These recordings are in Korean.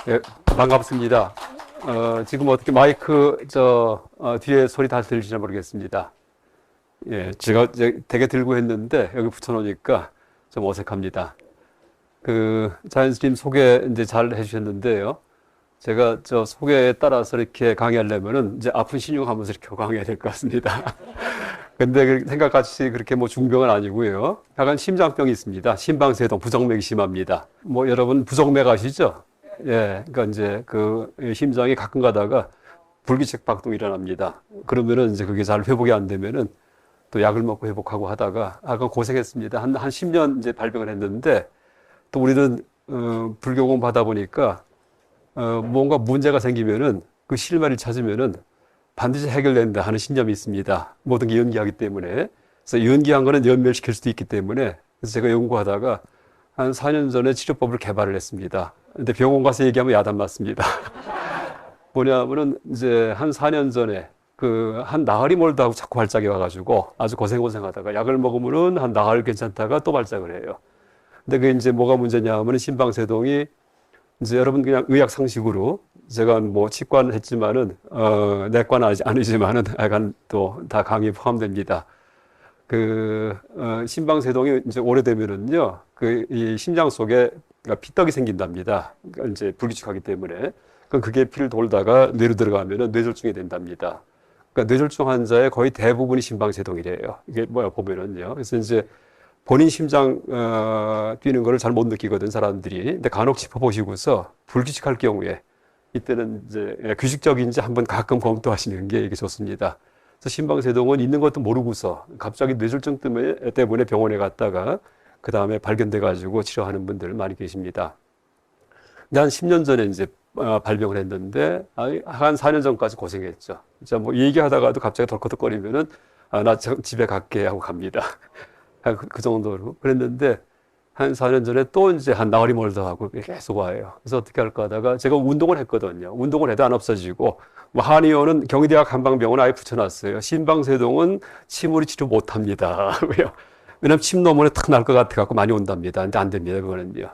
예, 반갑습니다. 지금 어떻게 마이크 뒤에 소리 다 들리시나 모르겠습니다. 예, 제가 이제 되게 들고 했는데 여기 붙여놓으니까 좀 어색합니다. 자연스님 소개 이제 잘 해주셨는데요. 제가 소개에 따라서 이렇게 강의하려면은 이제 아픈 신용하면서 이렇게 강의해야 될 것 같습니다. 근데 생각같이 그렇게 뭐 중병은 아니고요. 약간 심장병이 있습니다. 심방세동, 부정맥이 심합니다. 뭐 여러분 부정맥 아시죠? 예, 그러니까 이제 심장이 가끔 가다가 불규칙 박동이 일어납니다. 그러면은 이제 그게 잘 회복이 안 되면은 또 약을 먹고 회복하고 하다가 아까 고생했습니다. 한 10년 이제 발병을 했는데 또 우리는 불교공 받아 보니까 뭔가 문제가 생기면은 그 실마리를 찾으면은 반드시 해결된다 하는 신념이 있습니다. 모든 게 연기하기 때문에. 그래서 연기한 거는 연멸시킬 수도 있기 때문에. 그래서 제가 연구하다가 한 4년 전에 치료법을 개발을 했습니다. 근데 병원 가서 얘기하면 야단 맞습니다. 뭐냐면은 이제 한 4년 전에 한 나흘이 멀다 하고 자꾸 발작이 와가지고 아주 고생하다가 약을 먹으면은 한 나흘 괜찮다가 또 발작을 해요. 근데 그게 이제 뭐가 문제냐 하면은 심방세동이 이제 여러분 그냥 의학 상식으로 제가 뭐 치과는 했지만은 내과는 아니지만은 약간 또 다 강의 포함됩니다. 심방세동이 이제 오래되면은요 이 심장 속에 피떡이 생긴답니다. 그러니까 이제 불규칙하기 때문에 그럼 그게 피를 돌다가 뇌로 들어가면은 뇌졸중이 된답니다. 그러니까 뇌졸중 환자의 거의 대부분이 심방세동이래요. 이게 뭐야 보면은요. 그래서 이제 본인 심장 뛰는 거를 잘 못 느끼거든 사람들이. 근데 간혹 짚어보시고서 불규칙할 경우에 이때는 이제 규칙적인지 한번 가끔 검토하시는 게 이게 좋습니다. 그래서 심방세동은 있는 것도 모르고서 갑자기 뇌졸중 때문에 병원에 갔다가 그 다음에 발견돼 가지고 치료하는 분들 많이 계십니다. 근데 한 10년 전에 이제 발병을 했는데 한 4년 전까지 고생했죠. 진짜 뭐 얘기하다가도 갑자기 덜커덕거리면은 나 집에 갈게 하고 갑니다. 그 정도로 그랬는데 한 4년 전에 또 이제 한 나흘이 멀다 하고 계속 와요. 그래서 어떻게 할까 하다가 제가 운동을 했거든요. 운동을 해도 안 없어지고 뭐 한의원은 경희대학 한방병원 아예 붙여놨어요. 심방세동은 침으로 치료 못합니다. 왜요? 왜냐면 침 넘으면 탁 날 것 같아갖고 많이 온답니다. 근데 안 됩니다. 그거는요.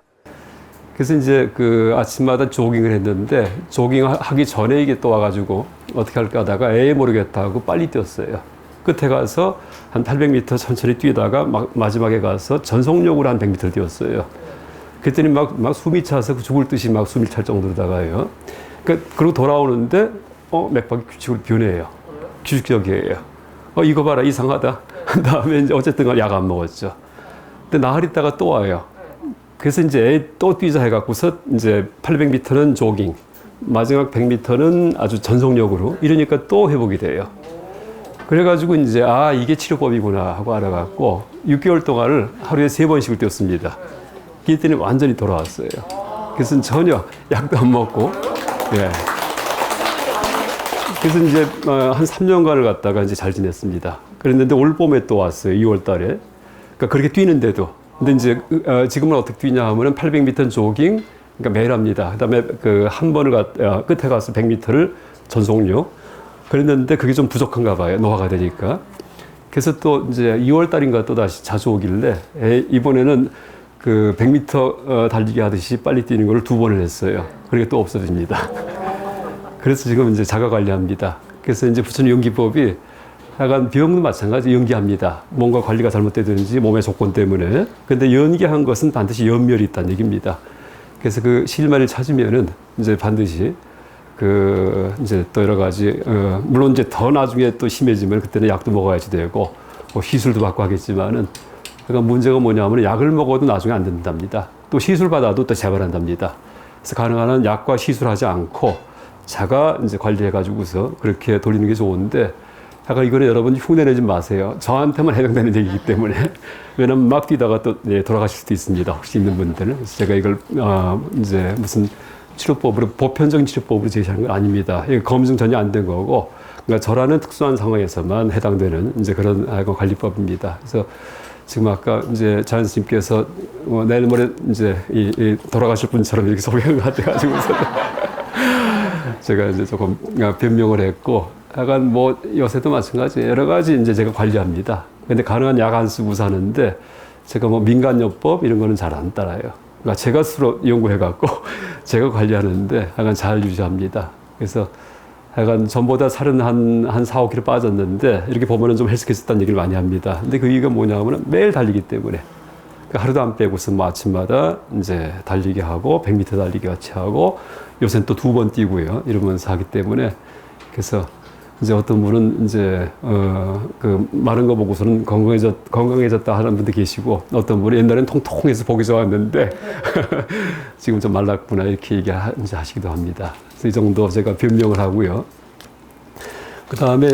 그래서 이제 아침마다 조깅을 했는데 조깅하기 전에 이게 또 와가지고 어떻게 할까 하다가 에이 모르겠다 하고 빨리 뛰었어요. 끝에 가서 한 800m 천천히 뛰다가 마지막에 가서 전속력으로 한 100m 뛰었어요. 그랬더니 막 숨이 차서 죽을 듯이 막 숨이 찰 정도로다가요. 그리고 돌아오는데 맥박이 규칙으로 변해요. 규칙적이에요. 이거 봐라 이상하다. 다음에 이제 어쨌든 약 안 먹었죠. 근데 나흘 있다가 또 와요. 그래서 이제 또 뛰자 해갖고서 이제 800m는 조깅, 마지막 100m는 아주 전속력으로 이러니까 또 회복이 돼요. 그래가지고 이제 이게 치료법이구나 하고 알아갖고 6개월 동안을 하루에 3번씩을 뛰었습니다. 그랬더니 완전히 돌아왔어요. 그래서 전혀 약도 안 먹고, 예. 그래서 이제 한 3년간을 갔다가 이제 잘 지냈습니다. 그랬는데 올 봄에 또 왔어요. 2월 달에. 그러니까 그렇게 뛰는데도. 근데 이제 지금은 어떻게 뛰냐 하면은 800m 조깅, 그러니까 매일 합니다. 그 다음에 한 번을 끝에 가서 100m를 전속력. 그랬는데 그게 좀 부족한가 봐요. 노화가 되니까. 그래서 또 이제 2월 달인가 또 다시 자주 오길래 이번에는 100m 달리기 하듯이 빨리 뛰는 걸 2번을 했어요. 그게 또 없어집니다. 그래서 지금 이제 자가 관리합니다. 그래서 이제 부처님 연기법이 약간 병도 마찬가지 연기합니다. 뭔가 관리가 잘못되든지 몸의 조건 때문에. 근데 연기한 것은 반드시 연멸이 있다는 얘기입니다. 그래서 실마리를 찾으면은 이제 반드시 이제 또 여러 가지, 물론 이제 더 나중에 또 심해지면 그때는 약도 먹어야지 되고, 뭐 시술도 받고 하겠지만은, 그러니까 문제가 뭐냐면 약을 먹어도 나중에 안 된답니다. 또 시술 받아도 또 재발한답니다. 그래서 가능한 한 약과 시술하지 않고 자가 이제 관리해가지고서 그렇게 돌리는 게 좋은데, 약간 이거는 여러분 흉내내지 마세요. 저한테만 해당되는 얘기이기 때문에. 왜냐면 막 뛰다가 또 돌아가실 수도 있습니다. 혹시 있는 분들은. 그래서 제가 이걸, 이제 무슨 치료법으로, 보편적인 치료법으로 제시하는 건 아닙니다. 검증 전혀 안 된 거고, 그러니까 저라는 특수한 상황에서만 해당되는 이제 그런 관리법입니다. 그래서 지금 아까 이제 자연 스님께서 내일 모레 이제 돌아가실 분처럼 이렇게 소개한 것 같아가지고서 제가 이제 조금 변명을 했고, 약간 뭐 요새도 마찬가지 여러 가지 이제 제가 관리합니다. 근데 가능한 약 안 쓰고 사는데 제가 뭐 민간요법 이런 거는 잘 안 따라요. 그러니까 제가 스스로 연구해갖고 제가 관리하는데 하여간 잘 유지합니다. 그래서 하여간 전보다 살은 한 4, 5kg 빠졌는데 이렇게 보면은 좀 헬스케졌다는 얘기를 많이 합니다. 근데 그 이유가 뭐냐면은 매일 달리기 때문에. 그러니까 하루도 안 빼고서 뭐 아침마다 이제 달리기 하고 100m 달리기 같이 하고 요새는 또 2번 뛰고요. 이러면서 하기 때문에 그래서 이제 어떤 분은 이제 그 마른 거 보고서는 건강해졌다 하는 분도 계시고 어떤 분은 옛날엔 통통해서 보기 좋았는데 지금 좀 말랐구나 이렇게 얘기하시기도 합니다. 그래서 이 정도 제가 변명을 하고요. 그 다음에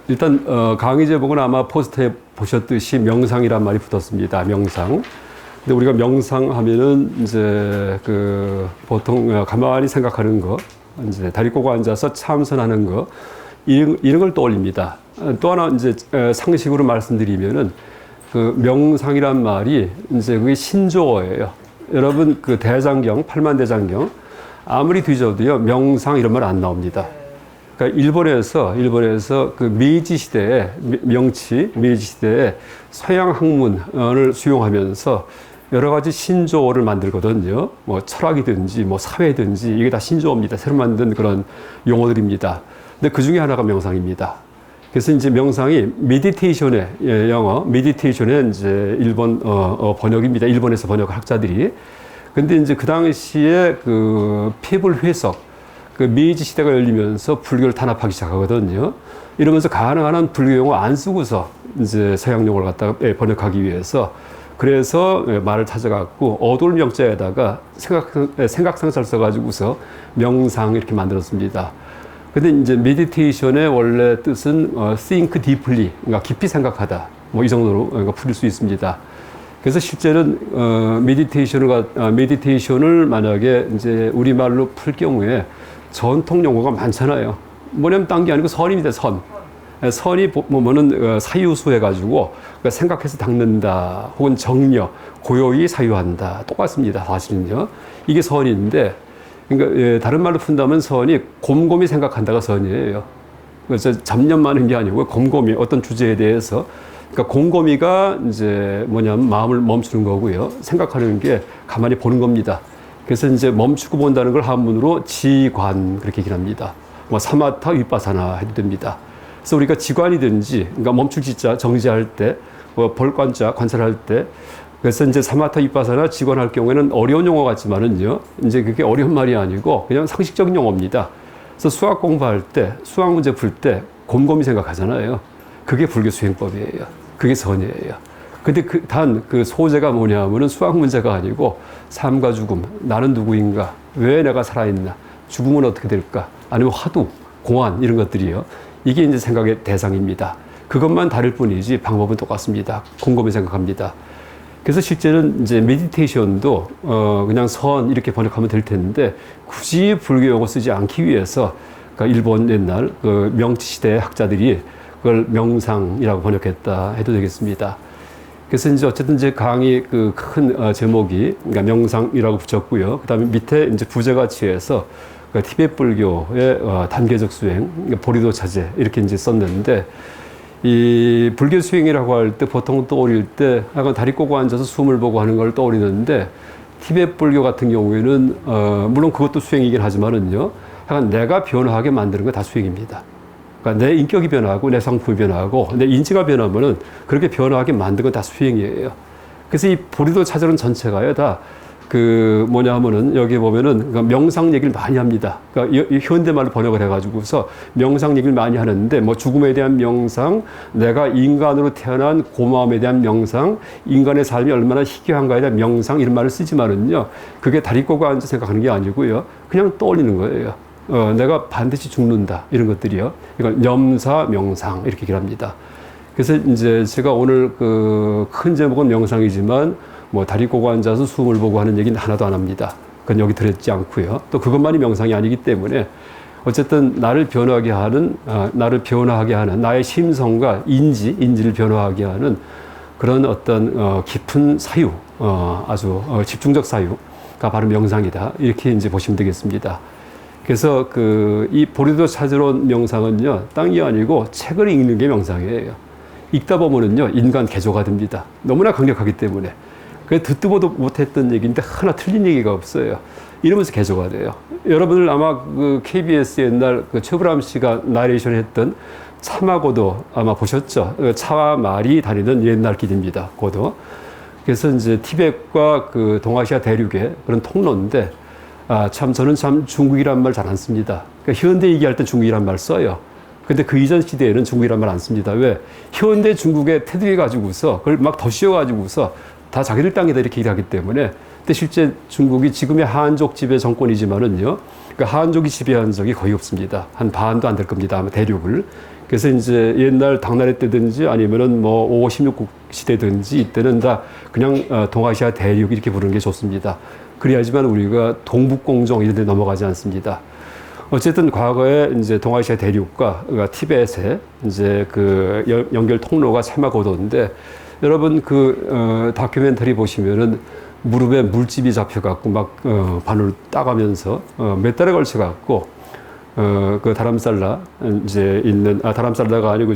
일단 강의 제목은 아마 포스터에 보셨듯이 명상이란 말이 붙었습니다. 명상. 근데 우리가 명상하면은 이제 그 보통 가만히 생각하는 거, 이제 다리 꼬고 앉아서 참선하는 거 이런 걸 떠올립니다. 또 하나 이제 상식으로 말씀드리면은 그 명상이란 말이 이제 그게 신조어예요. 여러분 그 대장경, 팔만대장경 아무리 뒤져도요 명상 이런 말 안 나옵니다. 그러니까 일본에서 그 메이지 시대에 메이지 시대에 서양 학문을 수용하면서 여러 가지 신조어를 만들거든요. 뭐 철학이든지 뭐 사회든지 이게 다 신조어입니다. 새로 만든 그런 용어들입니다. 근데 그 중에 하나가 명상입니다. 그래서 이제 명상이 메디테이션의 영어 메디테이션의 이제 일본 번역입니다. 일본에서 번역 학자들이. 근데 이제 그 당시에 그 피불 회석 그 메이지 시대가 열리면서 불교를 탄압하기 시작하거든요. 이러면서 가능한 한 불교 용어 안 쓰고서 이제 서양 용어를 갖다가 번역하기 위해서 그래서 말을 찾아갖고 어두운 명자에다가 생각상사를 써가지고서 명상 이렇게 만들었습니다. 근데 이제 메디테이션의 원래 뜻은 think deeply, 그러니까 깊이 생각하다. 뭐 이 정도로 풀릴 수 있습니다. 그래서 실제는 메디테이션을 만약에 이제 우리말로 풀 경우에 전통 용어가 많잖아요. 뭐냐면 딴 게 아니고 선입니다. 선. 선이 보면은 사유수 해가지고 생각해서 닦는다. 혹은 정려, 고요히 사유한다. 똑같습니다. 사실은요. 이게 선인데, 그러니까 다른 말로 푼다면 선이 곰곰이 생각한다가 선이에요. 그래서 잡념 많은 게 아니고 곰곰이 어떤 주제에 대해서 그러니까 곰곰이가 이제 뭐냐면 마음을 멈추는 거고요. 생각하는 게 가만히 보는 겁니다. 그래서 이제 멈추고 본다는 걸 한문으로 지관 그렇게 얘기를 합니다. 뭐 사마타 위파사나 해도 됩니다. 그래서 우리가 지관이든지 그러니까 멈출 지자 정지할 때, 뭐 벌관자 관찰할 때, 그래서 이제 사마타 위파사나 지관할 경우에는 어려운 용어 같지만은요, 이제 그게 어려운 말이 아니고 그냥 상식적인 용어입니다. 그래서 수학 공부할 때, 수학 문제 풀 때 곰곰이 생각하잖아요. 그게 불교 수행법이에요. 그게 선이에요. 근데 단 그 소재가 뭐냐면은 수학 문제가 아니고 삶과 죽음, 나는 누구인가, 왜 내가 살아있나, 죽음은 어떻게 될까, 아니면 화두, 공안 이런 것들이요. 이게 이제 생각의 대상입니다. 그것만 다를 뿐이지 방법은 똑같습니다. 곰곰이 생각합니다. 그래서 실제는 이제 메디테이션도 그냥 선 이렇게 번역하면 될 텐데 굳이 불교 용어 쓰지 않기 위해서 그러니까 일본 옛날 그 명치 시대의 학자들이 그걸 명상이라고 번역했다 해도 되겠습니다. 그래서 이제 어쨌든 이제 강의 그 큰 제목이 그러니까 명상이라고 붙였고요. 그다음에 밑에 이제 부제가치에서 그 티베트 불교의 단계적 수행, 그러니까 보리도 자제 이렇게 이제 썼는데 이 불교 수행이라고 할 때 보통 떠올릴 때 약간 다리 꼬고 앉아서 숨을 보고 하는 걸 떠올리는데 티베트 불교 같은 경우에는 물론 그것도 수행이긴 하지만은요, 약간 내가 변화하게 만드는 거 다 수행입니다. 그러니까 내 인격이 변화하고 내 성품이 변화하고 내 인지가 변하면은 그렇게 변화하게 만든 건 다 수행이에요. 그래서 이 보리도 찾으는 전체가요 다 그 뭐냐 하면은 여기 보면은 그러니까 명상 얘기를 많이 합니다. 그러니까 현대말로 번역을 해가지고서 명상 얘기를 많이 하는데 뭐 죽음에 대한 명상, 내가 인간으로 태어난 고마움에 대한 명상, 인간의 삶이 얼마나 희귀한가에 대한 명상 이런 말을 쓰지만은요, 그게 다리 꼬고 앉아 생각하는 게 아니고요, 그냥 떠올리는 거예요. 내가 반드시 죽는다 이런 것들이요. 이걸 염사 명상 이렇게 얘기를 합니다. 그래서 이제 제가 오늘 그 큰 제목은 명상이지만 뭐 다리 꼬고 앉아서 숨을 보고 하는 얘기는 하나도 안 합니다. 그건 여기 들어있지 않고요. 또 그것만이 명상이 아니기 때문에 어쨌든 나를 변화하게 하는 나의 심성과 인지를 변화하게 하는 그런 어떤 깊은 사유, 아주 집중적 사유가 바로 명상이다. 이렇게 이제 보시면 되겠습니다. 그래서 이 보리도 찾으러 온 명상은요, 딴 게 아니고 책을 읽는 게 명상이에요. 읽다 보면은요, 인간 개조가 됩니다. 너무나 강력하기 때문에. 그 듣도 보도 못했던 얘기인데 하나 틀린 얘기가 없어요. 이러면서 개조가 돼요. 여러분들 아마 그 KBS 옛날 그 최불암 씨가 나레이션 했던 참하고도 아마 보셨죠? 차와 말이 다니는 옛날 길입니다. 고도. 그래서 이제 티벳과 그 동아시아 대륙의 그런 통로인데, 참 저는 참 중국이란 말 잘 안 씁니다. 그러니까 현대 얘기할 때 중국이란 말 써요. 근데 그 이전 시대에는 중국이란 말 안 씁니다. 왜? 현대 중국에 테두리 가지고서 그걸 막 더 씌워가지고서 다 자기들 땅이다 이렇게 얘기하기 때문에. 근데 실제 중국이 지금의 한족 지배 정권이지만은요, 그 한족이 지배한 적이 거의 없습니다. 한 반도 안 될 겁니다. 아마 대륙을. 그래서 이제 옛날 당나라 때든지 아니면은 뭐 5, 16국 시대든지 이때는 다 그냥 동아시아 대륙 이렇게 부르는 게 좋습니다. 그래야지만 우리가 동북공정 이런 데 넘어가지 않습니다. 어쨌든 과거에 이제 동아시아 대륙과 그러니까 티벳의 이제 그 연결 통로가 차마고도인데, 여러분 그 다큐멘터리 보시면은 무릎에 물집이 잡혀갖고 막 바늘 따가면서 몇 달에 걸쳐갖고 그 다람살라 이제 있는 다람살라가 아니고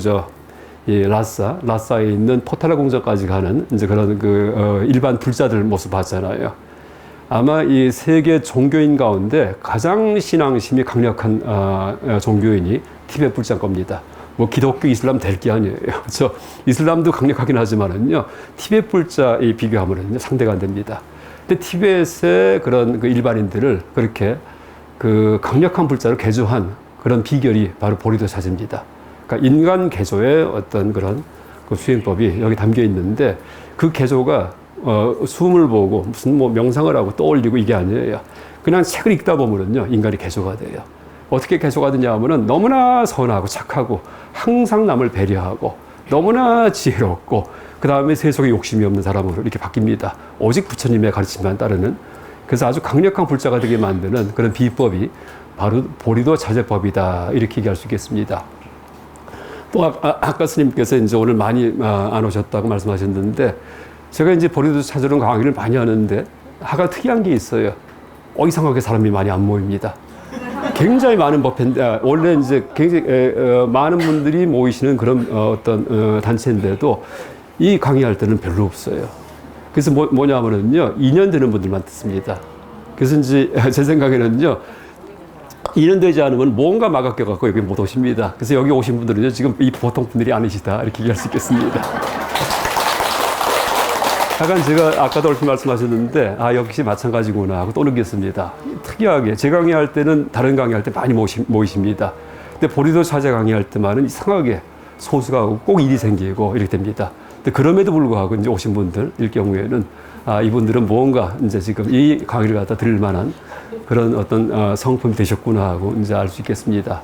이 라싸에 있는 포탈라 공장까지 가는 이제 그런 그 일반 불자들 모습 봤잖아요. 아마 이 세계 종교인 가운데 가장 신앙심이 강력한 종교인이 티벳 불자일 겁니다. 뭐 기독교, 이슬람 될 게 아니에요. 그렇죠? 이슬람도 강력하긴 하지만은요, 티벳 불자에 비교하면은요 상대가 안 됩니다. 근데 티벳의 그런 그 일반인들을 그렇게 그 강력한 불자로 개조한 그런 비결이 바로 보리도 차지입니다. 그러니까 인간 개조의 어떤 그런 그 수행법이 여기 담겨 있는데, 그 개조가 숨을 보고 무슨 뭐 명상을 하고 떠올리고 이게 아니에요. 그냥 책을 읽다 보면은요 인간이 개조가 돼요. 어떻게 개조가 되냐 하면은 너무나 선하고 착하고 항상 남을 배려하고 너무나 지혜롭고 그 다음에 세속에 욕심이 없는 사람으로 이렇게 바뀝니다. 오직 부처님의 가르침만 따르는. 그래서 아주 강력한 불자가 되게 만드는 그런 비법이 바로 보리도 자제법이다 이렇게 얘기할 수 있겠습니다. 또 아까 스님께서 이제 오늘 많이 안 오셨다고 말씀하셨는데, 제가 이제 보리도 찾으러 강의를 많이 하는데 하가 특이한 게 있어요. 이상하게 사람이 많이 안 모입니다. 굉장히 많은 법회인데, 원래 이제 굉장히 많은 분들이 모이시는 그런 어떤 단체인데도 이 강의할 때는 별로 없어요. 그래서 뭐냐면은요, 2년 되는 분들만 듣습니다. 그래서 이제 제 생각에는요, 2년 되지 않으면 뭔가 막아껴갖고 여기 못 오십니다. 그래서 여기 오신 분들은요, 지금 이 보통 분들이 아니시다 이렇게 얘기할 수 있겠습니다. 약간 제가 아까도 얼핏 말씀하셨는데, 역시 마찬가지구나 하고 또 느꼈습니다. 특이하게 제 강의할 때는 다른 강의할 때 많이 모이십니다. 근데 보리도 차제 강의할 때만은 이상하게 소수가 꼭 일이 생기고 이렇게 됩니다. 근데 그럼에도 불구하고 이제 오신 분들일 경우에는 이분들은 뭔가 이제 지금 이 강의를 갖다 들을 만한 그런 어떤 성품이 되셨구나 하고 이제 알 수 있겠습니다.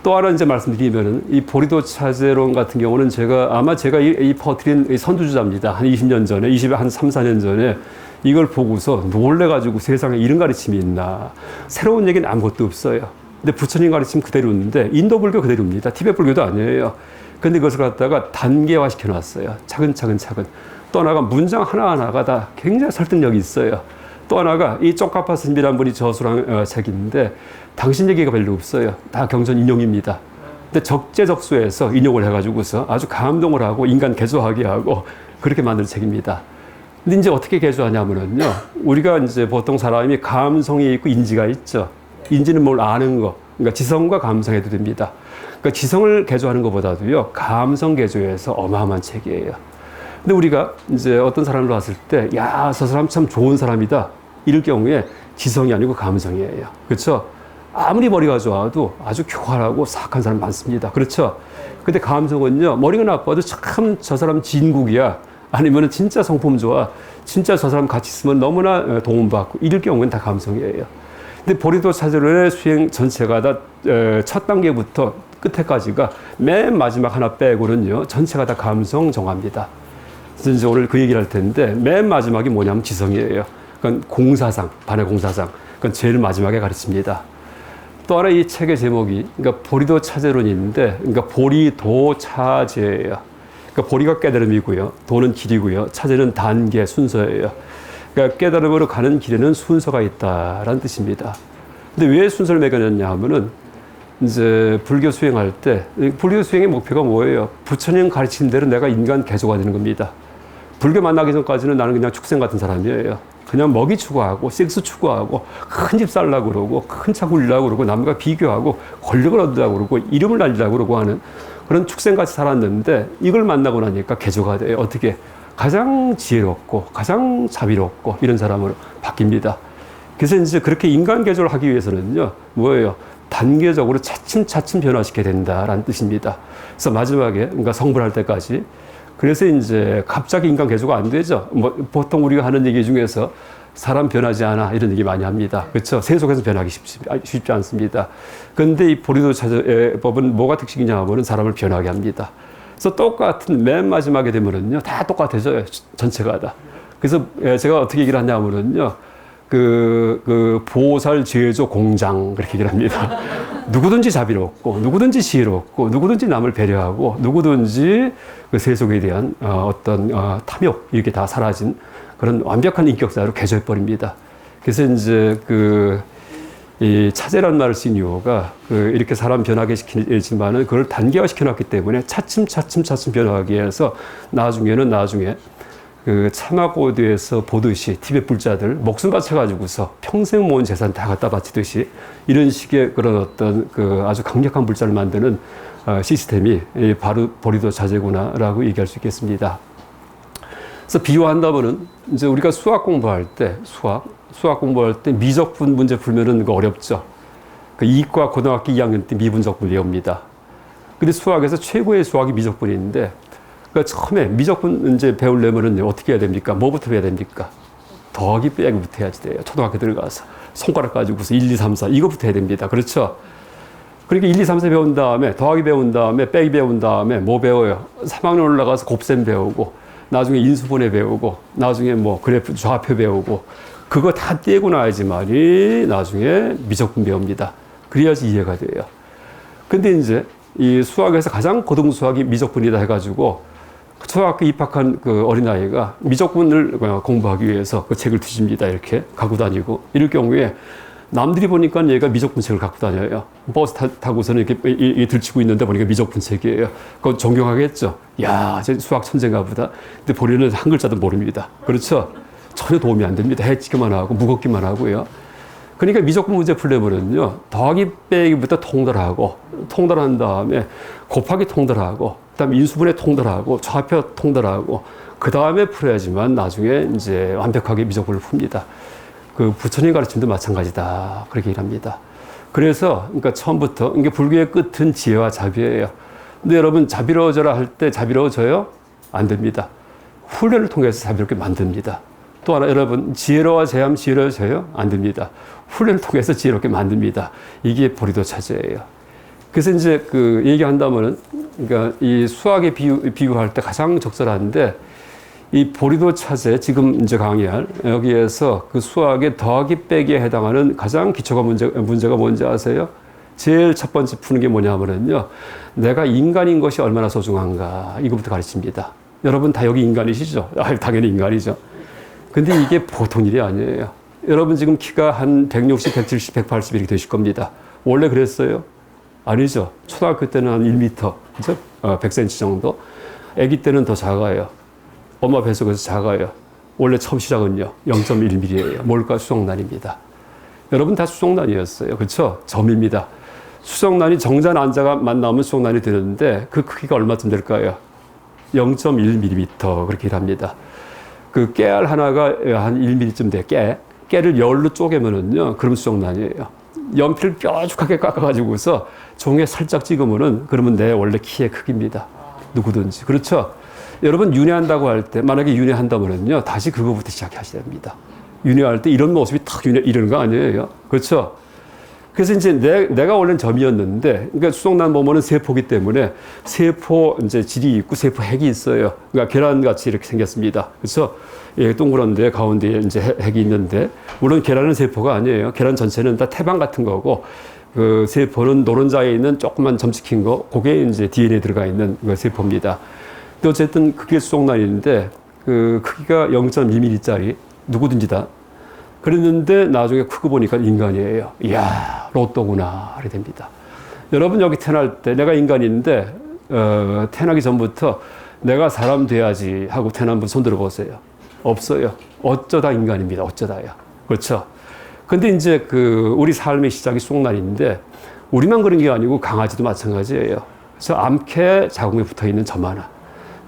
또 하나 이제 말씀드리면은 이 보리도 차제론 같은 경우는 제가 이 퍼뜨린 이 선두주자입니다. 한 20년 전에, 한 3, 4년 전에 이걸 보고서 놀래가지고 세상에 이런 가르침이 있나. 새로운 얘기는 아무것도 없어요. 근데 부처님 가르침 그대로인데 인도 불교 그대로입니다. 티베트 불교도 아니에요. 근데 그것을 갖다가 단계화 시켜놨어요. 차근차근. 또 하나가 문장 하나하나가 다 굉장히 설득력이 있어요. 또 하나가 이 쪽가파 스님이라는 분이 저술한 책인데 당신 얘기가 별로 없어요. 다 경전 인용입니다. 근데 적재적소에서 인용을 해가지고서 아주 감동을 하고 인간 개조하게 하고 그렇게 만든 책입니다. 근데 이제 어떻게 개조하냐면은요, 우리가 이제 보통 사람이 감성이 있고 인지가 있죠. 인지는 뭘 아는 거. 그러니까 지성과 감성해도 됩니다. 그러니까 지성을 개조하는 것보다도요, 감성 개조에서 어마어마한 책이에요. 근데 우리가 이제 어떤 사람을 봤을 때, 야, 저 사람 참 좋은 사람이다. 이럴 경우에 지성이 아니고 감성이에요. 그렇죠? 아무리 머리가 좋아도 아주 교활하고 사악한 사람 많습니다. 그렇죠? 근데 감성은요, 머리가 나빠도 참 저 사람 진국이야. 아니면은 진짜 성품 좋아. 진짜 저 사람 같이 있으면 너무나 도움받고. 이럴 경우는 다 감성이에요. 근데 보리도 차제론의 수행 전체가 다 첫 단계부터 끝에까지가 맨 마지막 하나 빼고는요, 전체가 다 감성 정화입니다. 그래서 이제 오늘 그 얘기를 할 텐데, 맨 마지막이 뭐냐면 지성이에요. 그러니까 공사상, 반의 공사상. 그건 제일 마지막에 가르칩니다. 또 하나 이 책의 제목이, 그러니까 보리도 차제론인데, 그러니까 보리도 차제예요. 그러니까 보리가 깨달음이고요, 도는 길이고요, 차제는 단계, 순서예요. 그러니까 깨달음으로 가는 길에는 순서가 있다라는 뜻입니다. 근데 왜 순서를 매겨냈냐 하면은, 이제 불교 수행할 때, 불교 수행의 목표가 뭐예요? 부처님 가르친 대로 내가 인간 개조가 되는 겁니다. 불교 만나기 전까지는 나는 그냥 축생 같은 사람이에요. 그냥 먹이 추구하고 섹스 추구하고 큰 집 살려고 그러고 큰 차 굴리려고 그러고 남과 비교하고 권력을 얻으려고 그러고 이름을 날리려고 그러고 하는 그런 축생같이 살았는데 이걸 만나고 나니까 개조가 돼요. 어떻게? 가장 지혜롭고 가장 자비롭고 이런 사람으로 바뀝니다. 그래서 이제 그렇게 인간 개조를 하기 위해서는요, 뭐예요? 단계적으로 차츰차츰 변화시켜야 된다라는 뜻입니다. 그래서 마지막에, 그러니까 성불할 때까지. 그래서 이제 갑자기 인간 개조가 안 되죠. 뭐 보통 우리가 하는 얘기 중에서 사람 변하지 않아 이런 얘기 많이 합니다. 그렇죠? 세속에서 변하기 쉽지 않습니다. 그런데 이 보리도차의 법은 뭐가 특징이냐 하면은 사람을 변하게 합니다. 그래서 똑같은 맨 마지막에 되면은요, 다 똑같아져요. 전체가 다. 그래서 제가 어떻게 얘기를 하냐면은요, 보살 제조 공장, 그렇게 얘기를 합니다. 누구든지 자비롭고, 누구든지 지혜롭고, 누구든지 남을 배려하고, 누구든지 그 세속에 대한 어떤 탐욕, 이렇게 다 사라진 그런 완벽한 인격사로 개조해버립니다. 그래서 이제 이 차제란 말을 쓴 이유가 이렇게 사람 변하게 시키지만은 그걸 단계화 시켜놨기 때문에 차츰 변화하기 위해서 나중에 차마고도에서 보듯이 티베트 불자들 목숨 바쳐가지고서 평생 모은 재산 다 갖다 바치듯이 이런 식의 그런 어떤 아주 강력한 불자를 만드는 시스템이 바로 보리도 자제구나라고 얘기할 수 있겠습니다. 그래서 비유한다면은 이제 우리가 수학 공부할 때 수학 공부할 때 미적분 문제 풀면은 그거 어렵죠. 이과 고등학교 2학년 때 미분적분 외웁니다. 근데 수학에서 최고의 수학이 미적분인데 처음에 미적분 문제 배우려면은 어떻게 해야 됩니까? 뭐부터 해야 됩니까? 더하기 빼기부터 해야지 돼요. 초등학교 들어가서 손가락 가지고서 1, 2, 3, 4 이거부터 해야 됩니다. 그렇죠? 그러니까 1, 2, 3, 4 배운 다음에 더하기 배운 다음에 빼기 배운 다음에 뭐 배워요? 3학년 올라가서 곱셈 배우고 나중에 인수분해 배우고 나중에 뭐 그래프 좌표 배우고 그거 다 떼고 나야지만이 나중에 미적분 배웁니다. 그래야지 이해가 돼요. 근데 이제 이 수학에서 가장 고등 수학이 미적분이다 해가지고 초등학교 입학한 어린아이가 미적분을 공부하기 위해서 그 책을 뒤집니다. 이렇게 갖고 다니고 이럴 경우에 남들이 보니까 얘가 미적분 책을 갖고 다녀요. 버스 타고서는 이렇게 들치고 있는데 보니까 미적분 책이에요. 그건 존경하겠죠. 야, 저 수학 천재인가 보다. 근데 본인은 한 글자도 모릅니다. 그렇죠? 전혀 도움이 안 됩니다. 해치기만 하고 무겁기만 하고요. 그러니까 미적분 문제 풀려면은요, 더하기 빼기부터 통달한 다음에 곱하기 통달하고, 그 다음에 인수분해 통달하고, 좌표 통달하고, 그 다음에 풀어야지만 나중에 이제 완벽하게 미적분을 풉니다. 부처님 가르침도 마찬가지다. 그렇게 얘기합니다. 그래서, 그러니까 처음부터, 이게 불교의 끝은 지혜와 자비예요. 근데 여러분, 자비로워져라 할 때 자비로워져요? 안 됩니다. 훈련을 통해서 자비롭게 만듭니다. 또 하나, 여러분, 지혜로워져야 하면 지혜로워져요? 안 됩니다. 훈련을 통해서 지혜롭게 만듭니다. 이게 보리도 차제예요. 그래서 이제 얘기한다면은, 그러니까 이 수학에 비유할 때 가장 적절한데, 이 보리도 차제, 지금 이제 강의할, 여기에서 수학의 더하기 빼기에 해당하는 가장 기초가 문제가 뭔지 아세요? 제일 첫 번째 푸는 게 뭐냐면은요, 내가 인간인 것이 얼마나 소중한가, 이거부터 가르칩니다. 여러분 다 여기 인간이시죠? 당연히 인간이죠. 근데 이게 보통 일이 아니에요. 여러분 지금 키가 한 160, 170, 180 이렇게 되실 겁니다. 원래 그랬어요? 아니죠. 초등학교 때는 한 1m, 그죠? 100cm 정도. 아기 때는 더 작아요. 엄마 뱃속에서 작아요. 원래 처음 시작은요, 0.1mm예요. 뭘까? 수정란입니다. 여러분 다 수정란이었어요. 그렇죠? 점입니다. 수정란이 정자 난자만 나오면 수정란이 되는데 그 크기가 얼마쯤 될까요? 0.1mm 그렇게 일합니다. 깨알 하나가 한 1mm쯤 돼. 깨를 열로 쪼개면은요, 그러면 수정란이에요. 연필을 뾰족하게 깎아가지고서 종에 살짝 찍으면은 그러면 내 원래 키의 크기입니다. 누구든지. 그렇죠? 여러분 윤회한다고 할 때, 만약에 윤회한다면은요, 다시 그거부터 시작하셔야 됩니다. 윤회할 때 이런 모습이 탁 이러는 거 아니에요? 그렇죠? 그래서 이제 내가 원래는 점이었는데, 그러니까 수정란 보면은 세포기 때문에 세포 이제 질이 있고 세포 핵이 있어요. 그러니까 계란같이 이렇게 생겼습니다. 그래서 예, 동그란데 가운데에 이제 핵이 있는데, 물론 계란은 세포가 아니에요. 계란 전체는 다 태방 같은 거고, 세포는 노른자에 있는 조그만 점 찍힌 거, 그게 이제 DNA 들어가 있는 세포입니다. 근데 어쨌든 그게 수정란인데, 크기가 0.1mm짜리 누구든지 다. 그랬는데 나중에 크고 보니까 인간이에요. 이야, 로또구나. 이렇게 됩니다. 여러분 여기 태어날 때 내가 인간인데 태어나기 전부터 내가 사람 돼야지 하고 태어난 분 손 들어보세요. 없어요. 어쩌다 인간입니다. 어쩌다요. 그렇죠. 근데 이제 우리 삶의 시작이 수송난인데, 우리만 그런 게 아니고 강아지도 마찬가지예요. 저 암캐 자궁에 붙어 있는 점 하나.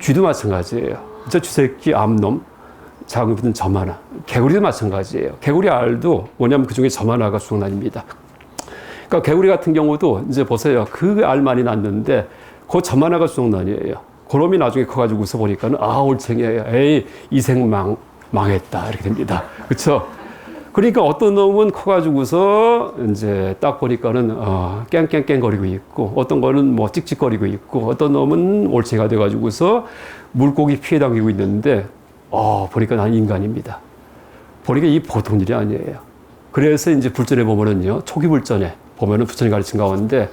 쥐도 마찬가지예요. 저 쥐새끼 암놈 자궁에 붙은 점 하나. 개구리도 마찬가지예요. 개구리 알도 뭐냐면 그 중에 점 하나가 수송난입니다. 그러니까 개구리 같은 경우도 이제 보세요. 그 알 많이 났는데 그 점 하나가 수송난이에요. 그놈이 나중에 커가지고서 보니까는 올챙이에요. 에이, 망했다. 이렇게 됩니다. 그렇죠? 그러니까 어떤 놈은 커가지고서 이제 딱 보니까는 깽깽깽거리고 있고, 어떤 거는 뭐 찍찍거리고 있고, 어떤 놈은 올챙이가 돼가지고서 물고기 피해 당기고 있는데, 보니까 난 인간입니다. 보니까 이 보통 일이 아니에요. 그래서 이제 불전에 보면은요, 초기 불전에 보면은 부처님 가르친 가운데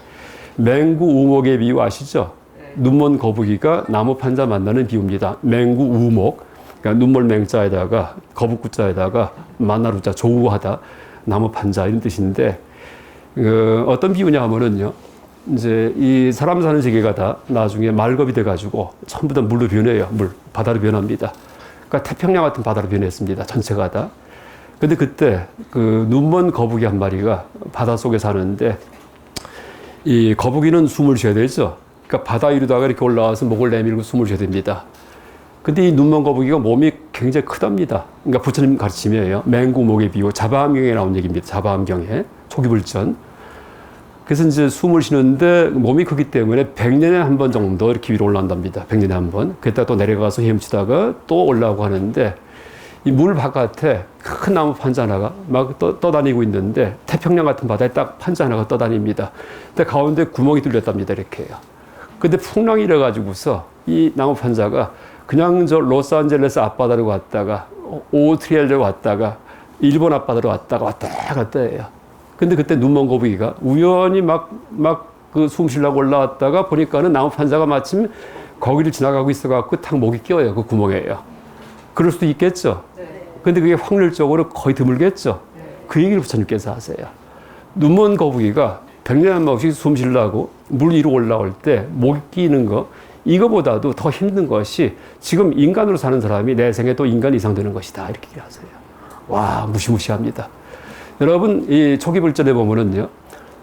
맹구 우목의 비유 아시죠? 눈먼 거북이가 나무 판자 만나는 비유입니다. 맹구 우목. 그러니까 눈물 맹자에다가 거북구자에다가 만나루자 조우하다 나무 판자 이런 뜻인데, 어떤 비유냐 하면은요, 이제 이 사람 사는 세계가 다 나중에 말겁이 돼가지고 전부 다 물로 변해요. 바다로 변합니다. 그러니까 태평양 같은 바다로 변했습니다. 전체가 다. 근데 그때 눈먼 거북이 한 마리가 바다 속에 사는데, 이 거북이는 숨을 쉬어야 되죠. 그러니까 바다 위로다가 이렇게 올라와서 목을 내밀고 숨을 쉬어야 됩니다. 근데 이 눈먼 거북이가 몸이 굉장히 크답니다. 그러니까 부처님 가르침이에요. 맹구목의 비유, 자바암경에 나온 얘기입니다. 자바암경에 초기불전. 그래서 이제 숨을 쉬는데 몸이 크기 때문에 100년에 한 번 정도 이렇게 위로 올라온답니다. 100년에 한 번. 그랬다가 또 내려가서 헤엄치다가 또 올라오고 하는데, 이 물 바깥에 큰 나무 판자 하나가 막 떠다니고 있는데, 태평양 같은 바다에 딱 판자 하나가 떠다닙니다. 근데 가운데 구멍이 뚫렸답니다. 이렇게요. 근데 풍랑이 일어가지고서 이 나무 판자가 그냥 저 로스안젤레스 앞바다로 갔다가 오트리엘로 왔다가 일본 앞바다로 왔다가 왔다 갔다 해요. 근데 그때 눈먼 거북이가 우연히 그 숨 쉬려고 올라왔다가 보니까는 나무 판자가 마침 거기를 지나가고 있어갖고 탁 목이 껴요. 그 구멍에요. 그럴 수도 있겠죠. 근데 그게 확률적으로 거의 드물겠죠. 그 얘기를 부처님께서 하세요. 눈먼 거북이가 100년에 한 번씩 숨 쉬려고 물 위로 올라올 때 목이 끼는 거, 이거보다도 더 힘든 것이 지금 인간으로 사는 사람이 내 생에 또 인간 이상 되는 것이다. 이렇게 하세요. 와, 무시무시합니다. 여러분, 이 초기 불전에 보면은요,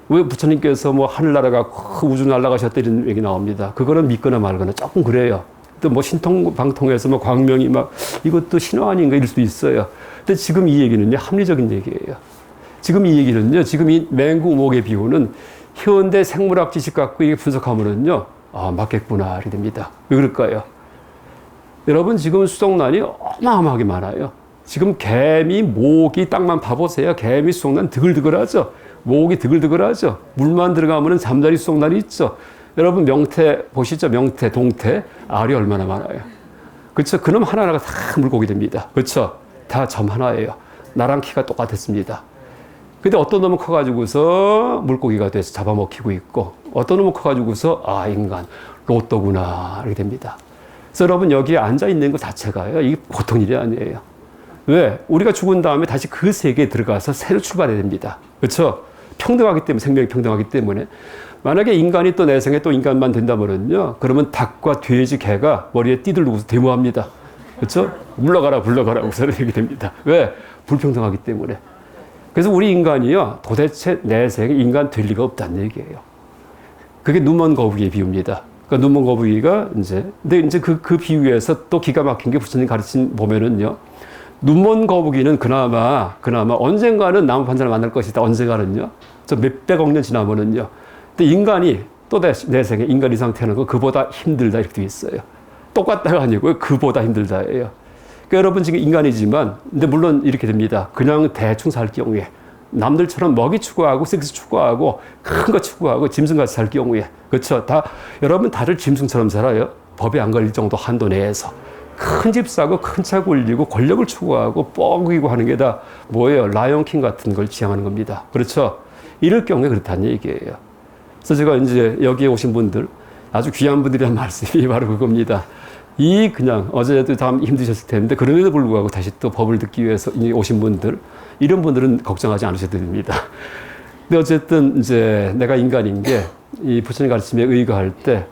왜 부처님께서 뭐 하늘 날아가 우주 날아가셨다 이런 얘기 나옵니다. 그거는 믿거나 말거나 조금 그래요. 또 뭐 신통방통해서 뭐 광명이 이것도 신화 아닌가 이럴 수도 있어요. 근데 지금 이 얘기는요, 합리적인 얘기예요. 지금 이 얘기는요, 지금 이 맹구목의 비유는 현대 생물학 지식 갖고 이게 분석하면은요, 맞겠구나, 이렇게 됩니다. 왜 그럴까요? 여러분, 지금 수송난이 어마어마하게 많아요. 지금 개미, 모기 딱만 봐보세요. 개미 수송난 드글드글하죠? 모기 드글드글하죠? 물만 들어가면 잠자리 수송난이 있죠? 여러분, 명태 보시죠? 명태, 동태, 알이 얼마나 많아요. 그렇죠? 그놈 하나하나가 다 물고기 됩니다. 그렇죠? 다 점 하나예요. 나랑 키가 똑같았습니다. 근데 어떤 놈은 커가지고서 물고기가 돼서 잡아먹히고 있고, 어떤 놈은 커가지고서 인간 로또구나 이렇게 됩니다. 그래서 여러분, 여기에 앉아 있는 것 자체가요, 이게 보통 일이 아니에요. 왜? 우리가 죽은 다음에 다시 그 세계에 들어가서 새로 출발해야 됩니다. 그렇죠? 평등하기 때문에, 생명이 평등하기 때문에. 만약에 인간이 또 내 생에 또 인간만 된다면은요, 그러면 닭과 돼지, 개가 머리에 띠들고서 데모합니다. 그렇죠? 물러가라 우선 이렇게 됩니다. 왜? 불평등하기 때문에. 그래서 우리 인간이요, 도대체 내 생에 인간 될 리가 없다는 얘기예요. 그게 눈먼 거북이의 비유입니다. 그러니까 눈먼 거북이가 근데 이제 그 비유에서 또 기가 막힌 게 부처님 가르친 보면은요, 눈먼 거북이는 그나마 언젠가는 나무 판자를 만날 것이다. 언젠가는요, 저 몇백억 년 지나면은요. 근데 인간이 또 내 생에 인간 이상 태어나는 거 그보다 힘들다 이렇게 되어 있어요. 똑같다가 아니고요, 그보다 힘들다예요. 그러니까 여러분 지금 인간이지만, 근데 물론 이렇게 됩니다. 그냥 대충 살 경우에 남들처럼 먹이 추구하고 섹스 추구하고 큰 거 추구하고 짐승같이 살 경우에, 그렇죠? 여러분 다들 짐승처럼 살아요. 법에 안 걸릴 정도 한도 내에서 큰 집 사고 큰 차 굴리고 권력을 추구하고 뻐기고 하는 게 다 뭐예요? 라이온킹 같은 걸 지향하는 겁니다. 그렇죠? 이럴 경우에 그렇다는 얘기예요. 그래서 제가 이제 여기에 오신 분들, 아주 귀한 분들이 한 말씀이 바로 그겁니다. 그냥 어제도 다 힘드셨을 텐데, 그럼에도 불구하고 다시 또 법을 듣기 위해서 오신 분들, 이런 분들은 걱정하지 않으셔도 됩니다. 근데 어쨌든 이제 내가 인간인 게 이 부처님 가르침에 의거할 때,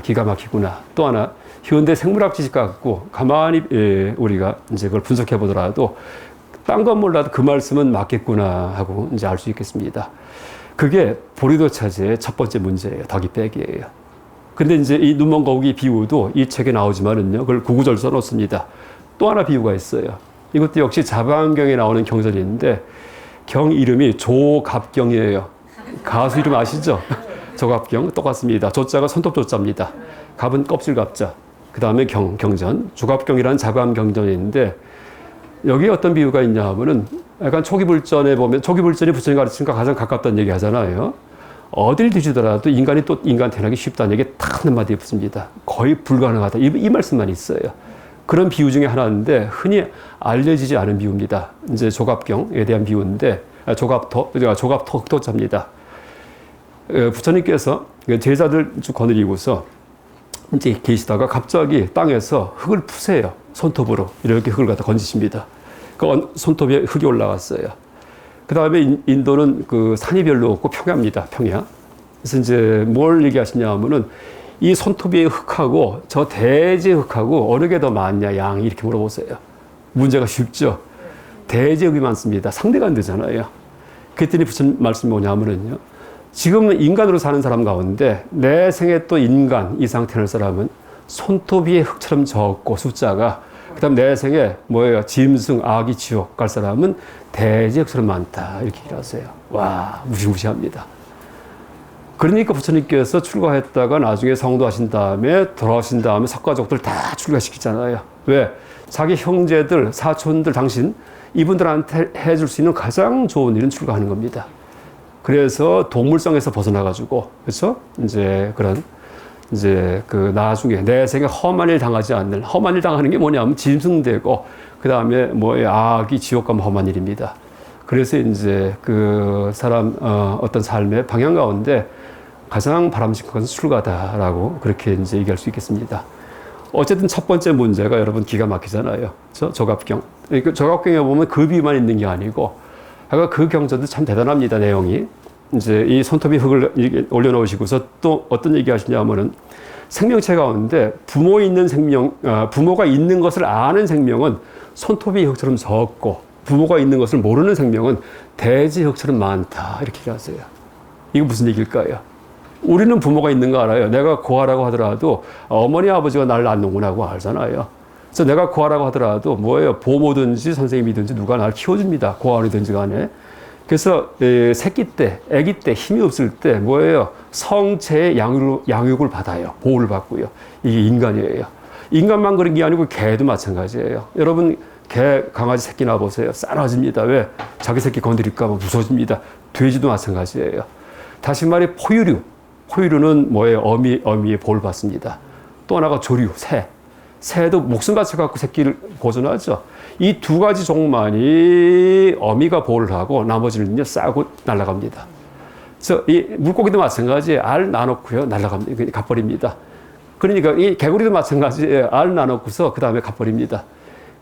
기가 막히구나. 또 하나, 현대 생물학 지식 갖고 가만히 우리가 이제 그걸 분석해 보더라도 딴 건 몰라도 그 말씀은 맞겠구나 하고 이제 알 수 있겠습니다. 그게 보리도 차지의 첫 번째 문제예요. 덕이 빼기예요. 근데 이제 이 눈먼 거북이 비유도 이 책에 나오지만은요, 그걸 구구절 써놓습니다. 또 하나 비유가 있어요. 이것도 역시 자방경에 나오는 경전인데, 경 이름이 조갑경이에요. 가수 이름 아시죠? 조갑경, 똑같습니다. 조자가 손톱 조자입니다. 갑은 껍질 갑자. 그 다음에 경전. 조갑경이라는 자방 경전인데, 여기에 어떤 비유가 있냐 하면은, 약간 초기불전에 보면, 초기불전이 부처님 가르치는 것 가장 가깝다는 얘기 하잖아요. 어딜 뒤지더라도 인간이 또 인간 태어나기 쉽다는 얘기 딱 한마디에 붙습니다. 거의 불가능하다. 이 말씀만 있어요. 그런 비유 중에 하나인데 흔히 알려지지 않은 비유입니다. 이제 조갑경에 대한 비유인데 조갑토자입니다. 부처님께서 제자들 쭉 거느리고서 이제 계시다가 갑자기 땅에서 흙을 푸세요. 손톱으로 이렇게 흙을 갖다 건지십니다. 그 손톱에 흙이 올라갔어요. 그 다음에 인도는 그 산이 별로 없고 평야입니다. 평야. 그래서 이제 뭘 얘기하시냐 하면은 이 손톱 위의 흙하고 저 대지의 흙하고 어느 게 더 많냐, 양이 이렇게 물어보세요. 문제가 쉽죠. 대지의 흙이 많습니다. 상대가 안 되잖아요. 그랬더니 부처님 말씀이 뭐냐면은요. 지금 인간으로 사는 사람 가운데 내 생에 또 인간 이상 태어날 사람은 손톱 위의 흙처럼 적고 숫자가 그 다음 내 생에 뭐예요? 짐승, 아기, 지옥 갈 사람은 대지역처럼 많다. 이렇게 얘기하세요. 와, 무시무시합니다. 그러니까 부처님께서 출가했다가 나중에 성도하신 다음에 돌아오신 다음에 석가족들 다 출가시키잖아요. 왜? 자기 형제들, 사촌들, 당신 이분들한테 해줄 수 있는 가장 좋은 일은 출가하는 겁니다. 그래서 동물성에서 벗어나가지고, 그렇죠? 이제 그런 이제 그 나중에 내 생에 험한 일 당하지 않는, 험한 일 당하는 게 뭐냐면 짐승되고 그 다음에 뭐예요? 악이 지옥 가면 험한 일입니다. 그래서 이제 그 사람 어떤 삶의 방향 가운데 가장 바람직한 것은 출가다라고 그렇게 이제 얘기할 수 있겠습니다. 어쨌든 첫 번째 문제가 여러분 기가 막히잖아요. 조갑경. 그러니까 조갑경에 보면 그 비유만 있는 게 아니고, 그 경전도 참 대단합니다. 내용이. 이제 이 손톱이 흙을 올려놓으시고서 또 어떤 얘기 하시냐면은 생명체 가운데 부모 있는 생명, 부모가 있는 것을 아는 생명은 손톱이 흙처럼 적고 부모가 있는 것을 모르는 생명은 대지 흙처럼 많다. 이렇게 얘기하세요. 이거 무슨 얘기일까요? 우리는 부모가 있는 거 알아요. 내가 고아라고 하더라도 어머니 아버지가 나를 낳는구나 하고 알잖아요. 그래서 내가 고아라고 하더라도 뭐예요? 보모든지 선생님이든지 누가 나를 키워줍니다. 고아이든지 간에. 그래서 새끼 때, 아기 때 힘이 없을 때 뭐예요? 성체의 양육을 받아요. 보호를 받고요. 이게 인간이에요. 인간만 그런 게 아니고 개도 마찬가지예요. 여러분 개, 강아지 새끼 낳아보세요. 싸나집니다. 왜? 자기 새끼 건드릴까 봐 무서워집니다. 돼지도 마찬가지예요. 다시 말해 포유류. 포유류는 뭐예요? 어미의 보호를 받습니다. 또 하나가 조류, 새. 새도 목숨 바쳐갖고 새끼를 보존하죠. 이 두 가지 종만이 어미가 보호를 하고 나머지는요 싸고 날아갑니다. 그래서 이 물고기도 마찬가지에 알 나놓고요 날아갑니다. 가버립니다. 그러니까 이 개구리도 마찬가지에 알 나놓고서 그 다음에 가버립니다.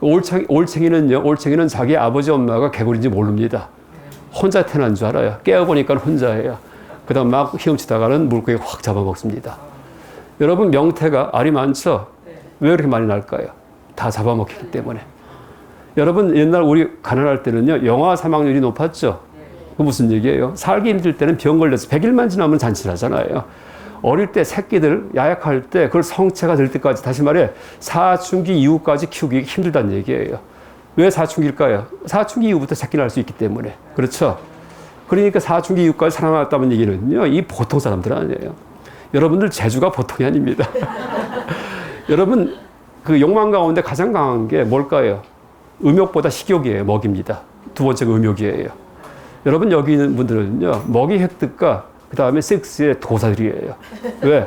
올챙이는 자기 아버지 엄마가 개구리인지 모릅니다. 혼자 태어난 줄 알아요. 깨어보니까 혼자예요. 그 다음 막 헤엄치다가는 물고기 확 잡아먹습니다. 여러분 명태가 알이 많죠? 왜 이렇게 많이 날까요? 다 잡아먹히기 때문에. 여러분 옛날 우리 가난할 때는요 영아 사망률이 높았죠. 그 무슨 얘기예요? 살기 힘들 때는 병 걸려서 100일만 지나면 잔치를 하잖아요. 어릴 때 새끼들 야약할 때 그걸 성체가 될 때까지, 다시 말해 사춘기 이후까지 키우기 힘들다는 얘기예요. 왜 사춘기일까요? 사춘기 이후부터 새끼 날 수 있기 때문에. 그렇죠? 그러니까 사춘기 이후까지 살아남았다는 얘기는요 이 보통 사람들 아니에요. 여러분들 재주가 보통이 아닙니다. 여러분 그 욕망 가운데 가장 강한 게 뭘까요? 음욕보다 식욕이에요. 먹입니다. 두 번째가 음욕이에요. 여러분 여기 있는 분들은요 먹이 획득과 그 다음에 섹스의 도사들이에요. 왜?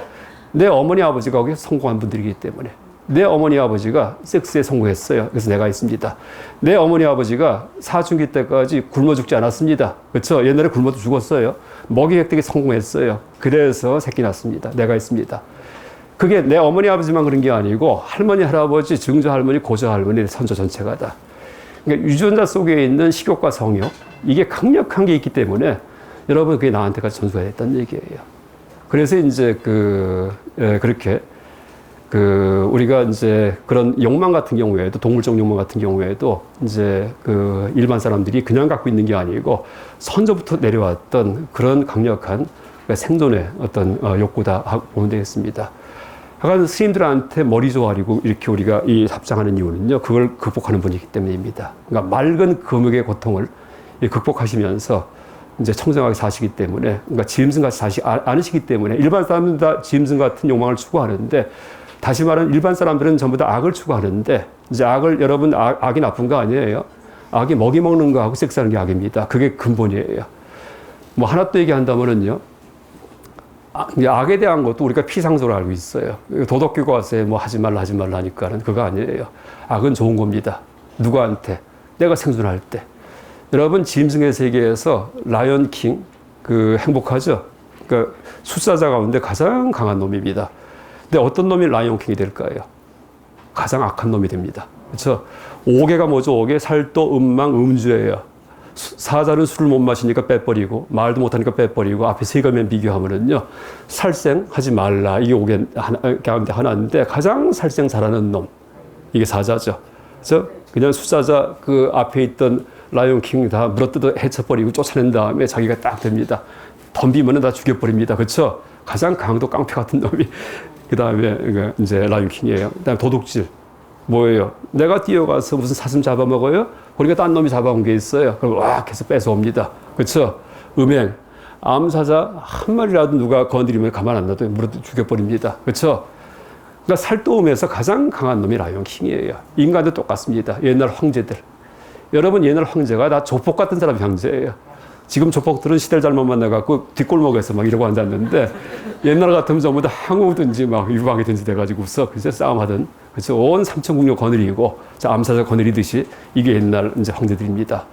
내 어머니 아버지가 거기서 성공한 분들이기 때문에. 내 어머니 아버지가 섹스에 성공했어요. 그래서 내가 있습니다. 내 어머니 아버지가 사춘기 때까지 굶어 죽지 않았습니다. 그렇죠? 옛날에 굶어도 죽었어요. 먹이 획득에 성공했어요. 그래서 새끼 낳습니다. 내가 있습니다. 그게 내 어머니 아버지만 그런 게 아니고 할머니 할아버지 증조 할머니 고조 할머니 선조 전체가 다. 그러니까 유전자 속에 있는 식욕과 성욕 이게 강력한 게 있기 때문에 여러분 그게 나한테까지 전수가 됐다는 얘기예요. 그래서 이제 그렇게 우리가 이제 그런 욕망 같은 경우에도, 동물적 욕망 같은 경우에도 이제 일반 사람들이 그냥 갖고 있는 게 아니고 선조부터 내려왔던 그런 강력한 생존의 어떤 욕구다 하고 보면 되겠습니다. 하여간 스님들한테 머리 조아리고 이렇게 우리가 이 합장하는 이유는요, 그걸 극복하는 분이기 때문입니다. 그러니까 맑은 금욕의 고통을 극복하시면서 이제 청정하게 사시기 때문에, 그러니까 짐승같이 사시지 않으시기 때문에, 일반 사람들은 다 짐승 같은 욕망을 추구하는데, 다시 말하면 일반 사람들은 전부 다 악을 추구하는데, 이제 악을, 여러분, 악이 나쁜 거 아니에요? 악이 먹이 먹는 거하고 섹스하는 게 악입니다. 그게 근본이에요. 뭐 하나 또 얘기한다면은요, 악에 대한 것도 우리가 피상소로 알고 있어요. 도덕교과서에 뭐 하지 말라 하니까는 그거 아니에요. 악은 좋은 겁니다. 누구한테? 내가 생존할 때. 여러분, 짐승의 세계에서 라이언킹, 행복하죠? 그러니까 숫사자 가운데 가장 강한 놈입니다. 근데 어떤 놈이 라이언킹이 될까요? 가장 악한 놈이 됩니다. 그렇죠? 5개가 뭐죠? 5개? 살도, 음망, 음주예요. 사자는 술을 못 마시니까 빼버리고, 말도 못하니까 빼버리고, 앞에 3개만 비교하면은요, 살생하지 말라. 이게 5개 가운데 하나인데, 가장 살생 잘하는 놈. 이게 사자죠. 그래서 그냥 숫사자 앞에 있던 라이온킹 다 물어뜯어 해쳐버리고 쫓아낸 다음에 자기가 딱 됩니다. 덤비면은 다 죽여버립니다. 그렇죠? 가장 강도 깡패 같은 놈이 그 다음에 이제 라이온킹이에요. 그다음에 도둑질 뭐예요? 내가 뛰어가서 무슨 사슴 잡아먹어요? 그러니까 딴 놈이 잡아온 게 있어요. 그럼 와 해서 뺏어옵니다. 그렇죠? 음행, 암사자 한 마리라도 누가 건드리면 가만 안 놔둬요. 물어뜯어 죽여버립니다. 그렇죠? 그러니까 살도움에서 가장 강한 놈이 라이온킹이에요. 인간도 똑같습니다. 옛날 황제들. 여러분, 옛날 황제가 다 조폭 같은 사람이 황제예요. 지금 조폭들은 시대를 잘못 만나갖고 뒷골목에서 막 이러고 앉았는데, 옛날 같으면 전부 다 항우든지 막 유방이든지 돼가지고서 그래서 싸움하던, 그래서 온 삼천국녀 거느리고, 암사자 거느리듯이 이게 옛날 이제 황제들입니다.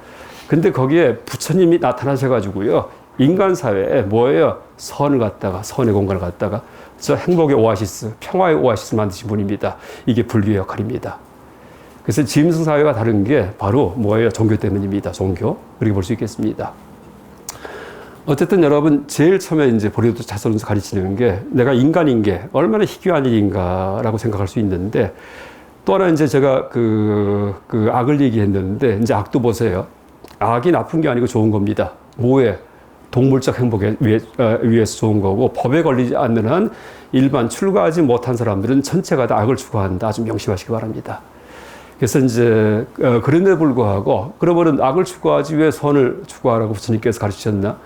근데 거기에 부처님이 나타나셔가지고요, 인간 사회에 뭐예요? 선을 갖다가, 선의 공간을 갖다가, 저 행복의 오아시스, 평화의 오아시스를 만드신 분입니다. 이게 불교의 역할입니다. 그래서 짐승 사회가 다른 게 바로 뭐예요? 종교 때문입니다. 종교. 그렇게 볼 수 있겠습니다. 어쨌든 여러분, 제일 처음에 이제 보리도 자선에서 가르치는 게 내가 인간인 게 얼마나 희귀한 일인가라고 생각할 수 있는데, 또 하나 이제 제가 악을 얘기했는데, 이제 악도 보세요. 악이 나쁜 게 아니고 좋은 겁니다. 뭐에? 동물적 행복에 위해서 좋은 거고, 법에 걸리지 않는 한 일반 출가하지 못한 사람들은 전체가 다 악을 추구한다. 좀 명심하시기 바랍니다. 그래서 이제 그런데 불구하고, 그러면은 악을 추구하지 왜 선을 추구하라고 부처님께서 가르치셨나?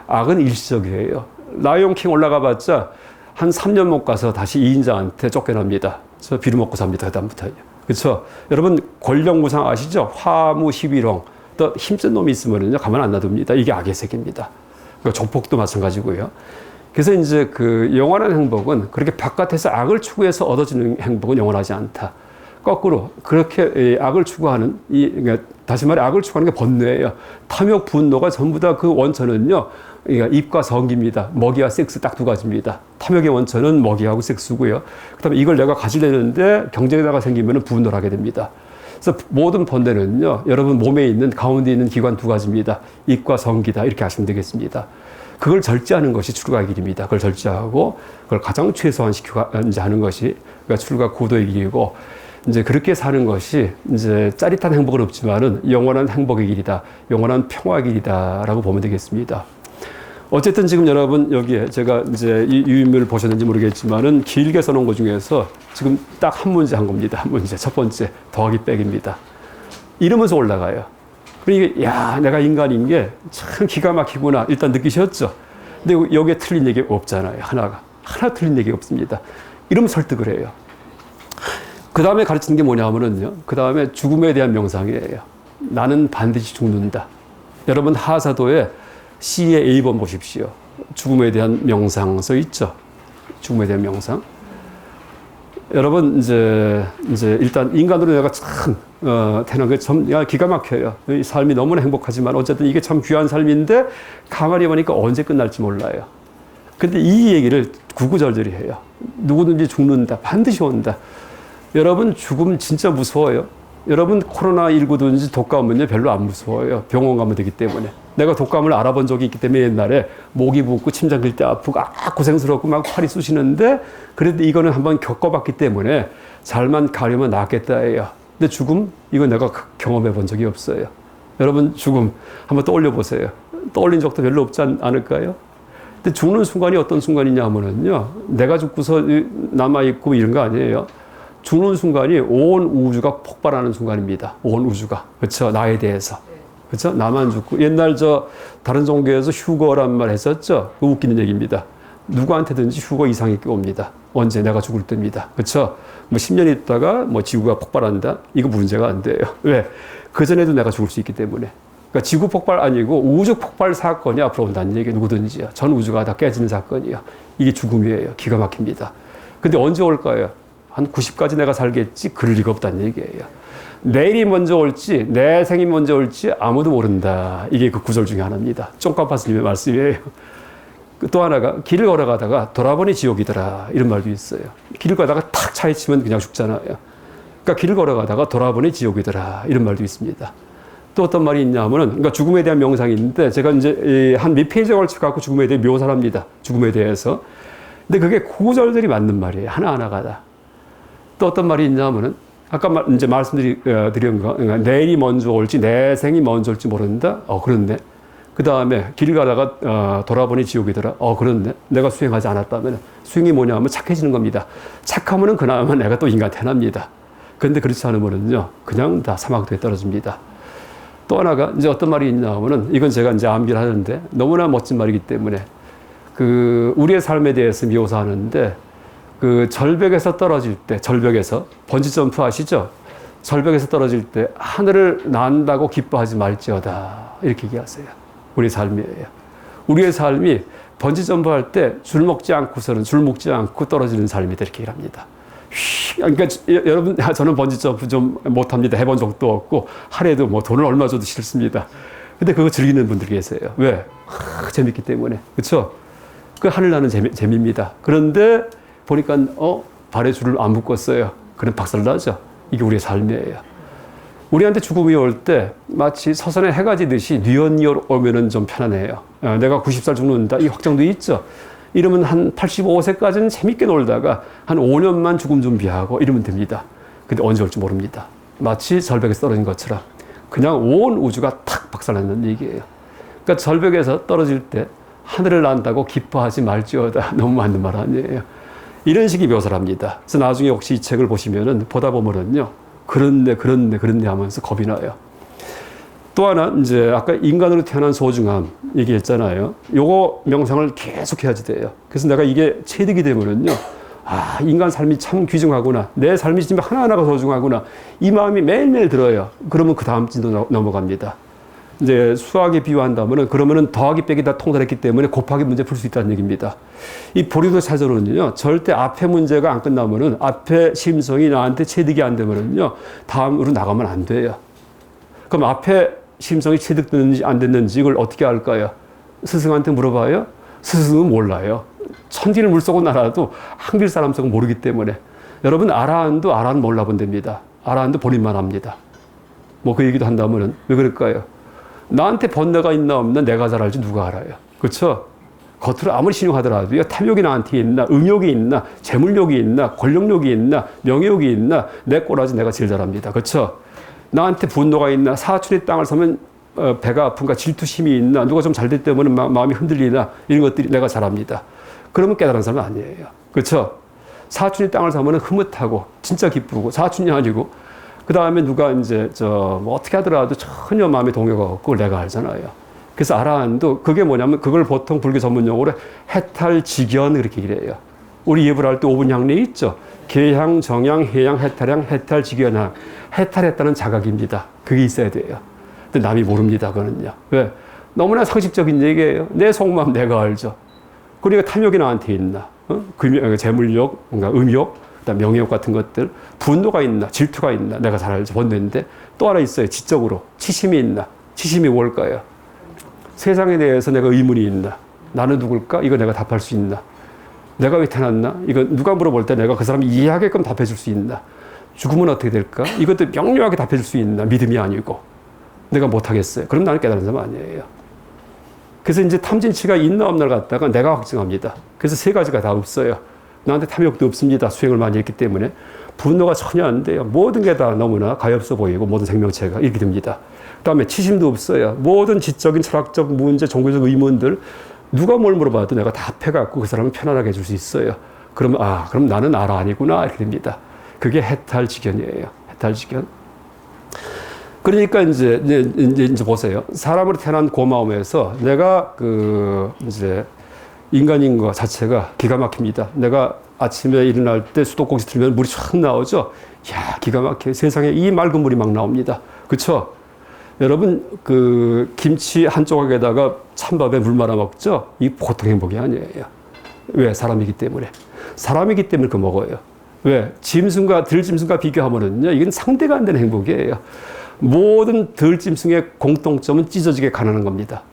악은 일시적이에요. 라이온킹 올라가 봤자 한 3년 못 가서 다시 2인자한테 쫓겨납니다. 그래서 비를 먹고 삽니다. 그다음부터요. 그렇죠? 여러분, 권력무상 아시죠? 화무 11홍. 또 힘센 놈이 있으면은요, 가만 안 놔둡니다. 이게 악의 세계입니다. 그러니까 조폭도 마찬가지고요. 그래서 이제 영원한 행복은 그렇게 바깥에서 악을 추구해서 얻어지는 행복은 영원하지 않다. 거꾸로 그렇게 악을 추구하는 그러니까 다시 말해 악을 추구하는 게 번뇌예요. 탐욕, 분노가 전부 다 그 원천은요, 그러니까 입과 성기입니다. 먹이와 섹스 딱 2가지입니다. 탐욕의 원천은 먹이하고 섹스고요. 그다음에 이걸 내가 가지려는데 경쟁에다가 생기면 분노를 하게 됩니다. 그래서 모든 번뇌는요, 여러분 몸에 있는 가운데 있는 기관 2가지입니다. 입과 성기다 이렇게 하시면 되겠습니다. 그걸 절제하는 것이 출가의 길입니다. 그걸 절제하고 그걸 가장 최소한 시키고 이제 하는 것이 그러니까 출가 고도의 길이고, 이제 그렇게 사는 것이 이제 짜릿한 행복은 없지만은 영원한 행복의 길이다, 영원한 평화의 길이다라고 보면 되겠습니다. 어쨌든 지금 여러분 여기에 제가 이제 이 유인물을 보셨는지 모르겠지만은 길게 써놓은 것 중에서 지금 딱 한 문제 한 겁니다. 한 문제. 첫 번째 더하기 빼기입니다. 이러면서 올라가요. 그러니까 야, 내가 인간인 게 참 기가 막히구나 일단 느끼셨죠. 근데 여기에 틀린 얘기 없잖아요. 하나 틀린 얘기 없습니다. 이러면 설득을 해요. 그 다음에 가르치는 게 뭐냐면은요, 그 다음에 죽음에 대한 명상이에요. 나는 반드시 죽는다. 여러분 하사도에 C의 A번 보십시오. 죽음에 대한 명상 써 있죠. 죽음에 대한 명상. 여러분 이제 일단 인간으로 내가 참 태어난 게 참 기가 막혀요. 이 삶이 너무나 행복하지만 어쨌든 이게 참 귀한 삶인데 가만히 보니까 언제 끝날지 몰라요. 근데 이 얘기를 구구절절히 해요. 누구든지 죽는다. 반드시 온다. 여러분 죽음 진짜 무서워요. 여러분 코로나19든지 독감 오면요 별로 안 무서워요. 병원 가면 되기 때문에. 내가 독감을 알아본 적이 있기 때문에 옛날에 목이 붓고 침장 길 때 아프고 고생스럽고 막 팔이 쑤시는데 그래도 이거는 한번 겪어봤기 때문에 잘만 가려면 낫겠다예요. 근데 죽음? 이거 내가 경험해 본 적이 없어요. 여러분 죽음 한번 떠올려 보세요. 떠올린 적도 별로 없지 않을까요? 근데 죽는 순간이 어떤 순간이냐 하면은요, 내가 죽고서 남아있고 이런 거 아니에요. 죽는 순간이 온 우주가 폭발하는 순간입니다. 온 우주가. 그렇죠? 나에 대해서. 그렇죠? 나만 죽고. 옛날 다른 종교에서 휴거란 말 했었죠? 그 웃기는 얘기입니다. 누구한테든지 휴거 이상이 옵니다. 언제? 내가 죽을 때입니다. 그렇죠? 뭐 10년 있다가 지구가 폭발한다? 이거 문제가 안 돼요. 왜? 그전에도 내가 죽을 수 있기 때문에. 그러니까 지구 폭발 아니고 우주 폭발 사건이 앞으로 온다는 얘기예요. 누구든지요. 전 우주가 다 깨지는 사건이요. 이게 죽음이에요. 기가 막힙니다. 근데 언제 올까요? 한 90까지 내가 살겠지? 그럴 리가 없다는 얘기예요. 내일이 먼저 올지, 내 생이 먼저 올지 아무도 모른다. 이게 그 구절 중에 하나입니다. 쫑까파스님의 말씀이에요. 또 하나가 길을 걸어가다가 돌아보니 지옥이더라. 이런 말도 있어요. 길을 가다가 탁 차에 치면 그냥 죽잖아요. 그러니까 길을 걸어가다가 돌아보니 지옥이더라. 이런 말도 있습니다. 또 어떤 말이 있냐면은, 그러니까 죽음에 대한 명상이 있는데, 제가 이제 한 몇 페이지에 걸쳐 갖고 죽음에 대해 묘사를 합니다. 죽음에 대해서. 근데 그게 구절들이 맞는 말이에요. 하나하나가 다. 또 어떤 말이 있냐면은, 아까 이제 말씀드린 거, 그러니까 내일이 먼저 올지, 내 생이 먼저 올지 모른다? 그렇네. 그 다음에 길 가다가 돌아보니 지옥이더라. 그렇네. 내가 수행하지 않았다면, 수행이 뭐냐면 착해지는 겁니다. 착하면은 그나마 내가 또 인간 태어납니다. 그런데 그렇지 않으면은요, 그냥 다 사막도에 떨어집니다. 또 하나가 이제 어떤 말이 있냐면은, 이건 제가 이제 암기를 하는데 너무나 멋진 말이기 때문에 우리의 삶에 대해서 묘사하는데, 절벽에서 떨어질 때, 절벽에서 번지 점프 아시죠? 절벽에서 떨어질 때 하늘을 난다고 기뻐하지 말지어다. 이렇게 얘기하세요. 우리의 삶이에요. 우리의 삶이 번지 점프 할 때 줄 먹지 않고 떨어지는 삶이다. 이렇게 얘기를 합니다. 그러니까 여러분, 저는 번지 점프 좀 못합니다. 해본 적도 없고 하루에도 돈을 얼마 줘도 싫습니다. 근데 그거 즐기는 분들 계세요. 왜? 재밌기 때문에. 그렇죠? 그 하늘 나는 재미입니다. 그런데 보니까 발에 줄을 안 묶었어요. 그럼 박살나죠. 이게 우리의 삶이에요. 우리한테 죽음이 올 때 마치 서선에 해가 지듯이 뉘엿뉘엿 오면은 좀 편안해요. 내가 90살 죽는다 이 확정도 있죠. 이러면 한 85세까지는 재밌게 놀다가 한 5년만 죽음 준비하고 이러면 됩니다. 근데 언제 올지 모릅니다. 마치 절벽에서 떨어진 것처럼 그냥 온 우주가 탁 박살나는 얘기예요. 그러니까 절벽에서 떨어질 때 하늘을 난다고 기뻐하지 말지어다. 너무 맞는 말 아니에요. 이런 식의 묘사를 합니다. 그래서 나중에 혹시 이 책을 보시면은 보다 보면은요, 그런데 하면서 겁이 나요. 또 하나, 이제 아까 인간으로 태어난 소중함 얘기했잖아요. 요거 명상을 계속 해야지 돼요. 그래서 내가 이게 체득이 되면은요, 인간 삶이 참 귀중하구나. 내 삶이 지금 하나하나가 소중하구나. 이 마음이 매일매일 들어요. 그러면 그 다음 진도 넘어갑니다. 이제 수학에 비유한다면은, 그러면은 더하기 빼기 다 통달했기 때문에 곱하기 문제 풀 수 있다는 얘기입니다. 이 보리도 사전으로는요, 절대 앞에 문제가 안 끝나면은, 앞에 심성이 나한테 체득이 안 되면은요, 다음으로 나가면 안 돼요. 그럼 앞에 심성이 체득됐는지 안 됐는지 이걸 어떻게 알까요? 스승한테 물어봐요? 스승은 몰라요. 천지를 물속으로 날아도 한길 사람 속은 모르기 때문에. 여러분, 아라한도 몰라본 됩니다. 아라한도 본인만 압니다. 뭐 그 얘기도 한다면은, 왜 그럴까요? 나한테 번뇌가 있나 없나 내가 잘 알지 누가 알아요. 그렇죠? 겉으로 아무리 신용하더라도요, 탐욕이 나한테 있나, 음욕이 있나, 재물욕이 있나, 권력욕이 있나, 명예욕이 있나, 내 꼬라지 내가 제일 잘 압니다. 그렇죠? 나한테 분노가 있나, 사촌의 땅을 사면 배가 아픈가, 질투심이 있나, 누가 좀 잘 됐기 때문에 마음이 흔들리나, 이런 것들이 내가 잘 압니다. 그러면 깨달은 사람은 아니에요. 그렇죠? 사촌의 땅을 사면 흐뭇하고 진짜 기쁘고, 사촌이 아니고, 그 다음에 누가 이제 뭐 어떻게 하더라도 전혀 마음에 동요가 없고 그걸 내가 알잖아요. 그래서 아라한도 그게 뭐냐면, 그걸 보통 불교 전문 용어로 해탈직연 그렇게 얘기해요. 우리 예불 할 때 5분 향례 있죠. 계향, 정향, 해향, 해탈향, 해탈직연향. 해탈했다는 자각입니다. 그게 있어야 돼요. 근데 남이 모릅니다. 그거는요. 왜? 너무나 상식적인 얘기예요. 내 속마음 내가 알죠. 그러니까 탐욕이 나한테 있나? 재물욕, 뭔가 음욕, 그다음 명예욕 같은 것들, 분노가 있나, 질투가 있나, 내가 잘 알죠. 번뇌인데 또 하나 있어요. 지적으로 치심이 있나? 치심이 뭘까요? 세상에 대해서 내가 의문이 있나? 나는 누굴까? 이거 내가 답할 수 있나? 내가 왜 태어났나? 이거 누가 물어볼 때 내가 그 사람 이해하게끔 답해줄 수 있나? 죽으면 어떻게 될까? 이것도 명료하게 답해줄 수 있나? 믿음이 아니고 내가 못하겠어요. 그럼 나는 깨달은 사람 아니에요. 그래서 이제 탐진치가 있나 없나를 갖다가 내가 확증합니다. 그래서 세 가지가 다 없어요. 나한테 탐욕도 없습니다. 수행을 많이 했기 때문에. 분노가 전혀 안 돼요. 모든 게 다 너무나 가엾어 보이고 모든 생명체가 이렇게 됩니다. 그다음에 치심도 없어요. 모든 지적인 철학적 문제, 종교적 의문들 누가 뭘 물어봐도 내가 답해갖고 그 사람을 편안하게 해줄 수 있어요. 그럼 그럼 나는 알아 아니구나 이렇게 됩니다. 그게 해탈지견이에요. 해탈지견. 그러니까 이제 보세요. 사람으로 태어난 고마움에서 내가 이제 인간인 것 자체가 기가 막힙니다. 내가 아침에 일어날 때 수도꼭지 틀면 물이 촥 나오죠. 야, 기가 막혀. 세상에 이 맑은 물이 막 나옵니다. 그렇죠? 여러분 김치 한 조각에다가 찬밥에 물 말아 먹죠. 이 보통 행복이 아니에요. 왜? 사람이기 때문에. 사람이기 때문에 그 먹어요. 왜? 들짐승과 비교하면은요, 이건 상대가 안 되는 행복이에요. 모든 들짐승의 공통점은 찢어지게 가난한 겁니다.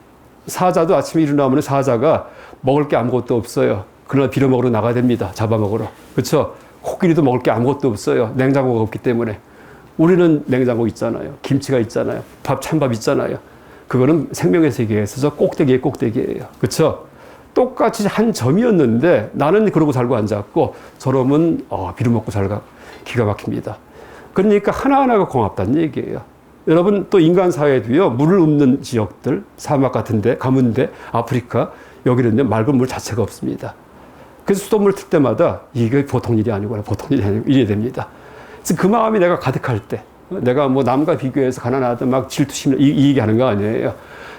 사자도 아침에 일어나면 사자가 먹을 게 아무것도 없어요. 그러나 빌어먹으러 나가야 됩니다. 잡아먹으러. 그렇죠? 코끼리도 먹을 게 아무것도 없어요. 냉장고가 없기 때문에. 우리는 냉장고 있잖아요. 김치가 있잖아요. 찬밥 있잖아요. 그거는 생명의 세계에서 저 꼭대기의 꼭대기예요. 그렇죠? 똑같이 한 점이었는데 나는 그러고 살고 앉았고 저놈은 빌어먹고 살고 기가 막힙니다. 그러니까 하나하나가 고맙다는 얘기예요. 여러분 또 인간 사회도요. 물을 없는 지역들, 사막 같은데, 가문데, 아프리카 여기는요. 맑은 물 자체가 없습니다. 그래서 수돗물 틀 때마다 이게 보통 일이 아니구나. 보통 일이 됩니다. 그래서 그 마음이 내가 가득할 때 내가 뭐 남과 비교해서 가난하다 막 질투심 이 얘기하는 거 아니에요.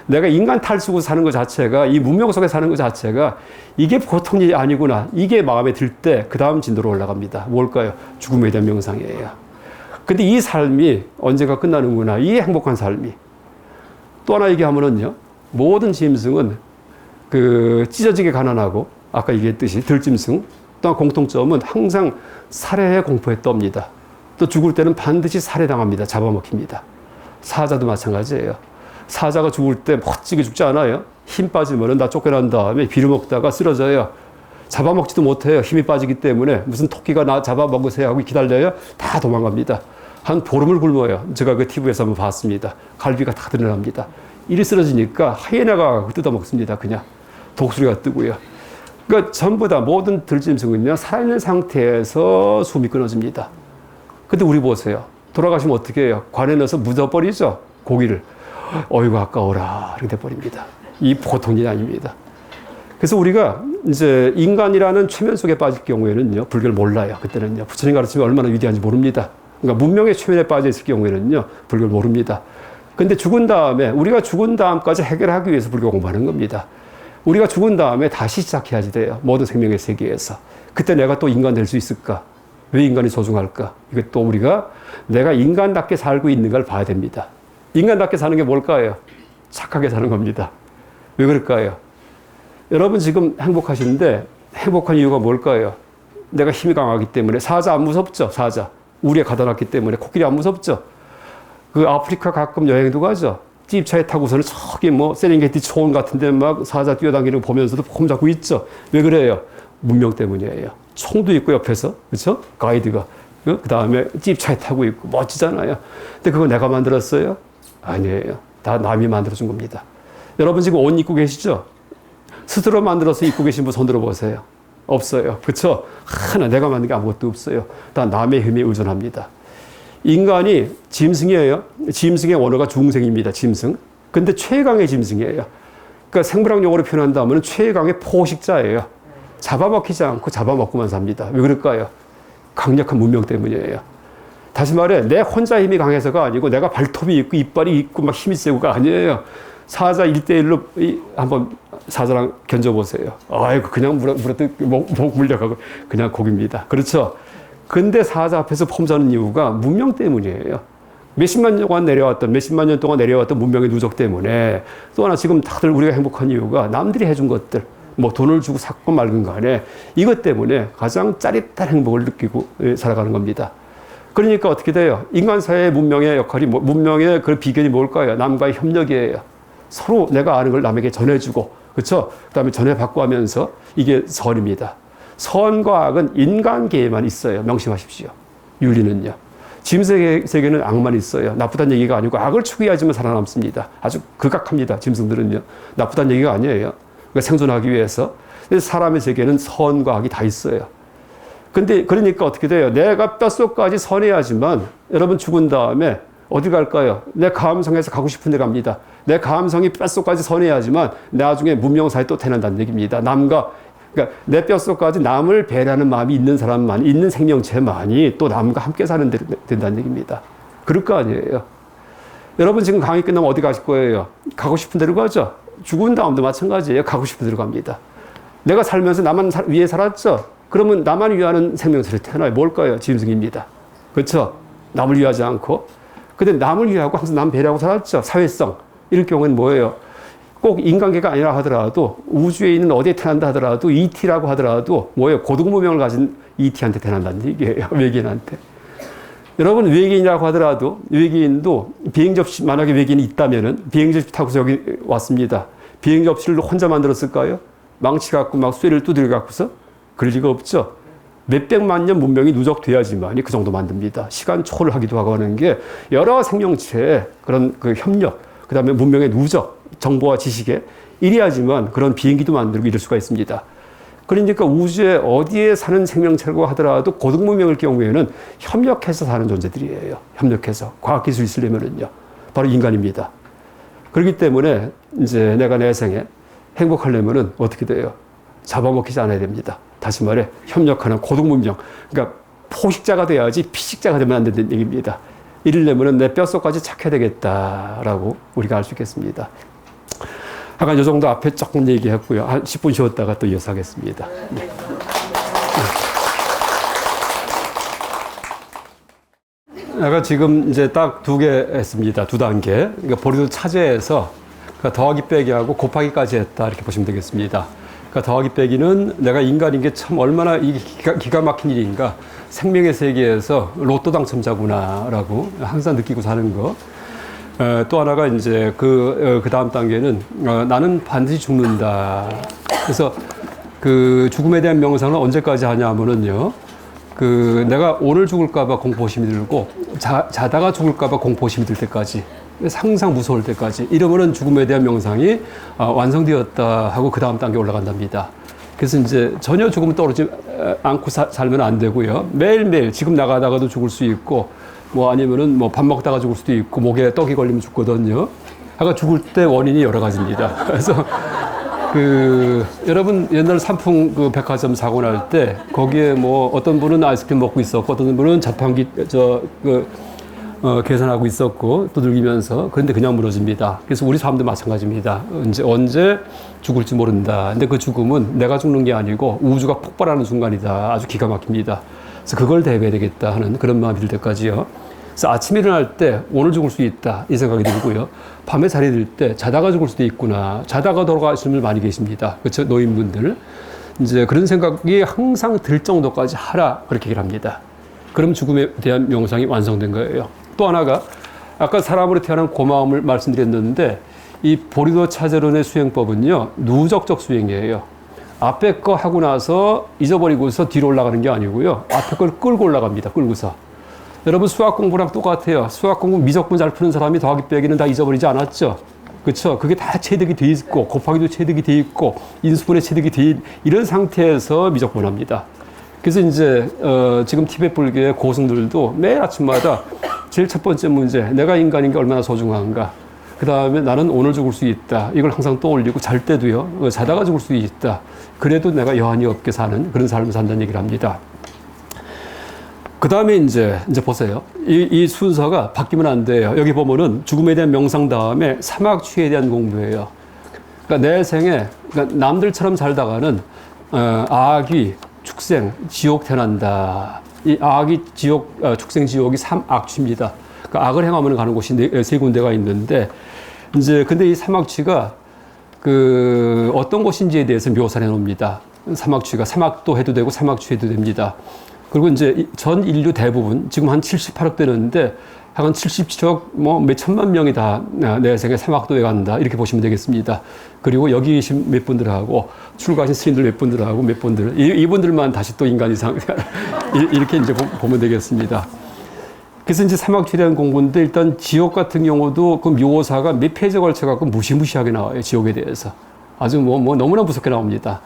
내가 인간 탈수고 사는 것 자체가 이 문명 속에 사는 것 자체가 이게 보통 일이 아니구나. 이게 마음에 들 때 그 다음 진도로 올라갑니다. 뭘까요? 죽음에 대한 명상이에요. 근데 이 삶이 언제가 끝나는구나. 이 행복한 삶이. 또 하나 얘기하면은요. 모든 짐승은 찢어지게 가난하고 아까 얘기했듯이 들짐승 또한 공통점은 항상 살해의 공포에 떱니다. 또 죽을 때는 반드시 살해당합니다. 잡아먹힙니다. 사자도 마찬가지예요. 사자가 죽을 때 멋지게 죽지 않아요. 힘 빠지면은 다 쫓겨난 다음에 빌어먹다가 쓰러져요. 잡아먹지도 못해요. 힘이 빠지기 때문에 무슨 토끼가 나 잡아먹으세요 하고 기다려요. 다 도망갑니다. 한 보름을 굶어요. 제가 그 TV에서 한번 봤습니다. 갈비가 다 드러납니다. 이리 쓰러지니까 하이에나가 뜯어먹습니다. 그냥 독수리가 뜨고요. 그러니까 전부 다 모든 들짐승은요. 살아있는 상태에서 숨이 끊어집니다. 근데 우리 보세요. 돌아가시면 어떻게 해요? 관에 넣어서 묻어버리죠. 고기를. 어이구 아까워라 이렇게 돼버립니다. 이 보통 일이 아닙니다. 그래서 우리가 이제 인간이라는 최면 속에 빠질 경우에는요, 불교를 몰라요. 그때는요, 부처님 가르침이 얼마나 위대한지 모릅니다. 그러니까 문명의 최면에 빠져 있을 경우에는요, 불교를 모릅니다. 근데 죽은 다음에, 우리가 죽은 다음까지 해결하기 위해서 불교 공부하는 겁니다. 우리가 죽은 다음에 다시 시작해야지 돼요. 모든 생명의 세계에서. 그때 내가 또 인간 될 수 있을까? 왜 인간이 소중할까? 이것도 우리가 내가 인간답게 살고 있는 걸 봐야 됩니다. 인간답게 사는 게 뭘까요? 착하게 사는 겁니다. 왜 그럴까요? 여러분 지금 행복하신데 행복한 이유가 뭘까요? 내가 힘이 강하기 때문에. 사자 안 무섭죠? 사자. 우리에 가다 놨기 때문에. 코끼리 안 무섭죠? 그 아프리카 가끔 여행도 가죠? 찝차에 타고서는 저기 뭐 세렝게티 초원 같은데 막 사자 뛰어다니는 거 보면서도 폼 잡고 있죠? 왜 그래요? 문명 때문이에요. 총도 있고 옆에서. 그렇죠? 가이드가. 그 다음에 찝차에 타고 있고 멋지잖아요. 근데 그거 내가 만들었어요? 아니에요. 다 남이 만들어준 겁니다. 여러분 지금 옷 입고 계시죠? 스스로 만들어서 입고 계신 분 손 들어보세요. 없어요. 그렇죠? 하나 내가 만든 게 아무것도 없어요. 다 남의 힘에 의존합니다. 인간이 짐승이에요. 짐승의 원어가 중생입니다. 짐승. 근데 최강의 짐승이에요. 그러니까 생물학 용어로 표현한다면 최강의 포식자예요. 잡아먹히지 않고 잡아먹고만 삽니다. 왜 그럴까요? 강력한 문명 때문이에요. 다시 말해 내 혼자 힘이 강해서가 아니고 내가 발톱이 있고 이빨이 있고 막 힘이 세고가 아니에요. 사자 1대1로 한번 사자랑 견져보세요. 아이고 그냥 물어도 목 물려가고 그냥 고기입니다. 그렇죠? 근데 사자 앞에서 폼자는 이유가 문명 때문이에요. 몇십만 년 동안 내려왔던 문명의 누적 때문에. 또 하나 지금 다들 우리가 행복한 이유가 남들이 해준 것들, 뭐 돈을 주고 샀건 말건 간에 이것 때문에 가장 짜릿한 행복을 느끼고 살아가는 겁니다. 그러니까 어떻게 돼요? 인간 사회의 문명의 역할이, 문명의 그 비결이 뭘까요? 남과의 협력이에요. 서로 내가 아는 걸 남에게 전해주고, 그렇죠? 그 다음에 전해받고 하면서 이게 선입니다. 선과 악은 인간계에만 있어요. 명심하십시오. 윤리는요. 짐승의 세계는 악만 있어요. 나쁘다는 얘기가 아니고 악을 추구해야지만 살아남습니다. 아주 극악합니다. 짐승들은요. 나쁘다는 얘기가 아니에요. 그러니까 생존하기 위해서. 사람의 세계는 선과 악이 다 있어요. 근데 그러니까 어떻게 돼요? 내가 뼛속까지 선해야지만 여러분 죽은 다음에 어디 갈까요? 내 감성에서 가고 싶은 데 갑니다. 내 감성이 뼛속까지 선해야지만 나중에 문명사에 또 태어난다는 얘기입니다. 그러니까 내 뼛속까지 남을 배려하는 마음이 있는 사람만, 있는 생명체만이 또 남과 함께 사는 데 된다는 얘기입니다. 그럴 거 아니에요. 여러분 지금 강의 끝나면 어디 가실 거예요? 가고 싶은 데로 가죠. 죽은 다음도 마찬가지예요. 가고 싶은 데로 갑니다. 내가 살면서 나만 위해 살았죠. 그러면 나만 위하는 생명체를 태어나요. 뭘까요? 짐승입니다. 그렇죠? 남을 위하지 않고. 근데 남을 위하고 항상 남 배려하고 살았죠. 사회성. 이럴 경우에는 뭐예요? 꼭 인간계가 아니라 하더라도 우주에 있는 어디에 태어난다 하더라도 ET라고 하더라도 뭐예요? 고등문명을 가진 ET한테 태어난다는 얘기예요. 외계인한테. 여러분 외계인이라고 하더라도 외계인도 비행접시 만약에 외계인이 있다면은 비행접시 타고서 여기 왔습니다. 비행접시를 혼자 만들었을까요? 망치 갖고 막 쇠를 두드려 갖고서 그럴 리가 없죠. 몇백만 년 문명이 누적돼야지만 그 정도 만듭니다. 시간 초월을 하기도 하고 하는 게 여러 생명체의 그런 그 협력, 그 다음에 문명의 누적, 정보와 지식에 이래야지만 그런 비행기도 만들고 이럴 수가 있습니다. 그러니까 우주에 어디에 사는 생명체라고 하더라도 고등문명일 경우에는 협력해서 사는 존재들이에요. 협력해서. 과학기술이 있으려면은요. 바로 인간입니다. 그렇기 때문에 이제 내가 내 생에 행복하려면은 어떻게 돼요? 잡아먹히지 않아야 됩니다. 다시 말해, 협력하는 고등문명. 그러니까 포식자가 돼야지 피식자가 되면 안 된다는 얘기입니다. 이러려면은 내 뼛속까지 착해야 되겠다라고 우리가 알 수 있겠습니다. 하여간 이 정도 앞에 조금 얘기했고요. 한 10분 쉬었다가 또 이어서 하겠습니다. 네. 내가 지금 이제 딱 2개 했습니다. 2단계. 그러니까 보리도 차제에서 그러니까 더하기 빼기하고 곱하기까지 했다. 이렇게 보시면 되겠습니다. 그러니까 더하기 빼기는 내가 인간인 게 참 얼마나 기가 막힌 일인가. 생명의 세계에서 로또 당첨자구나라고 항상 느끼고 사는 거. 또 하나가 이제 그 다음 단계는 나는 반드시 죽는다. 그래서 그 죽음에 대한 명상을 언제까지 하냐 하면은요. 그 내가 오늘 죽을까봐 공포심이 들고 자다가 죽을까봐 공포심이 들 때까지 항상 무서울 때까지 이러면은 죽음에 대한 명상이 완성되었다 하고 그 다음 단계 올라간답니다. 그래서 이제 전혀 죽음을 떠오르지 않고 살면 안 되고요. 매일매일 지금 나가다가도 죽을 수 있고 뭐 아니면은 뭐 밥 먹다가 죽을 수도 있고 목에 떡이 걸리면 죽거든요. 아까 죽을 때 원인이 여러 가지입니다. 그래서 그 여러분 옛날 삼풍 그 백화점 사고 날 때 거기에 뭐 어떤 분은 아이스크림 먹고 있었고 어떤 분은 자판기 계산하고 있었고 두들기면서 그런데 그냥 무너집니다. 그래서 우리 사람도 마찬가지입니다. 언제 죽을지 모른다. 근데 그 죽음은 내가 죽는 게 아니고 우주가 폭발하는 순간이다. 아주 기가 막힙니다. 그래서 그걸 대비해야 되겠다 하는 그런 마음이 들 때까지요. 그래서 아침에 일어날 때 오늘 죽을 수 있다 이 생각이 들고요. 밤에 자리에 들 때 자다가 죽을 수도 있구나. 자다가 돌아가시는 분들 많이 계십니다. 그렇죠? 노인분들. 이제 그런 생각이 항상 들 정도까지 하라 그렇게 얘기를 합니다. 그럼 죽음에 대한 명상이 완성된 거예요. 또 하나가 아까 사람으로 태어난 고마움을 말씀드렸는데 이 보리도 차제론의 수행법은요. 누적적 수행이에요. 앞에 거 하고 나서 잊어버리고서 뒤로 올라가는 게 아니고요. 앞에 걸 끌고 올라갑니다. 끌고서. 여러분 수학 공부랑 똑같아요. 수학 공부 미적분 잘 푸는 사람이 더하기 빼기는 다 잊어버리지 않았죠. 그렇죠? 그게 다 체득이 돼 있고 곱하기도 체득이 돼 있고 인수분해 체득이 돼 있는 이런 상태에서 미적분합니다. 그래서 이제 지금 티베트 불교의 고승들도 매일 아침마다 제일 첫 번째 문제 내가 인간인 게 얼마나 소중한가. 그 다음에 나는 오늘 죽을 수 있다. 이걸 항상 떠올리고 잘 때도요. 자다가 죽을 수 있다. 그래도 내가 여한이 없게 사는 그런 삶을 산다는 얘기를 합니다. 그 다음에 이제 보세요. 이 순서가 바뀌면 안 돼요. 여기 보면은 죽음에 대한 명상 다음에 사막취에 대한 공부예요. 그러니까 내 생에 그러니까 남들처럼 살다가는 악귀, 축생, 지옥 태어난다. 이 악이 지옥, 축생, 지옥이 삼악취입니다. 그러니까 악을 행하면 가는 곳이 세 군데가 있는데 이제 근데 이 사막취가 그 어떤 곳인지에 대해서 묘사를 해놓습니다. 사막취가 사막도 해도 되고 사막취 해도 됩니다. 그리고 이제 전 인류 대부분 지금 한 78억 되는데 한 77억 뭐 몇천만 명이 다 내 생에 사막도에 간다 이렇게 보시면 되겠습니다. 그리고 여기 계신 몇 분들하고 출가하신 스님들 몇 분들하고 몇 분들 이분들만 다시 또 인간 이상 이렇게 이제 보면 되겠습니다. 그래서 이제 사막지대한 공부인데 일단 지옥 같은 경우도 그 묘사가 몇 페이지에 걸쳐갖고 무시무시하게 나와요. 지옥에 대해서. 아주 뭐 너무나 무섭게 나옵니다.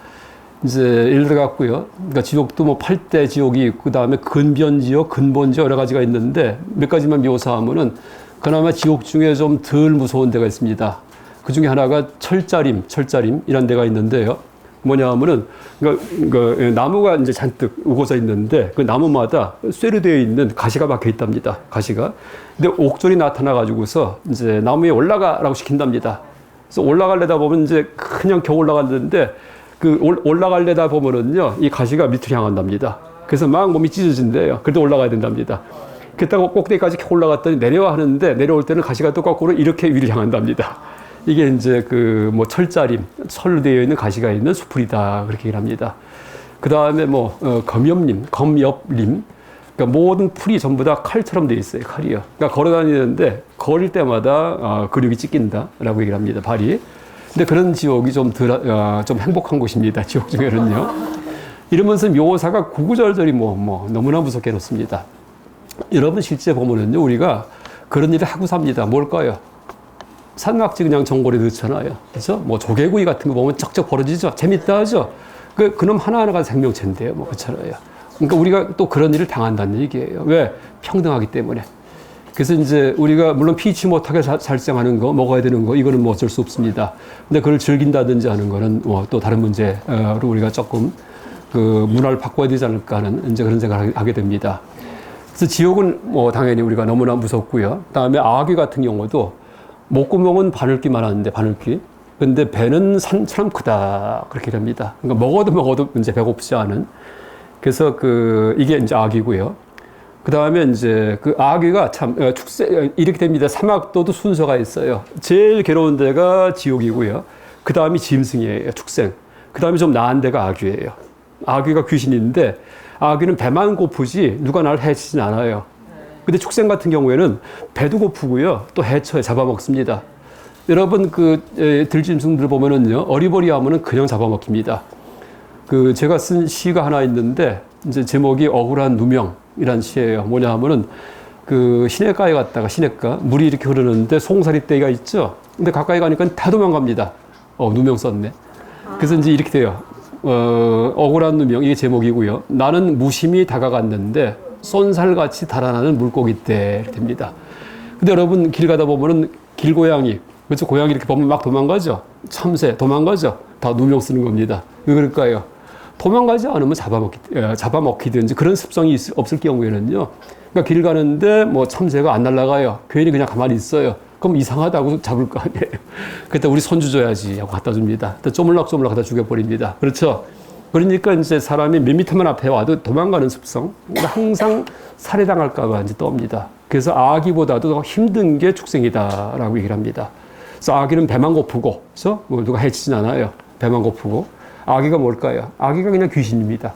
이제 예를 들어 갖고요. 그러니까 지옥도 뭐 8대 지옥이 있고, 그 다음에 근변지옥, 근본지옥 여러 가지가 있는데 몇 가지만 묘사하면은 그나마 지옥 중에 좀 덜 무서운 데가 있습니다. 그 중에 하나가 철자림이라는 데가 있는데요. 뭐냐 하면은, 그러니까 나무가 이제 잔뜩 우거져 있는데 그 나무마다 쇠로 되어 있는 가시가 박혀 있답니다. 가시가. 근데 옥졸이 나타나가지고서 이제 나무 위에 올라가라고 시킨답니다. 그래서 올라가려다 보면 이제 그냥 겨우 올라갔는데 그 올라가려다 보면은요, 이 가시가 밑으로 향한답니다. 그래서 막 몸이 찢어진대요. 그래도 올라가야 된답니다. 그렇다고 꼭대기까지 올라갔더니 내려와 하는데 내려올 때는 가시가 또 거꾸로 이렇게 위를 향한답니다. 이게 이제 그 뭐 철자림, 철로 되어 있는 가시가 있는 수풀이다. 그렇게 얘기를 합니다. 그 다음에 뭐, 검엽림. 그러니까 모든 풀이 전부 다 칼처럼 되어 있어요. 칼이요. 그러니까 걸어 다니는데 걸을 때마다 근육이 찢긴다라고 얘기를 합니다. 발이. 근데 그런 지옥이 좀 행복한 곳입니다. 지옥 중에는요. 이러면서 묘사가 구구절절이 너무나 무섭게 놓습니다. 여러분 실제 보면은요, 우리가 그런 일을 하고 삽니다. 뭘까요? 산낙지 그냥 전골에 넣잖아요. 그죠? 뭐 조개구이 같은 거 보면 쩍쩍 벌어지죠? 재밌다 하죠? 그놈 하나하나가 생명체인데요. 뭐 그렇잖아요. 그러니까 우리가 또 그런 일을 당한다는 얘기예요. 왜? 평등하기 때문에. 그래서 이제 우리가 물론 피치 못하게 살생하는 거, 먹어야 되는 거, 이거는 뭐 어쩔 수 없습니다. 근데 그걸 즐긴다든지 하는 거는 또 다른 문제로 우리가 조금 그 문화를 바꿔야 되지 않을까 하는 이제 그런 생각을 하게 됩니다. 그래서 지옥은 뭐 당연히 우리가 너무나 무섭고요. 그다음에 아귀 같은 경우도 목구멍은 바늘귀만 하는데 바늘귀. 근데 배는 산처럼 크다. 그렇게 됩니다. 그러니까 먹어도 이제 배고프지 않은. 그래서 이게 이제 아귀고요. 그 다음에 이제 그 아귀가 참 이렇게 됩니다. 사막도도 순서가 있어요. 제일 괴로운 데가 지옥이고요. 그 다음이 짐승이에요. 축생. 그 다음에 좀 나은 데가 아귀예요. 아귀가 귀신인데 아귀는 배만 고프지 누가 날 해치진 않아요. 근데 축생 같은 경우에는 배도 고프고요. 또 해쳐요. 잡아먹습니다. 여러분 들짐승들 보면은요. 어리버리하면은 그냥 잡아먹힙니다. 제가 쓴 시가 하나 있는데 이제 제목이 억울한 누명이란 시예요. 뭐냐 하면은 시냇가에 갔다가 시냇가 물이 이렇게 흐르는데 송사리떼가 있죠. 근데 가까이 가니까 다 도망갑니다. 누명 썼네. 그래서 이제 이렇게 돼요. 억울한 누명 이게 제목이고요. 나는 무심히 다가갔는데 쏜살같이 달아나는 물고기떼 이렇게 됩니다. 근데 여러분 길 가다 보면은 길고양이 그렇죠? 고양이 이렇게 보면 막 도망가죠. 참새 도망가죠. 다 누명 쓰는 겁니다. 왜 그럴까요? 도망가지 않으면 잡아먹히든지 그런 습성이 없을 경우에는요. 그러니까 길 가는데 뭐 참새가 안 날아가요. 괜히 그냥 가만히 있어요. 그럼 이상하다고 잡을 거 아니에요. 그때 우리 손주 줘야지 하고 갖다 줍니다. 또 쪼물락쪼물락 갖다 죽여버립니다. 그렇죠? 그러니까 이제 사람이 몇 미터만 앞에 와도 도망가는 습성. 그러니까 항상 살해당할까봐 이제 떠옵니다. 그래서 아기보다도 더 힘든 게 축생이다라고 얘기를 합니다. 그래서 아기는 배만 고프고, 그래서 뭐 누가 해치진 않아요. 배만 고프고. 아기가 뭘까요? 아기가 그냥 귀신입니다.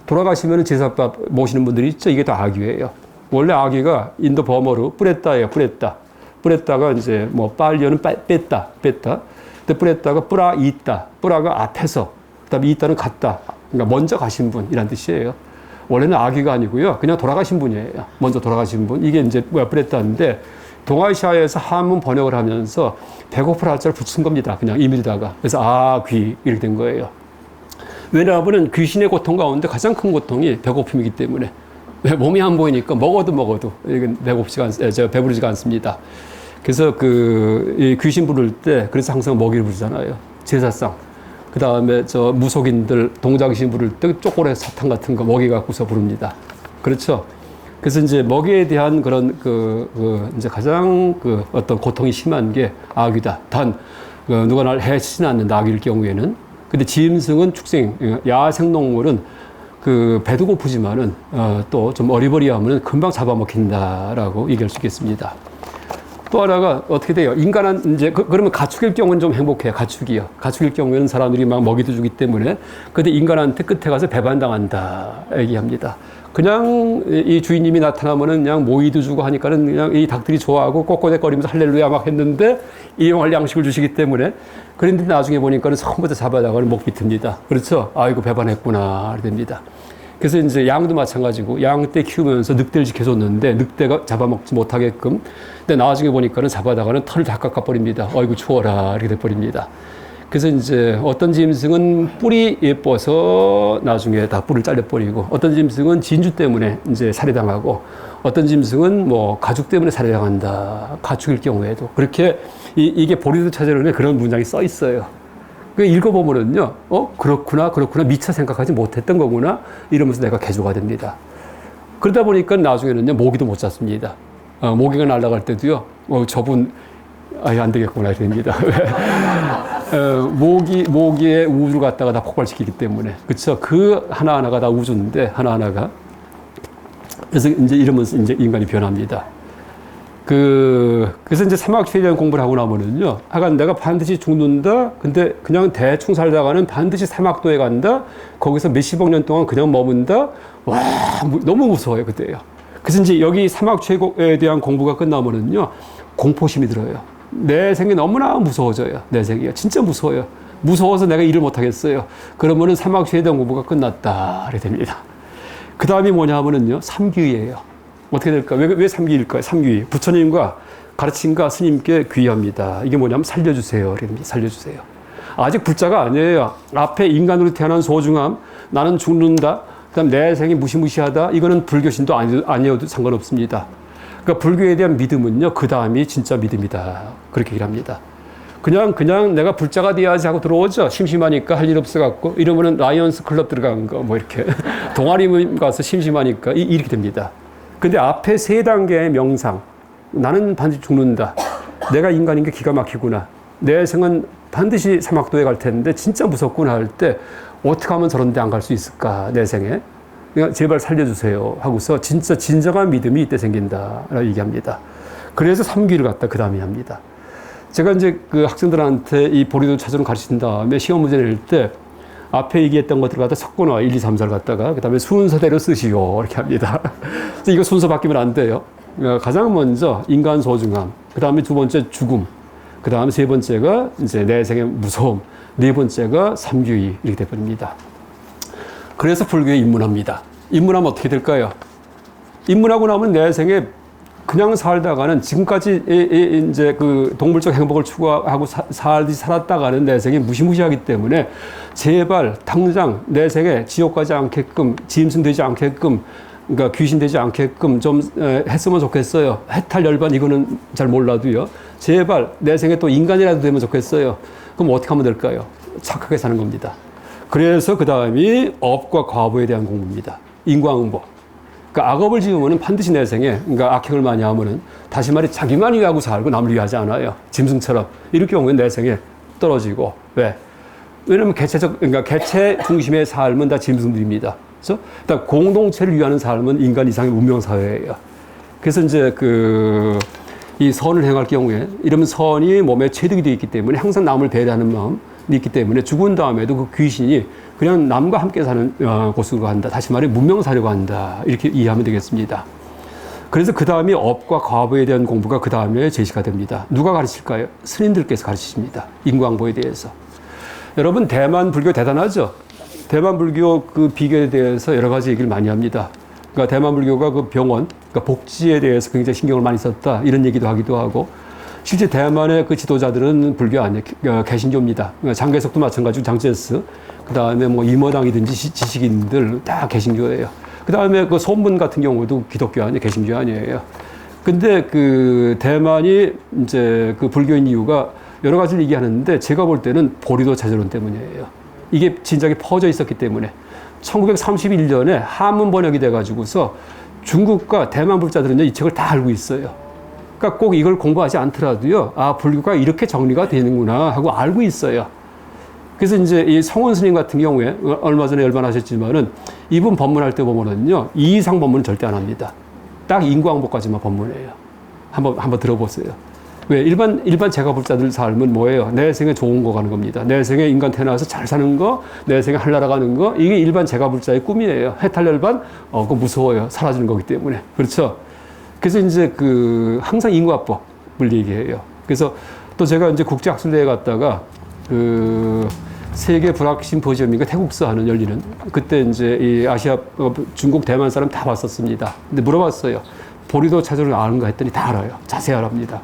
돌아가시면 제사밥 모시는 분들이 있죠. 이게 다 아기예요. 원래 아기가 인도 범어로 뿌레따예요. 뿌레따. 뿌레따가 이제 뭐 빨려는 뺐다. 근데 뿌레따가 뿌라 있다. 뿌라가 앞에서. 그다음에 있다는 갔다. 그러니까 먼저 가신 분이란 뜻이에요. 원래는 아기가 아니고요. 그냥 돌아가신 분이에요. 먼저 돌아가신 분. 이게 이제 뿌레따인데 동아시아에서 한문 번역을 하면서 배고플 한자를 붙인 겁니다. 그냥 임일다가. 그래서 아귀 이렇게 된 거예요. 왜냐하면 귀신의 고통 가운데 가장 큰 고통이 배고픔이기 때문에 몸이 안 보이니까 먹어도 배부르지가 않습니다. 그래서 이 귀신 부를 때 그래서 항상 먹이를 부르잖아요. 제사상. 그 다음에 무속인들 동장신 부를 때 초콜릿 사탕 같은 거 먹이 갖고서 부릅니다. 그렇죠? 그래서 이제 먹이에 대한 그런 이제 가장 어떤 고통이 심한 게 아귀다. 단 누가 날 해치지는 않는다. 아귀일 경우에는. 근데 짐승은 축생, 야생동물은 배도 고프지만은 또 좀 어리버리하면 금방 잡아먹힌다라고 얘기할 수 있겠습니다. 또 하나가 어떻게 돼요? 인간은 이제 그러면 가축일 경우는 좀 행복해요. 가축이요. 가축일 경우에는 사람들이 막 먹이도 주기 때문에. 근데 인간한테 끝에 가서 배반당한다 얘기합니다. 그냥 이 주인님이 나타나면은 그냥 모이도 주고 하니까는 그냥 이 닭들이 좋아하고 꼬꼬대거리면서 할렐루야 막 했는데 이용할 양식을 주시기 때문에. 그런데 나중에 보니까는 처음부터 잡아다가는 목 비틉니다. 그렇죠? 아이고 배반했구나 됩니다. 그래서 이제 양도 마찬가지고 양떼 키우면서 늑대를 지켜줬는데 늑대가 잡아먹지 못하게끔. 근데 나중에 보니까는 잡아다가는 털을 다 깎아버립니다. 어이구 추워라 이렇게 돼버립니다. 그래서 이제 어떤 짐승은 뿔이 예뻐서 나중에 다 뿔을 잘려버리고, 어떤 짐승은 진주 때문에 이제 살해당하고, 어떤 짐승은 뭐 가죽 때문에 살해당한다. 가축일 경우에도. 그렇게 이게 보리도 찾아오는 그런 문장이 써 있어요. 그 읽어보면은요, 그렇구나, 미처 생각하지 못했던 거구나, 이러면서 내가 개조가 됩니다. 그러다 보니까 나중에는요, 모기도 못 잡습니다. 모기가 날아갈 때도요, 저분, 안 되겠구나, 이럽니다. 모기의 우주를 갖다가 다 폭발시키기 때문에. 그쵸? 그 하나하나가 다 우주인데, 하나하나가. 그래서 이제 이러면서 이제 인간이 변합니다. 그래서 이제 사막추에 대한 공부를 하고 나면은요, 하여간 내가 반드시 죽는다? 근데 그냥 대충 살다가는 반드시 사막도에 간다? 거기서 몇십억 년 동안 그냥 머문다? 와, 너무 무서워요, 그때요. 그래서 이제 여기 사막추에 대한 공부가 끝나면은요, 공포심이 들어요. 내 생이 너무나 무서워져요. 내 생이 진짜 무서워요. 무서워서 내가 일을 못 하겠어요. 그러면은 사막추에 대한 공부가 끝났다. 이렇게 됩니다. 그 다음이 뭐냐 하면은요, 삼귀예요. 어떻게 될까? 왜 삼귀일까요? 삼귀. 부처님과 가르침과 스님께 귀합니다. 이게 뭐냐면 살려주세요. 이렇게 됩니다. 살려주세요. 아직 불자가 아니에요. 앞에 인간으로 태어난 소중함, 나는 죽는다. 그 다음 내 생이 무시무시하다. 이거는 불교신도 아니어도 상관없습니다. 그러니까 불교에 대한 믿음은요, 그 다음이 진짜 믿음이다. 그렇게 얘기를 합니다. 그냥 내가 불자가 돼야지 하고 들어오죠. 심심하니까 할 일 없어갖고. 이러면은 라이언스 클럽 들어간 거, 뭐 이렇게. 동아리 모임 가서 심심하니까 이렇게 됩니다. 근데 앞에 세 단계의 명상. 나는 반드시 죽는다. 내가 인간인 게 기가 막히구나. 내 생은 반드시 사막도에 갈 텐데 진짜 무섭구나 할 때 어떻게 하면 저런 데 안 갈 수 있을까, 내 생에. 그러니까 제발 살려주세요 하고서 진짜 진정한 믿음이 이때 생긴다 라고 얘기합니다. 그래서 삼귀를 갖다 그 다음에 합니다. 제가 이제 그 학생들한테 이 보리도 차주를 가르친 다음에 시험 문제 낼 때 앞에 얘기했던 것들을 갖다 섞어놔. 1, 2, 3, 4를 갖다가 그 다음에 순서대로 쓰시오 이렇게 합니다. 이거 순서 바뀌면 안 돼요. 가장 먼저 인간 소중함, 그 다음에 두 번째 죽음, 그 다음에 세 번째가 이제 내 생의 무서움, 네 번째가 삼귀 이렇게 돼버립니다. 그래서 불교에 입문합니다. 입문하면 어떻게 될까요? 입문하고 나면 내 생에 그냥 살다가는 지금까지 이제 그 동물적 행복을 추구하고 살았다가는 내 생이 무시무시하기 때문에 제발 당장 내 생에 지옥 가지 않게끔, 짐승 되지 않게끔, 그러니까 귀신 되지 않게끔 좀 했으면 좋겠어요. 해탈열반 이거는 잘 몰라도요. 제발 내 생에 또 인간이라도 되면 좋겠어요. 그럼 어떻게 하면 될까요? 착하게 사는 겁니다. 그래서 그 다음이 업과 과보에 대한 공부입니다. 인과응보. 그러니까 악업을 지으면은 반드시 내 생에, 그러니까 악행을 많이 하면은 다시 말해 자기만 위하고 살고 남을 위하지 않아요. 짐승처럼. 이럴 경우에 내 생에 떨어지고. 왜? 왜냐면 그러니까 개체 중심의 삶은 다 짐승들입니다. 그래서 일단 공동체를 위하는 삶은 인간 이상의 운명사회예요. 그래서 이제 이 선을 행할 경우에 이러면 선이 몸에 체득이 되어 있기 때문에 항상 남을 배려하는 마음이 있기 때문에 죽은 다음에도 그 귀신이 그냥 남과 함께 사는 곳으로 간다. 다시 말해 문명사려고 한다. 이렇게 이해하면 되겠습니다. 그래서 그 다음에 업과 과보에 대한 공부가 그 다음에 제시가 됩니다. 누가 가르칠까요? 스님들께서 가르치십니다. 인과응보에 대해서. 여러분 대만 불교 대단하죠? 대만 불교 그 비결에 대해서 여러 가지 얘기를 많이 합니다. 그러니까 대만 불교가 그 병원, 그러니까 복지에 대해서 굉장히 신경을 많이 썼다. 이런 얘기도 하기도 하고, 실제 대만의 그 지도자들은 불교 아니에요. 개신교입니다. 장개석도 마찬가지고 장제스, 그 다음에 뭐 임어당이든지 지식인들 다 개신교예요. 그 다음에 그 손문 같은 경우도 기독교 아니에요. 개신교 아니에요. 근데 그 대만이 이제 그 불교인 이유가 여러 가지를 얘기하는데 제가 볼 때는 보리도 자제론 때문이에요. 이게 진작에 퍼져 있었기 때문에 1931년에 한문 번역이 돼가지고서 중국과 대만 불자들은 이 책을 다 알고 있어요. 그러니까 꼭 이걸 공부하지 않더라도요, 아, 불교가 이렇게 정리가 되는구나 하고 알고 있어요. 그래서 이제 이 성원 스님 같은 경우에 얼마 전에 열반하셨지만은 이분 법문할 때 보면은요, 이 이상 법문은 절대 안 합니다. 딱 인과응보까지만 법문해요. 한번 들어보세요. 왜? 일반 제가불자들 삶은 뭐예요? 내 생에 좋은 거 가는 겁니다. 내 생에 인간 태어나서 잘 사는 거, 내 생에 한나라 가는 거, 이게 일반 제가불자의 꿈이에요. 해탈열반, 그거 무서워요. 사라지는 거기 때문에. 그렇죠? 그래서 이제 항상 인과법을 얘기해요. 그래서 또 제가 이제 국제학술대에 갔다가 세계 불학 심포지엄인가 태국서 하는 열리는 그때 이제 이 아시아 중국 대만 사람 다 왔었습니다. 근데 물어봤어요. 보리도 차저를 아는가 했더니 다 알아요. 자세히 알합니다.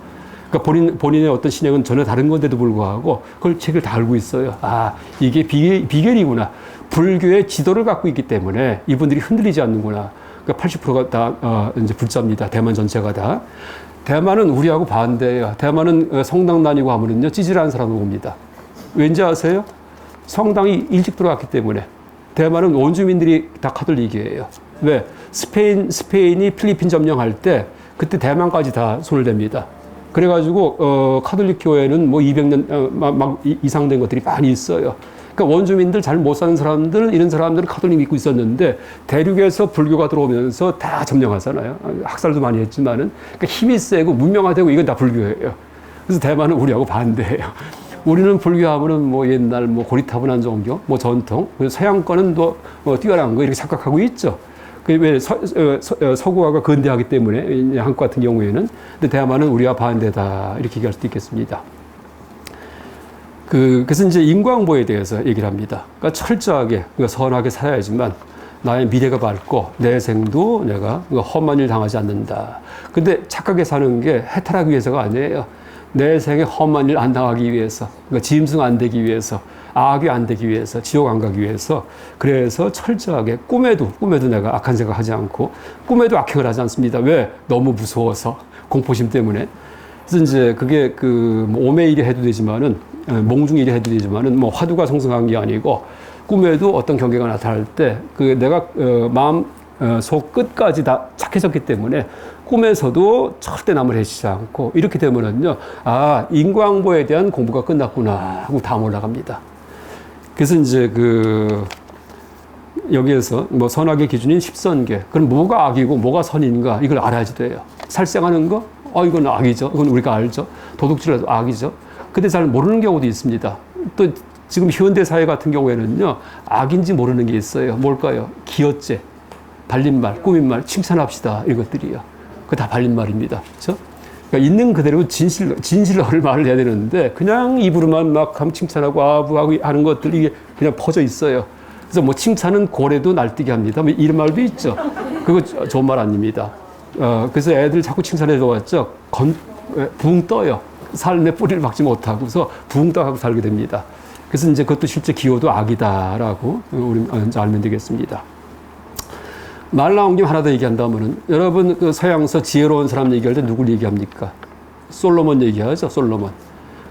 그러니까 본인의 어떤 신앙은 전혀 다른 건데도 불구하고 그걸 책을 다 알고 있어요. 아, 이게 비결이구나. 불교의 지도를 갖고 있기 때문에 이분들이 흔들리지 않는구나. 그러니까 80%가 다 이제 불자입니다. 대만 전체가 다. 대만은 우리하고 반대예요. 대만은 성당 다니고 하면은요 찌질한 사람을 봅니다. 왠지 아세요? 성당이 일찍 들어왔기 때문에. 대만은 원주민들이 다 카톨릭이에요. 왜? 스페인이 필리핀 점령할 때 그때 대만까지 다 손을 댑니다. 그래가지고 카톨릭 교회는 뭐 200년 막 이상 된 것들이 많이 있어요. 그러니까 원주민들 잘 못 사는 사람들, 이런 사람들은 카톨릭 믿고 있었는데 대륙에서 불교가 들어오면서 다 점령하잖아요. 학살도 많이 했지만은 그러니까 힘이 세고 문명화되고 이건 다 불교예요. 그래서 대만은 우리하고 반대예요. 우리는 불교하면은 뭐 옛날 뭐 고리타분한 종교, 뭐 전통, 서양 거는 또 뭐 뛰어난 거 이렇게 착각하고 있죠. 왜 서구화가 근대하기 때문에 한국 같은 경우에는. 근데 대만은 우리와 반대다 이렇게 얘기할 수도 있겠습니다. 그래서 이제 인과응보에 대해서 얘기를 합니다. 그러니까 철저하게 선하게 살아야지만 나의 미래가 밝고 내 생도 내가 험한 일 당하지 않는다. 근데 착하게 사는 게 해탈하기 위해서가 아니에요. 내 생에 험한 일 안 당하기 위해서, 그러니까 짐승 안 되기 위해서, 악이 안 되기 위해서, 지옥 안 가기 위해서. 그래서 철저하게 꿈에도 내가 악한 생각 하지 않고 꿈에도 악행을 하지 않습니다. 왜? 너무 무서워서 공포심 때문에. 그래서 이제 그게 뭐 오매일이 해도 되지만은 몽중일이 해도 되지만은 뭐 화두가 성성한 게 아니고 꿈에도 어떤 경계가 나타날 때 내가 마음 속 끝까지 다 착해졌기 때문에 꿈에서도 절대 남을 해치지 않고 이렇게 되면은요, 아, 인과응보에 대한 공부가 끝났구나 하고 다음 올라갑니다. 그래서 이제 여기에서 뭐 선악의 기준인 10선계. 그럼 뭐가 악이고 뭐가 선인가 이걸 알아야지 돼요. 살생하는 거? 이건 악이죠. 이건 우리가 알죠. 도둑질해도 악이죠. 근데 잘 모르는 경우도 있습니다. 또 지금 현대사회 같은 경우에는요, 악인지 모르는 게 있어요. 뭘까요? 기어죄, 발린말, 꾸민말, 칭찬합시다. 이것들이요. 그거 다 발린말입니다. 그렇죠? 그러니까 있는 그대로 진실로 말을 해야 되는데 그냥 입으로만 막 칭찬하고 아부하고 하는 것들이 이게 그냥 퍼져 있어요. 그래서 뭐 칭찬은 고래도 날뛰게 합니다. 뭐 이런 말도 있죠. 그거 좋은 말 아닙니다. 그래서 애들 자꾸 칭찬해서 왔죠. 붕 떠요. 삶의 뿌리를 박지 못하고서 붕 떠하고 살게 됩니다. 그래서 이제 그것도 실제 기호도 악이다라고 우리 알면 되겠습니다. 말 나온 김에 하나 더 얘기한다면은, 여러분 서양서 지혜로운 사람 얘기할 때 누굴 얘기합니까? 솔로몬 얘기하죠, 솔로몬.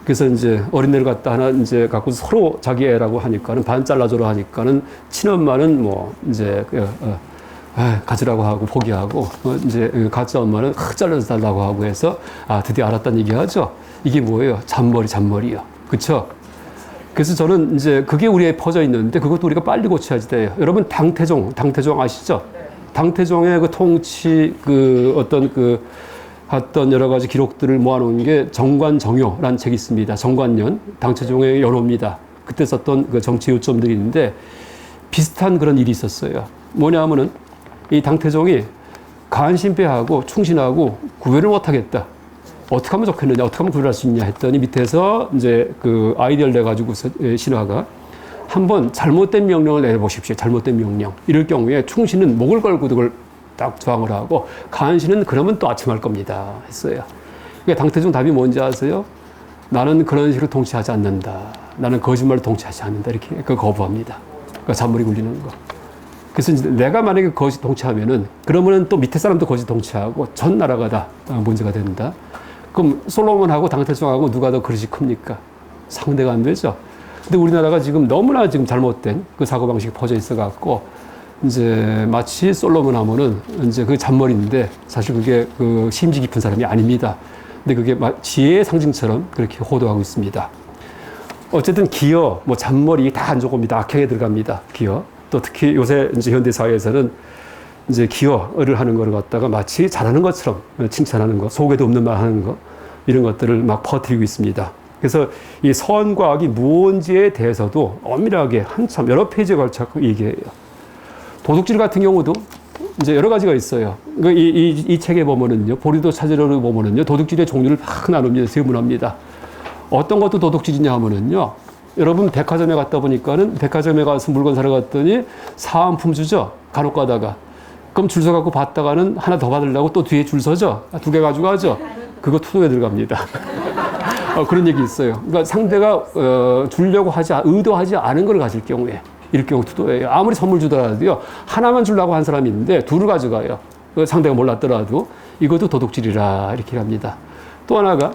그래서 이제 어린애를 갖다 하나 이제 갖고 서로 자기 애라고 하니까는 반 잘라줘라 하니까는 친엄마는 뭐 이제 가지라고 하고 포기하고 이제 가짜 엄마는 잘라서 달라고 하고 해서 드디어 알았다는 얘기하죠. 이게 뭐예요? 잔머리요. 그쵸? 그래서 저는 이제 그게 우리에 퍼져 있는데 그것도 우리가 빨리 고쳐야지 돼요. 여러분 당태종 아시죠? 당태종의 그 통치 어떤 여러 가지 기록들을 모아놓은 게 정관정요라는 책이 있습니다. 정관년, 당태종의 연호입니다. 그때 썼던 그 정치 요점들이 있는데 비슷한 그런 일이 있었어요. 뭐냐면은 이 당태종이 간신배하고 충신하고 구별을 못하겠다. 어떻게 하면 좋겠느냐, 어떻게 하면 구별할 수 있냐 했더니 밑에서 이제 아이디어를 내가지고 신하가 한번 잘못된 명령을 내려보십시오. 잘못된 명령. 이럴 경우에 충신은 목을 걸고 그걸 딱 저항을 하고 간신은 그러면 또 아침할 겁니다. 했어요. 그러니까 당태종 답이 뭔지 아세요? 나는 그런 식으로 통치하지 않는다. 나는 거짓말로 통치하지 않는다. 이렇게 거부합니다. 그러니까 잔머리 굴리는 거. 그래서 이제 내가 만약에 거짓 통치하면은 그러면은 또 밑에 사람도 거짓 통치하고 전 나라가 다 문제가 된다. 그럼 솔로몬하고 당태종하고 누가 더 그릇이 큽니까? 상대가 안 되죠. 근데 우리나라가 지금 너무나 지금 잘못된 그 사고방식이 퍼져 있어갖고, 이제 마치 솔로몬 하면은 이제 그 잔머리인데 사실 그게 심지 깊은 사람이 아닙니다. 근데 그게 지혜의 상징처럼 그렇게 호도하고 있습니다. 어쨌든 기어, 뭐 잔머리 다 안 좋습니다. 악행에 들어갑니다. 기어. 또 특히 요새 이제 현대사회에서는 이제 기어를 하는 거를 갖다가 마치 잘하는 것처럼 칭찬하는 거, 속에도 없는 말 하는 거, 이런 것들을 막 퍼뜨리고 있습니다. 그래서 이 선과 악이 무언지에 대해서도 엄밀하게 한참 여러 페이지에 걸쳐 얘기해요. 도둑질 같은 경우도 이제 여러 가지가 있어요. 이 책에 보면은요, 보리도 찾으려를 보면은요, 도둑질의 종류를 막 나눕니다. 세분합니다. 어떤 것도 도둑질이냐 하면은요, 여러분 백화점에 갔다 보니까는 백화점에 가서 물건 사러 갔더니 사은품 주죠. 간혹 가다가. 그럼 줄 서갖고 받다가는 하나 더 받으려고 또 뒤에 줄 서죠. 두 개 가지고 가죠. 그거 투도에 들어갑니다. 그런 얘기 있어요. 그러니까 상대가 주려고 의도하지 않은 걸 가질 경우에 이럴 경우 투도예요. 아무리 선물 주더라도요. 하나만 주려고 한 사람이 있는데 둘을 가져가요. 상대가 몰랐더라도 이것도 도둑질이라 이렇게 합니다. 또 하나가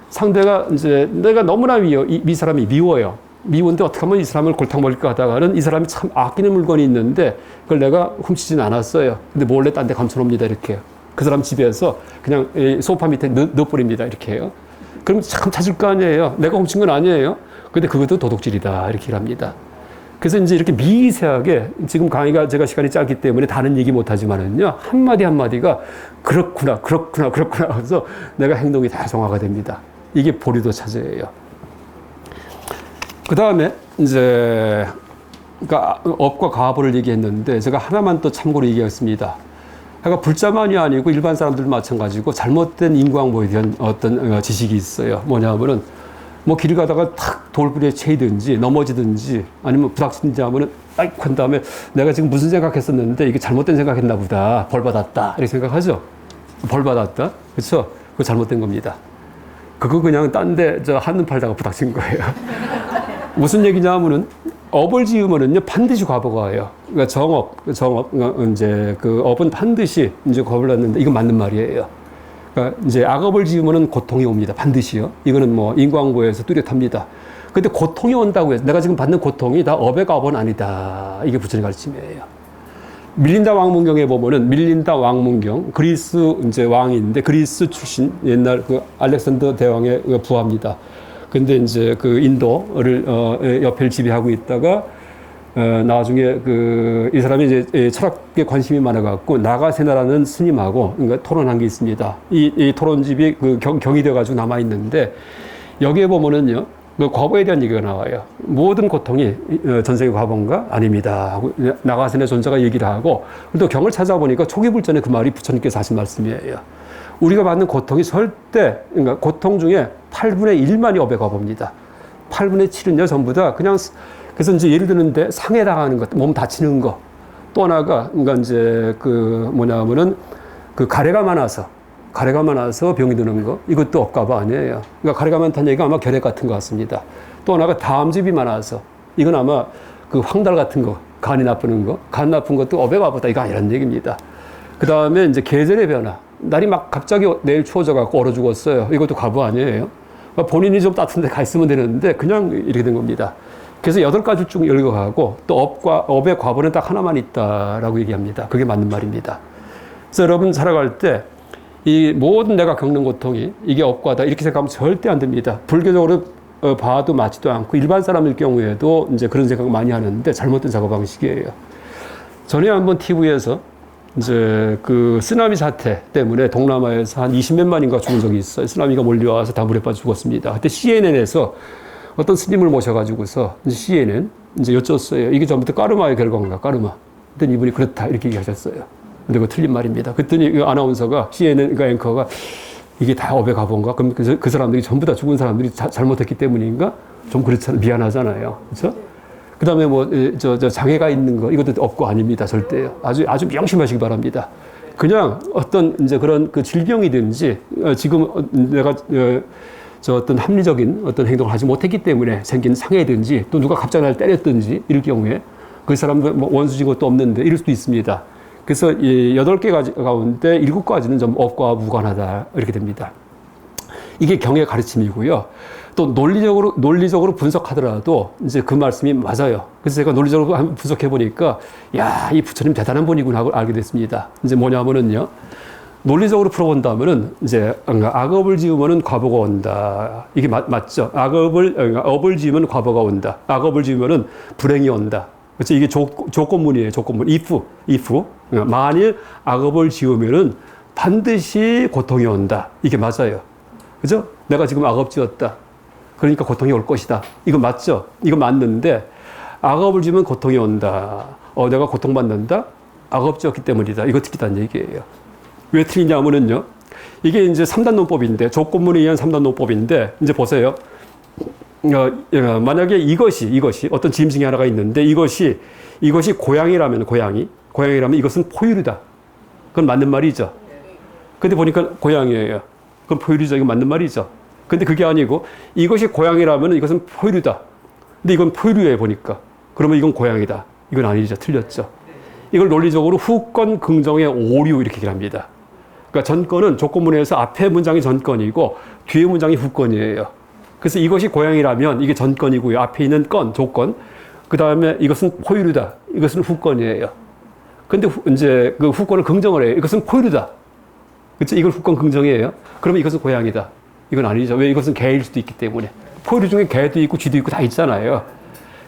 상대가 이제 내가 너무나 이 사람이 미워요. 미운데 어떻게 하면 이 사람을 골탕 먹일까 하다가는 이 사람이 참 아끼는 물건이 있는데 그걸 내가 훔치진 않았어요. 근데 몰래 딴 데 감춰놓습니다. 이렇게. 그 사람 집에서 그냥 소파 밑에 넣어버립니다. 이렇게 해요. 그럼 참 찾을 거 아니에요. 내가 훔친 건 아니에요. 근데 그것도 도둑질이다. 이렇게 합니다. 그래서 이제 이렇게 미세하게 지금 강의가 제가 시간이 짧기 때문에 다는 얘기 못하지만은요. 한마디 한마디가 그렇구나, 그렇구나, 그렇구나 해서 내가 행동이 다성화가 됩니다. 이게 보리도 차저예요. 그 다음에 이제 그러니까 업과 가보를 얘기했는데 제가 하나만 또 참고로 얘기하겠습니다. 그러니까 불자만이 아니고 일반 사람들도 마찬가지고 잘못된 인과응보에 대한 어떤 지식이 있어요. 뭐냐면은 뭐 길 가다가 탁 돌부리에 채이든지 넘어지든지 아니면 부닥치든지 하면은 아이고 한 다음에 내가 지금 무슨 생각했었는데 이게 잘못된 생각했나 보다. 벌 받았다. 이렇게 생각하죠. 벌 받았다. 그렇죠? 그거 잘못된 겁니다. 그거 그냥 딴 데 한눈 팔다가 부닥친 거예요. 무슨 얘기냐 하면은 업을 지으면은요 반드시 과보가 와요. 그러니까 정업 이제 그 업은 반드시 이제 겁을 났는데 이건 맞는 말이에요. 그러니까 이제 악업을 지으면은 고통이 옵니다. 반드시요. 이거는 뭐 인과응보에서 뚜렷합니다. 근데 고통이 온다고 해서 내가 지금 받는 고통이 다 업의 과보는 아니다. 이게 부처님 가르침이에요. 밀린다 왕문경에 보면은 밀린다 왕문경 그리스 이제 왕인데 그리스 출신 옛날 그 알렉산더 대왕의 부하입니다. 근데 이제 그 인도를 옆을 지배하고 있다가 나중에 이 사람이 이제 철학에 관심이 많아갖고 나가세나라는 스님하고 그러니까 토론한 게 있습니다. 이 토론집이 그 경이돼 가지고 남아 있는데 여기에 보면은요 그 과보에 대한 얘기가 나와요. 모든 고통이 전생의 과보인가 아닙니다 하고 나가세나 존자가 얘기를 하고 또 경을 찾아보니까 초기불전에 그 말이 부처님께서 하신 말씀이에요. 우리가 받는 고통이 절대, 그러니까 고통 중에 8분의 1만이 업의 과보입니다. 8분의 7은요, 전부 다 그냥, 그래서 이제 예를 드는데 상해 당하는 것, 몸 다치는 거. 또 하나가, 그러니까 이제 뭐냐면은 가래가 많아서 병이 드는 거. 이것도 업과보 아니에요. 그러니까 가래가 많다는 얘기가 아마 결핵 같은 것 같습니다. 또 하나가 다음집이 많아서. 이건 아마 황달 같은 거, 간이 나쁘는 거. 간 나쁜 것도 업의 과보다 이거 아니라는 얘기입니다. 그 다음에 이제 계절의 변화. 날이 막 갑자기 내일 추워져 갖고 얼어 죽었어요. 이것도 과보 아니에요. 본인이 좀 따뜻한 데 가 있으면 되는데 그냥 이렇게 된 겁니다. 그래서 8가지 쭉 열거하고 또 업의 과보는 딱 하나만 있다라고 얘기합니다. 그게 맞는 말입니다. 그래서 여러분 살아갈 때 이 모든 내가 겪는 고통이 이게 업과다 이렇게 생각하면 절대 안 됩니다. 불교적으로 봐도 맞지도 않고 일반 사람일 경우에도 이제 그런 생각을 많이 하는데 잘못된 작업 방식이에요. 전에 한번 TV에서 이제 쓰나미 사태 때문에 동남아에서 한 20몇만인가 죽은 적이 있어요. 쓰나미가 몰려와서 다 물에 빠져 죽었습니다. 그때 CNN에서 어떤 스님을 모셔가지고서 이제 CNN 이제 여쭸어요. 이게 전부터 까르마의 결과인가, 까르마. 그랬더니 이분이 그렇다 이렇게 얘기하셨어요. 근데 그거 틀린 말입니다. 그랬더니 그 아나운서가 CNN 그 앵커가 이게 다 업의 과보인가? 그럼 그 사람들이 전부 다 죽은 사람들이 잘못했기 때문인가? 좀 그렇잖아요. 미안하잖아요. 그렇죠? 그 다음에 장애가 있는 거, 이것도 업고 아닙니다. 절대요. 아주 명심하시기 바랍니다. 그냥 어떤 이제 그런 질병이든지, 지금 내가, 어떤 합리적인 어떤 행동을 하지 못했기 때문에 생긴 상해든지, 또 누가 갑자기 날 때렸든지, 이럴 경우에, 그 사람도 뭐 원수진 것도 없는데, 이럴 수도 있습니다. 그래서 이 8개 가운데 7가지는 좀 업과 무관하다. 이렇게 됩니다. 이게 경의 가르침이고요. 또 논리적으로 분석하더라도 이제 그 말씀이 맞아요. 그래서 제가 논리적으로 한번 분석해 보니까 야, 이 부처님 대단한 분이구나 하고 알게 됐습니다. 이제 뭐냐면은요. 논리적으로 풀어본다면은 이제 악업을 지으면은 과보가 온다. 이게 맞죠? 업을 지으면 과보가 온다. 악업을 지으면은 불행이 온다. 그렇죠? 이게 조건문이에요. 조건문. if. 만일 악업을 지으면은 반드시 고통이 온다. 이게 맞아요. 그죠? 내가 지금 악업 지었다. 그러니까 고통이 올 것이다. 이거 맞죠? 이거 맞는데 악업을 지으면 고통이 온다. 내가 고통받는다? 악업 지었기 때문이다. 이거 틀리다는 얘기예요. 왜 틀리냐면은요. 이게 이제 3단 논법인데 조건문에 의한 3단 논법인데 이제 보세요. 만약에 이것이 어떤 짐승이 하나가 있는데 이것이 고양이라면 이것은 포유류다. 그건 맞는 말이죠. 근데 보니까 고양이예요. 그건 포유류죠. 이건 맞는 말이죠. 근데 그게 아니고 이것이 고양이라면 이것은 포유류다. 근데 이건 포유류예요, 보니까. 그러면 이건 고양이다. 이건 아니죠. 틀렸죠. 이걸 논리적으로 후권 긍정의 오류 이렇게 얘기를 합니다. 그러니까 전건은 조건문에서 앞에 문장이 전건이고 뒤에 문장이 후권이에요. 그래서 이것이 고양이라면 이게 전건이고요. 앞에 있는 건, 조건. 그 다음에 이것은 포유류다. 이것은 후권이에요. 근데 이제 그 후권을 긍정을 해요. 이것은 포유류다. 그렇죠? 이걸 후권 긍정이에요. 그러면 이것은 고양이다. 이건 아니죠. 왜? 이것은 개일 수도 있기 때문에. 포유류 중에 개도 있고 쥐도 있고 다 있잖아요.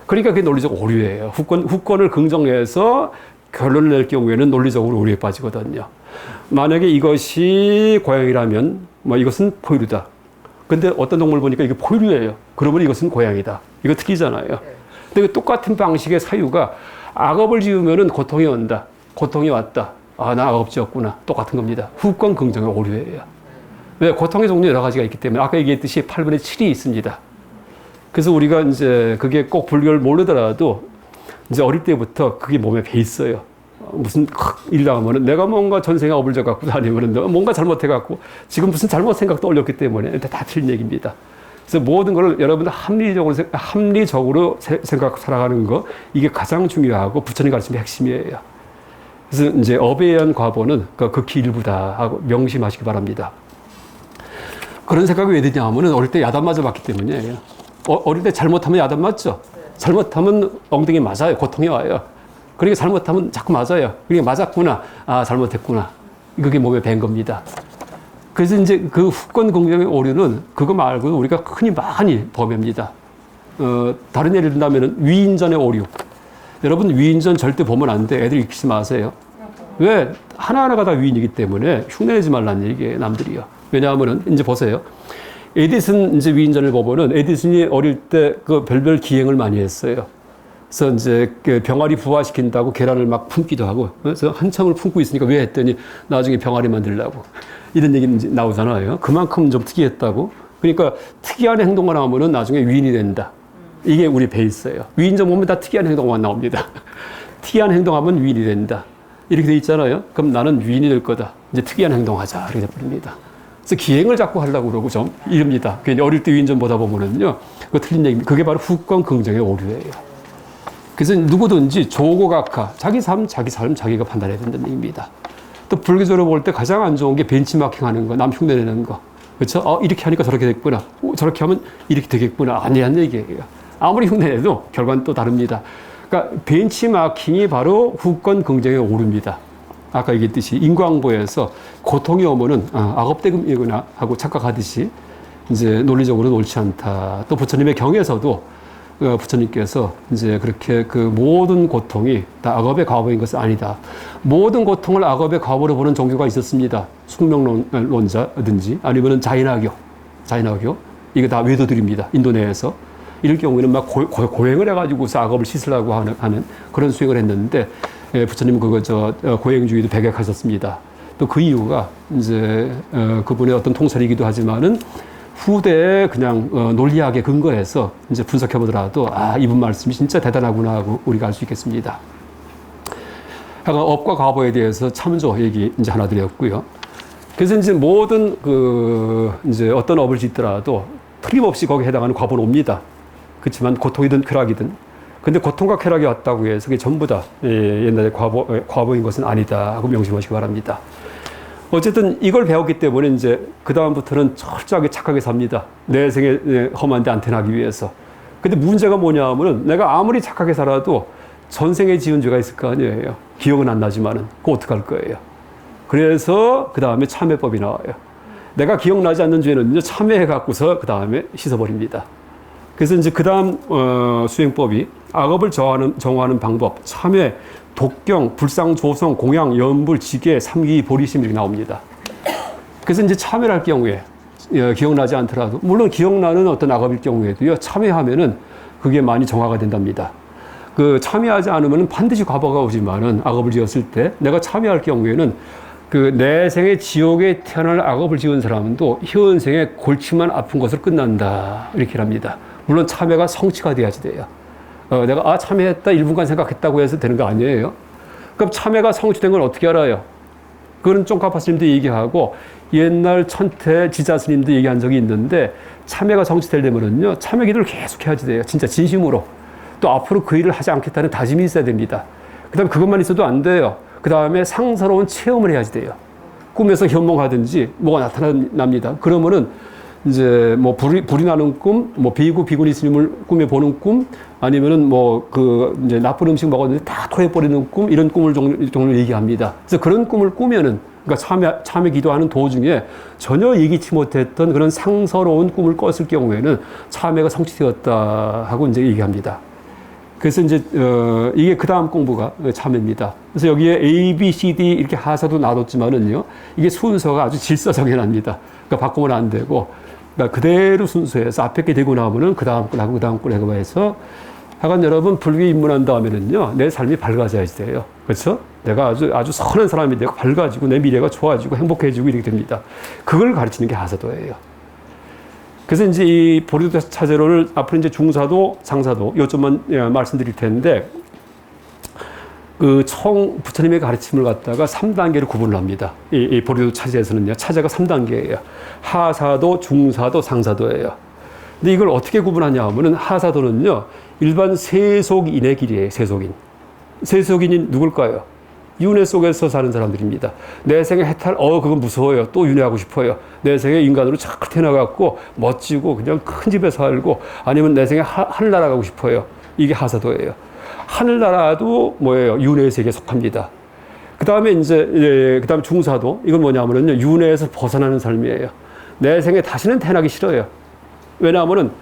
그러니까 그게 논리적 오류예요. 후권을 긍정해서 결론을 낼 경우에는 논리적으로 오류에 빠지거든요. 만약에 이것이 고양이라면 이것은 포유류다. 근데 어떤 동물 보니까 이게 포유류예요. 그러면 이것은 고양이다. 이거 틀리잖아요. 근데 똑같은 방식의 사유가 악업을 지으면은 고통이 온다. 고통이 왔다. 아, 나 악업 지었구나. 똑같은 겁니다. 후권 긍정의 오류예요. 왜? 고통의 종류 여러 가지가 있기 때문에 아까 얘기했듯이 8분의 7이 있습니다. 그래서 우리가 이제 그게 꼭 불교를 모르더라도 이제 어릴 때부터 그게 몸에 배 있어요. 무슨 일 나가면은 내가 뭔가 전생에 업을 져갖고 아니면은 뭔가 잘못해갖고 지금 무슨 잘못 생각 떠올렸기 때문에 다 틀린 얘기입니다. 그래서 모든 걸 여러분들 합리적으로 생각 살아가는 거 이게 가장 중요하고 부처님 가르침의 핵심이에요. 그래서 이제 업에 의한 과보는 극히 일부다 하고 명심하시기 바랍니다. 그런 생각이 왜 드냐 하면은 어릴 때 야단 맞아봤기 때문이에요. 어릴 때 잘못하면 야단 맞죠? 잘못하면 엉덩이 맞아요. 고통이 와요. 그러니까 잘못하면 자꾸 맞아요. 그러니까 맞았구나. 아, 잘못했구나. 그게 몸에 밴 겁니다. 그래서 이제 그 후권 긍정의 오류는 그거 말고 우리가 흔히 많이 범합니다. 다른 예를 든다면 위인전의 오류. 여러분 위인전 절대 보면 안 돼. 애들 읽지 마세요. 왜? 하나하나가 다 위인이기 때문에 흉내내지 말라는 얘기예요. 남들이요. 왜냐하면은 이제 보세요. 에디슨 이제 위인전을 보면은 에디슨이 어릴 때 그 별별 기행을 많이 했어요. 그래서 이제 그 병아리 부화시킨다고 계란을 막 품기도 하고, 그래서 한참을 품고 있으니까 왜 했더니 나중에 병아리 만들려고 이런 얘기 나오잖아요. 그만큼 좀 특이했다고. 그러니까 특이한 행동을 하면은 나중에 위인이 된다. 이게 우리 베이스예요. 위인전 보면 다 특이한 행동만 나옵니다. 특이한 행동하면 위인이 된다. 이렇게 돼 있잖아요. 그럼 나는 위인이 될 거다. 이제 특이한 행동하자. 이렇게 돼버립니다. 그래서 기행을 자꾸 하려고 그러고 좀 이럽니다. 괜히 어릴 때 위인전 보다 보면은요. 그거 틀린 얘기입니다. 그게 바로 후권 긍정의 오류예요. 그래서 누구든지 조고각하, 자기 삶, 자기가 판단해야 된다는 얘기입니다. 또 불교적으로 볼 때 가장 안 좋은 게 벤치마킹 하는 거, 남 흉내내는 거. 그렇죠? 이렇게 하니까 저렇게 됐구나. 저렇게 하면 이렇게 되겠구나. 아니라는 얘기예요. 아무리 흉내내도 결과는 또 다릅니다. 그러니까 벤치마킹이 바로 후권 긍정의 오류입니다. 아까 얘기했듯이 인과응보에서 고통이 오면은 악업대금이구나 하고 착각하듯이 이제 논리적으로는 옳지 않다. 또 부처님의 경에서도 부처님께서 이제 그렇게 그 모든 고통이 다 악업의 과보인 것은 아니다. 모든 고통을 악업의 과보로 보는 종교가 있었습니다. 숙명론자든지 아니면은 자인화교. 이게 다 외도들입니다. 인도 내에서. 이럴 경우에는 막 고행을 해가지고서 악업을 씻으려고 하는 그런 수행을 했는데 부처님은 고행주의도 배격하셨습니다. 또 그 이유가 이제 그분의 어떤 통설이기도 하지만은 후대에 그냥 논리학에 근거해서 이제 분석해 보더라도 이분 말씀이 진짜 대단하구나 하고 우리가 알 수 있겠습니다. 약간 업과 과보에 대해서 참조 얘기 이제 하나 드렸고요. 그래서 이제 모든 이제 어떤 업을 짓더라도 틀림없이 거기에 해당하는 과보는 옵니다. 그렇지만 고통이든 쾌락이든. 근데 고통과 쾌락이 왔다고 해서 그게 전부 다 옛날에 과보인 것은 아니다 하고 명심하시기 바랍니다. 어쨌든 이걸 배웠기 때문에 이제 그다음부터는 철저하게 착하게 삽니다. 내 생에 험한 데 안 태어나기 위해서. 근데 문제가 뭐냐 하면은 내가 아무리 착하게 살아도 전생에 지은 죄가 있을 거 아니에요. 기억은 안 나지만은. 그거 어떡할 거예요. 그래서 그 다음에 참회법이 나와요. 내가 기억나지 않는 죄는요, 참회해갖고서 그 다음에 씻어버립니다. 그래서 이제 그 다음 수행법이 악업을 정화하는 방법, 참회, 독경, 불상, 조성, 공양, 연불, 지계, 삼기, 보리심 이렇게 나옵니다. 그래서 이제 참회를 할 경우에 기억나지 않더라도 물론 기억나는 어떤 악업일 경우에도요 참회하면은 그게 많이 정화가 된답니다. 그 참회하지 않으면 반드시 과보가 오지만은 악업을 지었을 때 내가 참회할 경우에는 그 내 생에 지옥에 태어날 악업을 지은 사람도 현생에 골치만 아픈 것으로 끝난다 이렇게 합니다. 물론 참회가 성취가 돼야지 돼요. 내가 참회했다 1분간 생각했다고 해서 되는 거 아니에요. 그럼 참회가 성취된 걸 어떻게 알아요? 그건 쫑카파 스님도 얘기하고 옛날 천태 지자 스님도 얘기한 적이 있는데 참회가 성취되려면은요 참회 기도를 계속 해야지 돼요. 진짜 진심으로. 또 앞으로 그 일을 하지 않겠다는 다짐이 있어야 됩니다. 그다음에 그것만 있어도 안 돼요. 그 다음에 상서로운 체험을 해야지 돼요. 꿈에서 현몽하든지 뭐가 나타납니다. 그러면은 이제 뭐 불이 나는 꿈, 뭐 비구니 스님을 꿈에 보는 꿈, 아니면은 뭐 이제 나쁜 음식 먹었는데 다 토해버리는 꿈, 이런 꿈을 종류 얘기합니다. 그래서 그런 꿈을 꾸면은, 그러니까 참회 기도하는 도중에 전혀 예기치 못했던 그런 상서로운 꿈을 꿨을 경우에는 참회가 성취되었다 하고 이제 얘기합니다. 그래서 이제 이게 그 다음 공부가 참회입니다. 그래서 여기에 A, B, C, D 이렇게 하사도 놔뒀지만은요, 이게 순서가 아주 질서정연합니다. 그러니까 바꾸면 안 되고, 그러니까 그대로 순서해서 앞에 게 되고 나면은 그 다음 걸 하고 그 다음 걸 하고 해서, 하여간 여러분 불교에 입문한 다음에는요, 내 삶이 밝아져야지 돼요. 그렇죠? 내가 아주 선한 사람이 되고 밝아지고 내 미래가 좋아지고 행복해지고 이렇게 됩니다. 그걸 가르치는 게 하사도예요. 그래서 이제 이 보리도 차제로를 앞으로 이제 중사도, 상사도 요점만 말씀드릴 텐데, 부처님의 가르침을 갖다가 3단계로 구분을 합니다. 이 보리도 차제에서는요, 차제가 3단계예요. 하사도, 중사도, 상사도예요. 근데 이걸 어떻게 구분하냐 하면은 하사도는요, 일반 세속인의 길이에요, 세속인. 세속인이 누굴까요? 윤회 속에서 사는 사람들입니다. 내 생에 해탈, 그건 무서워요. 또 윤회하고 싶어요. 내 생에 인간으로 잘 태어나갖고 멋지고 그냥 큰 집에 살고, 아니면 내 생에 하늘나라 가고 싶어요. 이게 하사도예요. 하늘나라도 뭐예요? 윤회의 세계에 속합니다. 그 다음에 그 다음에 중사도, 이건 뭐냐면은요, 윤회에서 벗어나는 삶이에요. 내 생에 다시는 태어나기 싫어요. 왜냐하면은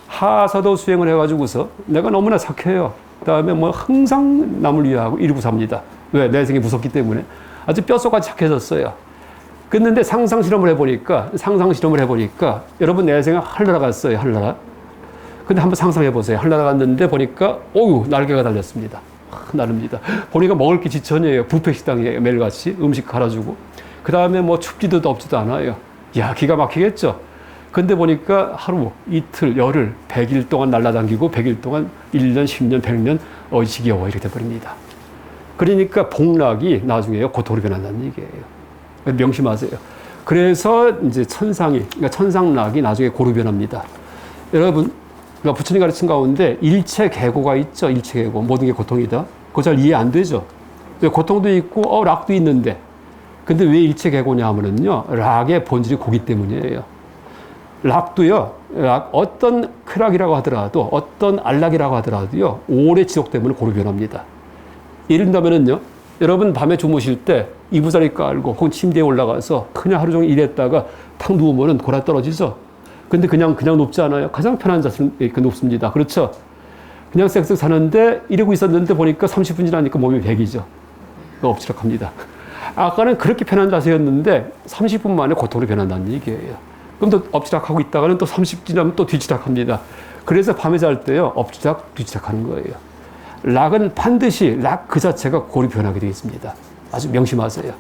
하사도 수행을 해가지고서 내가 너무나 착해요. 그 다음에 뭐 항상 남을 위하고 이러고 삽니다. 왜? 내 생이 무섭기 때문에. 아주 뼛속까지 착해졌어요. 그런데 상상 실험을 해보니까, 여러분 내 생에 하늘나라 갔어요, 하늘나라. 근데 한번 상상해 보세요. 하늘나라 갔는데 보니까, 날개가 달렸습니다. 나릅니다. 보니까 먹을 게 지천이에요. 뷔페 식당이에요. 매일같이 음식 갈아주고. 그 다음에 뭐 춥지도 덥지도 않아요. 야, 기가 막히겠죠? 근데 보니까 하루, 이틀, 열흘, 100일 동안 날아다니고 100일 동안 1년, 10년, 100년 지겨워 이렇게 돼버립니다. 그러니까 복락이 나중에요, 고통으로 변한다는 얘기예요. 명심하세요. 그래서 이제 그러니까 천상락이 나중에 고루 변합니다. 여러분, 그러니까 부처님 가르친 가운데 일체계고가 있죠. 일체계고. 모든 게 고통이다. 그거 잘 이해 안 되죠. 왜 고통도 있고, 락도 있는데. 근데 왜 일체계고냐 하면은요, 락의 본질이 고기 때문이에요. 락도요, 어떤 쾌락이라고 하더라도, 어떤 안락이라고 하더라도요, 오래 지속되면 고루 변합니다. 예를 들면은요, 여러분 밤에 주무실 때 이부자리 깔고 혹은 침대에 올라가서 그냥 하루 종일 일했다가 탁 누우면은 골아 떨어지죠. 근데 그냥 눕지 않아요. 가장 편한 자세는 이렇게 눕습니다. 그렇죠? 그냥 쓱쓱 사는데 이러고 있었는데 보니까 30분 지나니까 몸이 백이죠. 엎치락합니다. 아까는 그렇게 편한 자세였는데 30분 만에 고통으로 변한다는 얘기예요. 그럼 또 엎치락하고 있다가는 또 30분 지나면 또 뒤치락합니다. 그래서 밤에 잘 때요, 엎치락, 뒤치락하는 거예요. 락은 반드시 락 그 자체가 고리 변하게 되어 있습니다. 아주 명심하세요.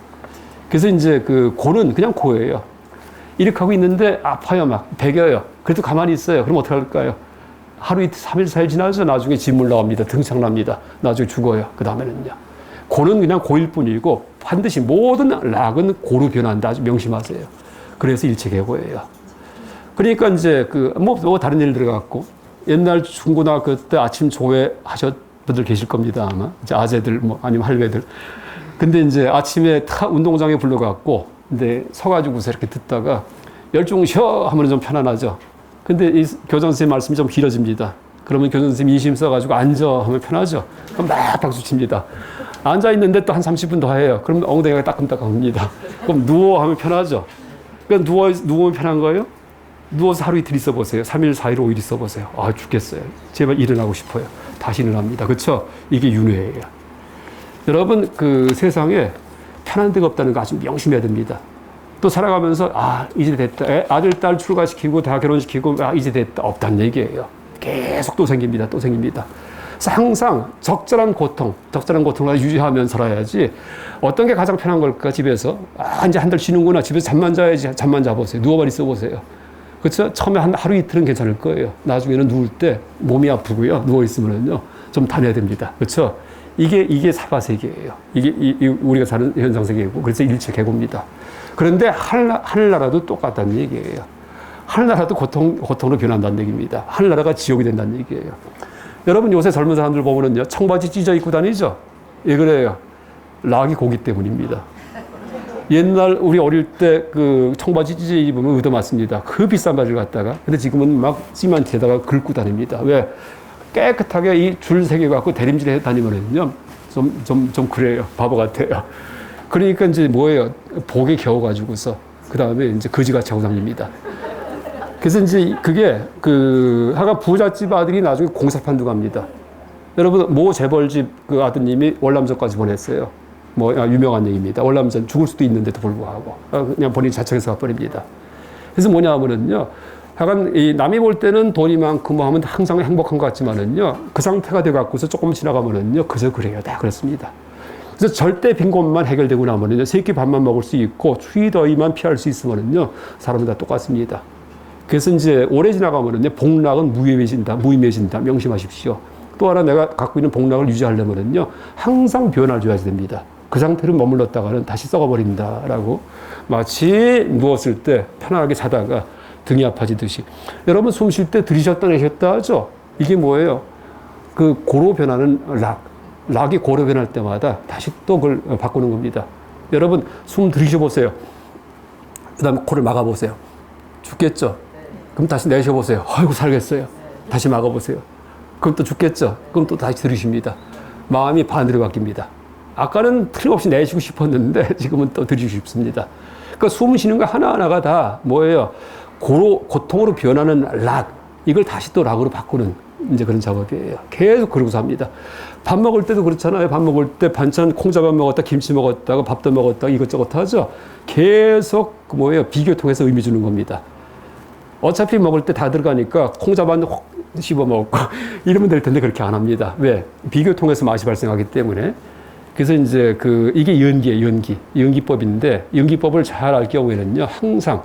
그래서 이제 고는 그냥 고예요. 이렇게 하고 있는데 아파요, 막 배겨요. 그래도 가만히 있어요. 그럼 어떻게 할까요? 하루 이틀, 3일, 4일 지나서 나중에 진물 나옵니다. 등창납니다. 나중에 죽어요. 그 다음에는요. 고는 그냥 고일 뿐이고 반드시 모든 락은 고로 변한다. 아주 명심하세요. 그래서 일체계고예요. 그러니까 이제 뭐 다른 예를 들어갖고 옛날 중고등학교 때 아침 조회 하셨 분들 계실 겁니다, 아마. 이제 아재들, 아니면 할배들. 근데 이제 아침에 운동장에 불러갖고, 근데 서가지고서 이렇게 듣다가, 열중 쉬어! 하면 좀 편안하죠. 근데 이 교장 선생님 말씀이 좀 길어집니다. 그러면 교장 선생님 인심 써가지고 앉아! 하면 편하죠. 그럼 막 박수 칩니다. 앉아있는데 또 한 30분 더 해요. 그럼 엉덩이가 따끔따끔합니다. 그럼 누워! 하면 편하죠. 그러니까 누우면 편한 거예요? 누워서 하루 이틀 있어 보세요. 3일, 4일, 5일 있어 보세요. 죽겠어요. 제발 일어나고 싶어요. 다시 일어납니다. 그렇죠? 이게 윤회예요. 여러분, 세상에 편한 데가 없다는 거 아주 명심해야 됩니다. 또 살아가면서 이제 됐다. 아들, 딸 출가시키고 다 결혼시키고 이제 됐다. 없다는 얘기예요. 계속 또 생깁니다. 또 생깁니다. 그래서 항상 적절한 고통을 유지하면서 살아야지. 어떤 게 가장 편한 걸까, 집에서? 이제 한 달 쉬는구나. 집에서 잠만 자야지. 잠만 자보세요. 누워만 있어 보세요. 그렇죠? 처음에 한 하루 이틀은 괜찮을 거예요. 나중에는 누울 때 몸이 아프고요. 누워 있으면은요 좀 다녀야 됩니다. 그렇죠? 이게 사바 세계예요. 이게 우리가 사는 현상 세계이고 그래서 일체 계고입니다. 그런데 하늘나라도 똑같다는 얘기예요. 하늘나라도 고통으로 변한다는 얘기입니다. 하늘나라가 지옥이 된다는 얘기예요. 여러분 요새 젊은 사람들 보면은요 청바지 찢어 입고 다니죠. 왜 그래요? 락이 고기 때문입니다. 옛날 우리 어릴 때 그 청바지 찢어 입으면 얻어맞습니다. 그 비싼 바지를 갖다가. 근데 지금은 막 시멘트에다가 긁고 다닙니다. 왜? 깨끗하게 이 줄 새겨 갖고 대림질 해 다니면은요 좀 그래요. 바보 같아요. 그러니까 이제 뭐예요? 복에 겨워가지고서 그 다음에 이제 거지같이 하고 다닙니다. 그래서 이제 그게 하가 부잣집 아들이 나중에 공사판도 갑니다. 여러분 모 재벌집 그 아드님이 월남전까지 보냈어요. 뭐 유명한 얘기입니다. 월남전 죽을 수도 있는데도 불구하고 그냥 본인이 자청해서 가버립니다. 그래서 뭐냐 하면은요. 하여간 이 남이 볼 때는 돈이 많고 뭐 하면 항상 행복한 것 같지만은요. 그 상태가 돼 갖고서 조금 지나가면은요. 그저 그래요. 다 그렇습니다. 그래서 절대 빈 곳만 해결되고 나면은요. 세 끼 밥만 먹을 수 있고 추위 더위만 피할 수 있으면은요. 사람은 다 똑같습니다. 그래서 이제 오래 지나가면은요. 복락은 무의미해진다. 명심하십시오. 또 하나 내가 갖고 있는 복락을 유지하려면은요. 항상 변화를 줘야 됩니다. 그 상태로 머물렀다가는 다시 썩어버린다라고 마치 누웠을 때 편안하게 자다가 등이 아파지듯이. 여러분 숨 쉴 때 들이셨다 내셨다 하죠? 이게 뭐예요? 그 고로 변하는 락이 고로 변할 때마다 다시 또 그걸 바꾸는 겁니다. 여러분 숨 들이셔보세요. 그 다음에 코를 막아보세요. 죽겠죠? 그럼 다시 내쉬어보세요. 아이고 살겠어요. 다시 막아보세요. 그럼 또 죽겠죠? 그럼 또 다시 들이십니다. 마음이 반대로 바뀝니다. 아까는 틀림없이 내쉬고 싶었는데 지금은 또 들이쉬고 싶습니다. 그러니까 숨 쉬는 거 하나하나가 다 뭐예요? 고통으로 변하는 락, 이걸 다시 또 락으로 바꾸는 이제 그런 작업이에요. 계속 그러고 삽니다. 밥 먹을 때도 그렇잖아요. 밥 먹을 때 반찬 콩자반 먹었다, 김치 먹었다가 밥도 먹었다, 이것저것 하죠. 계속 뭐예요? 비교통해서 의미 주는 겁니다. 어차피 먹을 때 다 들어가니까 콩자반 혹 씹어 먹고 이러면 될 텐데 그렇게 안 합니다. 왜? 비교통해서 맛이 발생하기 때문에. 그래서 이제 이게 연기예요, 연기법인데, 연기법을 잘 알 경우에는요, 항상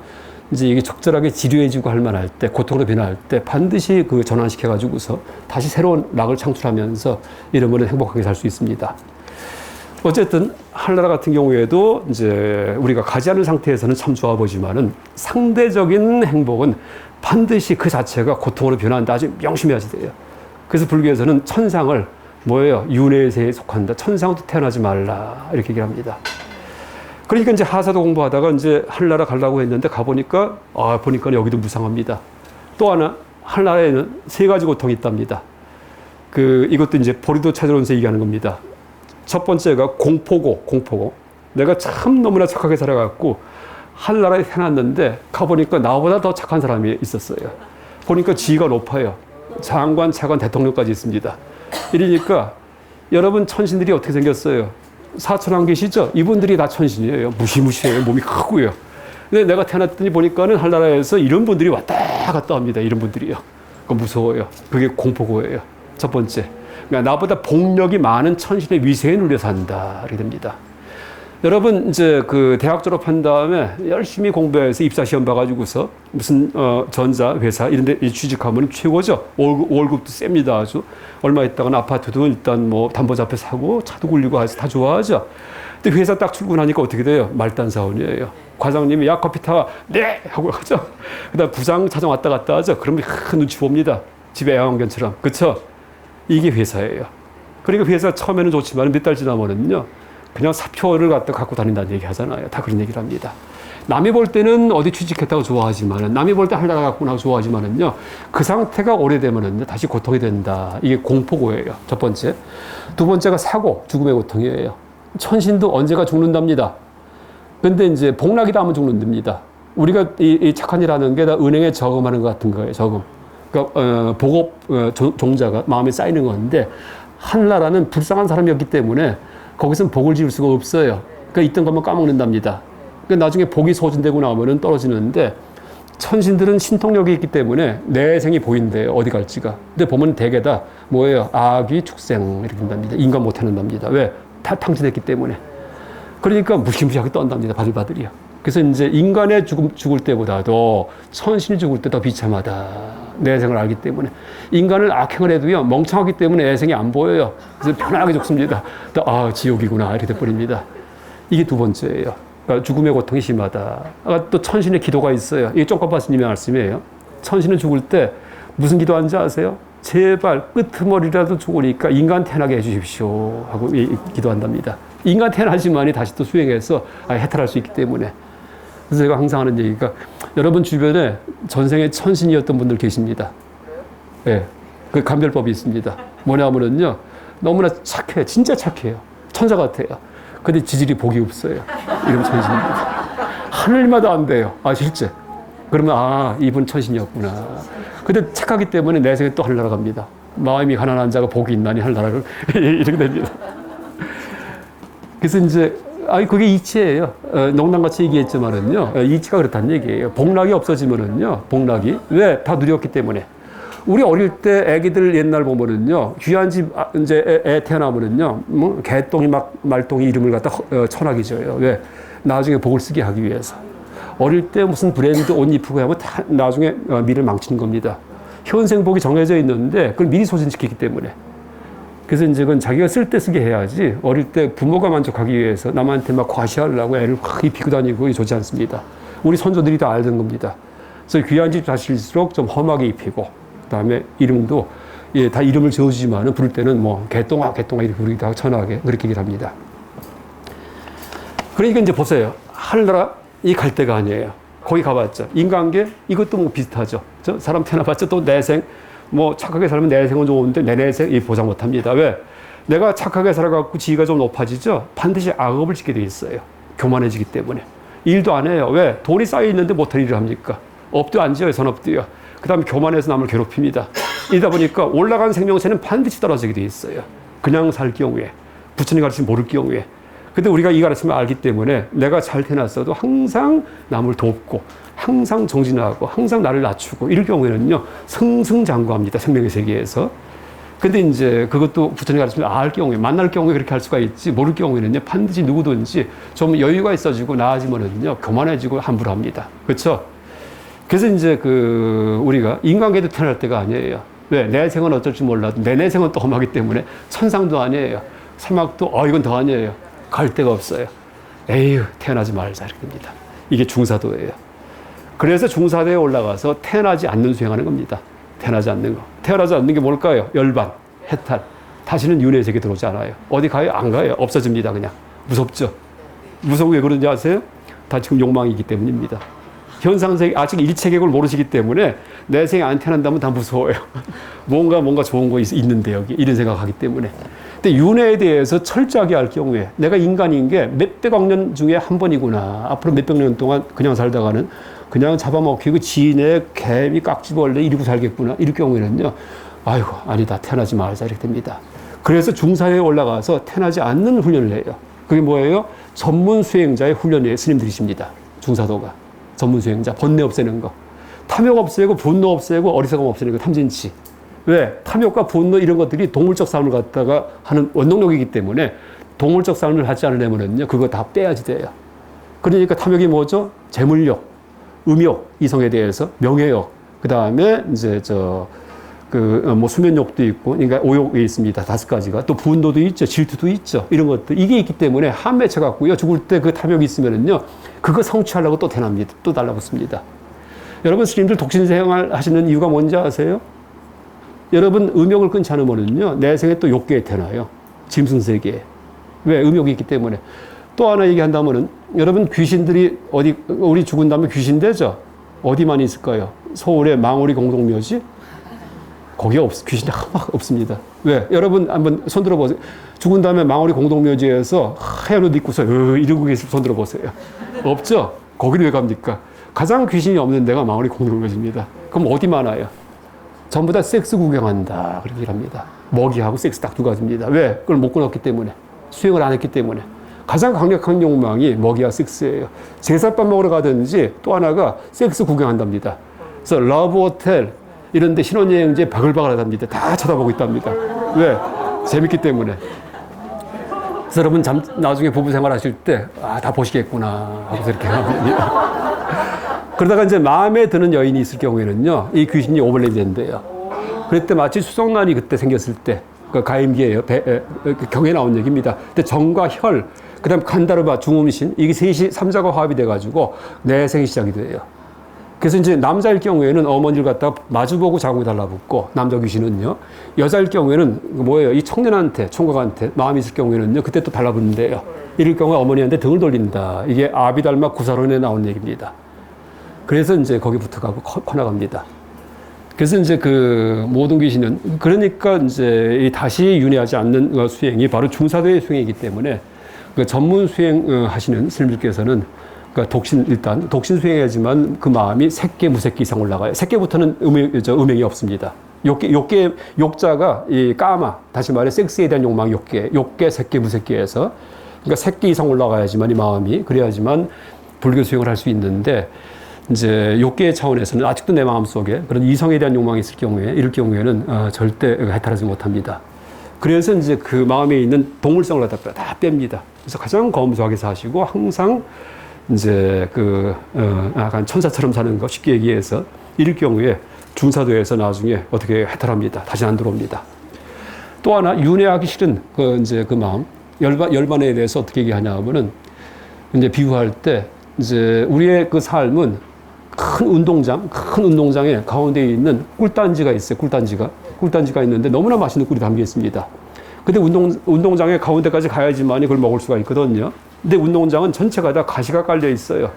이제 이게 적절하게 지루해지고 할 만할 때, 고통으로 변할 때 반드시 전환시켜가지고서 다시 새로운 락을 창출하면서 이러면 행복하게 살 수 있습니다. 어쨌든, 한나라 같은 경우에도 이제 우리가 가지 않은 상태에서는 참 좋아 보지만은 상대적인 행복은 반드시 그 자체가 고통으로 변한다. 아주 명심해야지 돼요. 그래서 불교에서는 천상을 뭐예요? 윤회세에 속한다. 천상도 태어나지 말라. 이렇게 얘기를 합니다. 그러니까 이제 하사도 공부하다가 이제 한나라 가려고 했는데 가보니까, 보니까 여기도 무상합니다. 또 하나, 한나라에는 세 가지 고통이 있답니다. 이것도 이제 보리도 찾아오면서 얘기하는 겁니다. 첫 번째가 공포고. 내가 참 너무나 착하게 살아갖고 한나라에 태어났는데 가보니까 나보다 더 착한 사람이 있었어요. 보니까 지위가 높아요. 장관, 차관, 대통령까지 있습니다. 이러니까 여러분 천신들이 어떻게 생겼어요? 사천왕 계시죠? 이분들이 다 천신이에요. 무시무시해요. 몸이 크고요. 근데 내가 태어났더니 보니까는 한나라에서 이런 분들이 왔다 갔다 합니다. 이런 분들이요. 그거 무서워요. 그게 공포고예요. 첫 번째. 그러니까 나보다 복력이 많은 천신의 위세에 눌려 산다. 이렇게 됩니다. 여러분 이제 대학 졸업한 다음에 열심히 공부해서 입사 시험 봐가지고서 무슨 전자 회사 이런 데 취직하면 최고죠. 월급도 셉니다. 아주 얼마 있다가는 아파트도 일단 뭐 담보잡혀 사고 차도 굴리고 해서 다 좋아하죠. 근데 회사 딱 출근하니까 어떻게 돼요? 말단 사원이에요. 과장님이 야 커피 타. 네 하고 가죠. 그다음 부장 차장 왔다 갔다 하죠. 그러면 큰 눈치 봅니다. 집에 애완견처럼. 그렇죠? 이게 회사예요. 그러니까 회사 처음에는 좋지만 몇 달 지나면은요. 그냥 사표를 갖고 다닌다는 얘기 하잖아요. 다 그런 얘기를 합니다. 남이 볼 때는 어디 취직했다고 좋아하지만은, 남이 볼 때 한나라 갖고 나고 좋아하지만은요, 그 상태가 오래되면은 다시 고통이 된다. 이게 공포고예요. 첫 번째. 두 번째가 사고, 죽음의 고통이에요. 천신도 언제가 죽는답니다. 근데 이제 복락이다 하면 죽는답니다. 우리가 이 착한 일 하는 게 다 은행에 저금하는 것 같은 거예요. 저금. 그러니까, 복업 종자가 마음에 쌓이는 건데, 한나라는 불쌍한 사람이었기 때문에 거기서는 복을 지을 수가 없어요. 그러니까 있던 것만 까먹는답니다. 그러니까 나중에 복이 소진되고 나면은 떨어지는데 천신들은 신통력이 있기 때문에 내생이 보인대요. 어디 갈지가. 근데 보면 대개 다 뭐예요? 아귀, 축생 이렇게 된답니다. 인간 못 해낸답니다. 왜? 다 탕진했기 때문에. 그러니까 무시무시하게 떤답니다. 바들바들이요. 그래서 이제 인간의 죽을 때보다도 천신이 죽을 때 더 비참하다. 내생을 알기 때문에. 인간은 악행을 해도요, 멍청하기 때문에 내생이 안 보여요. 그래서 편하게 죽습니다. 또, 지옥이구나. 이렇게 돼버립니다. 이게 두 번째예요. 그러니까 죽음의 고통이 심하다. 또 천신의 기도가 있어요. 이게 쫑까바스님의 말씀이에요. 천신은 죽을 때 무슨 기도하는지 아세요? 제발 끄트머리라도 죽으니까 인간 태어나게 해주십시오. 하고 기도한답니다. 인간 태어나지만이 다시 또 수행해서 해탈할 수 있기 때문에. 그래서 제가 항상 하는 얘기가 여러분 주변에 전생에 천신이었던 분들 계십니다. 예. 그 감별법이 있습니다. 뭐냐면은요. 너무나 착해. 진짜 착해요. 천사 같아요. 근데 지질이 복이 없어요. 이러면 천신입니다. 하늘마다 안 돼요. 실제. 그러면 이분 천신이었구나. 근데 착하기 때문에 내생에 또 하늘나라 갑니다. 마음이 가난한 자가 복이 있나니 하늘나라를 이렇게 됩니다. 그래서 이제 그게 이치예요. 농담같이 얘기했지만은요, 이치가 그렇다는 얘기예요. 복락이 없어지면은요, 복락이 왜 다 누렸기 때문에. 우리 어릴 때 애기들 옛날 보면은요, 귀한 집 이제 애 태어나면은요, 개똥이 말똥이 이름을 갖다 천하게 지어요. 왜? 나중에 복을 쓰게 하기 위해서. 어릴 때 무슨 브랜드 옷 입고 하면 다 나중에 미래를 망치는 겁니다. 현생 복이 정해져 있는데 그걸 미리 소진시키기 때문에. 그래서 이제 그건 자기가 쓸 때 쓰게 해야지 어릴 때 부모가 만족하기 위해서 남한테 막 과시하려고 애를 확 입히고 다니고 좋지 않습니다. 우리 선조들이 다 알던 겁니다. 그래서 귀한 집 자실수록 좀 험하게 입히고 그다음에 이름도 다 이름을 지어주지만은 부를 때는 개똥아 이렇게 부르기도 하고 천하게 그렇게 얘기를 합니다. 그러니까 이제 보세요. 하늘나라 이 갈 데가 아니에요. 거기 가봤자 인간계 이것도 비슷하죠. 사람 태어나봤자 또 내생 착하게 살면 내생은 좋은데 내 내생 보장 못합니다. 왜? 내가 착하게 살아갖고 지위가 좀 높아지죠. 반드시 악업을 짓게 돼 있어요. 교만해지기 때문에 일도 안 해요. 왜? 돈이 쌓여 있는데 못할 일을 합니까? 업도 안 지어요. 선업도요. 그다음에 교만해서 남을 괴롭힙니다. 이러다 보니까 올라간 생명체는 반드시 떨어지게 돼 있어요. 그냥 살 경우에 부처님 가르치면 모를 경우에. 근데 우리가 이 가르침을 알기 때문에 내가 잘 태어났어도 항상 남을 돕고 항상 정진하고 항상 나를 낮추고 이럴 경우에는요 승승장구합니다. 생명의 세계에서. 근데 이제 그것도 부처님 가르치면 알 경우에 만날 경우에 그렇게 할 수가 있지 모를 경우에는요 반드시 누구든지 좀 여유가 있어지고 나아지면은요 교만해지고 함부로 합니다. 그렇죠? 그래서 이제 우리가 인간계도 태어날 때가 아니에요. 왜? 내 생은 어쩔 줄 몰라도 내 내생은 또 험하기 때문에 천상도 아니에요. 사막도 이건 더 아니에요. 갈 데가 없어요. 에휴, 태어나지 말자. 이렇게 됩니다. 이게 중사도예요. 그래서 중사도에 올라가서 태어나지 않는 수행하는 겁니다. 태어나지 않는 거. 태어나지 않는 게 뭘까요? 열반, 해탈. 다시는 윤회 세계 들어오지 않아요. 어디 가요? 안 가요. 없어집니다. 그냥. 무섭죠? 무서운 왜 그런지 아세요? 다 지금 욕망이기 때문입니다. 현상세계, 아직 일체계를 모르시기 때문에 내 생에 안 태어난다면 다 무서워요. 뭔가 좋은 거 있는데 여기. 이런 생각하기 때문에. 근데 윤회에 대해서 철저하게 알 경우에 내가 인간인 게 몇백억 년 중에 한 번이구나. 앞으로 몇백 년 동안 그냥 살다가는 그냥 잡아먹히고 지네, 개미, 깍지벌레 이러고 살겠구나. 이럴 경우에는요. 아니다. 태어나지 말자. 이렇게 됩니다. 그래서 중사회에 올라가서 태어나지 않는 훈련을 해요. 그게 뭐예요? 전문 수행자의 훈련이에요. 스님들이십니다. 중사도가. 전문 수행자. 번뇌 없애는 거. 탐욕 없애고 분노 없애고 어리석음 없애는 거. 탐진치. 왜? 탐욕과 분노 이런 것들이 동물적 삶을 갖다가 하는 원동력이기 때문에 동물적 삶을 하지 않으려면요. 그거 다 빼야지 돼요. 그러니까 탐욕이 뭐죠? 재물욕, 음욕, 이성에 대해서, 명예욕, 그 다음에 이제 수면욕도 있고, 그러니까 오욕이 있습니다. 5가지가. 또 분노도 있죠. 질투도 있죠. 이런 것들. 이게 있기 때문에 한 맺혀 갖고요. 죽을 때 그 탐욕이 있으면은요. 그거 성취하려고 또 태어납니다. 또 달라붙습니다. 여러분, 스님들 독신 생활 하시는 이유가 뭔지 아세요? 여러분, 음욕을 끊지 않으면은요, 내 생에 또 욕계에 태어나요. 짐승세계에. 왜? 음욕이 있기 때문에. 또 하나 얘기한다면은, 여러분, 귀신들이 우리 죽은 다음에 귀신 되죠? 어디만 있을까요? 서울의 망우리 공동묘지? 거기에 귀신이 하나도 없습니다. 왜? 여러분, 한번 손 들어보세요. 죽은 다음에 망우리 공동묘지에서 하얀 옷 입고서 이러고 계실 손 들어보세요. 없죠? 거기를 왜 갑니까? 가장 귀신이 없는 데가 망우리 공동묘지입니다. 그럼 어디 많아요? 전부 다 섹스 구경한다. 그렇게 얘기를 합니다. 먹이하고 섹스 딱 2가지입니다. 왜? 그걸 못 끊었기 때문에. 수행을 안 했기 때문에. 가장 강력한 욕망이 먹이와 섹스예요. 제사밥 먹으러 가든지 또 하나가 섹스 구경한답니다. 그래서 러브 호텔 이런 데 신혼여행지에 바글바글 하답니다. 다 쳐다보고 있답니다. 왜? 재밌기 때문에. 그래서 여러분 나중에 부부 생활 하실 때, 아, 다 보시겠구나. 하고서 이렇게 하거든요. 그러다가 이제 마음에 드는 여인이 있을 경우에는요, 이 귀신이 오버랩이 된대요. 그때 마치 수성난이 그때 생겼을 때, 그 가임기예요. 경에 나온 얘기입니다. 근데 정과 혈, 그 다음 간다르바, 중음신, 이게 셋이 삼자가 화합이 돼가지고 내생이 시작이 돼요. 그래서 이제 남자일 경우에는 어머니를 갖다가 마주보고 자궁에 달라붙고, 남자 귀신은요. 여자일 경우에는 뭐예요? 이 청년한테, 총각한테 마음이 있을 경우에는요. 그때 또 달라붙는데요. 이럴 경우에 어머니한테 등을 돌린다. 이게 아비달마 구사론에 나온 얘기입니다. 그래서 이제 거기 붙어가고 커나갑니다. 그래서 이제 그 모든 귀신은, 그러니까 이제 다시 윤회하지 않는 수행이 바로 중사도의 수행이기 때문에 그 전문 수행 하시는 스님들께서는 그러니까 독신 수행해야지만 그 마음이 색계, 무색계 이상 올라가요. 색계부터는 음행이 없습니다. 욕자가 이 까마, 다시 말해 섹스에 대한 욕망, 욕계, 색계, 무색계에서 그러니까 색계 이상 올라가야지만 이 마음이, 그래야지만 불교 수행을 할 수 있는데, 이제 욕계의 차원에서는 아직도 내 마음 속에 그런 이성에 대한 욕망이 있을 경우에, 이럴 경우에는 절대 해탈하지 못합니다. 그래서 이제 그 마음에 있는 동물성을 갖다 다 뺍니다. 그래서 가장 검소하게 사시고 항상 이제 약간 천사처럼 사는 거, 쉽게 얘기해서 이럴 경우에 중사도에서 나중에 어떻게 해탈합니다. 다시 안 들어옵니다. 또 하나 윤회하기 싫은 그 마음, 열반에 대해서 어떻게 얘기하냐면은 이제 비유할 때 이제 우리의 그 삶은 큰 운동장에 가운데에 있는 꿀단지가 있어요. 꿀단지가 있는데 너무나 맛있는 꿀이 담겨 있습니다. 근데 운동장의 가운데까지 가야지만 그걸 먹을 수가 있거든요. 근데 운동장은 전체가 다 가시가 깔려 있어요.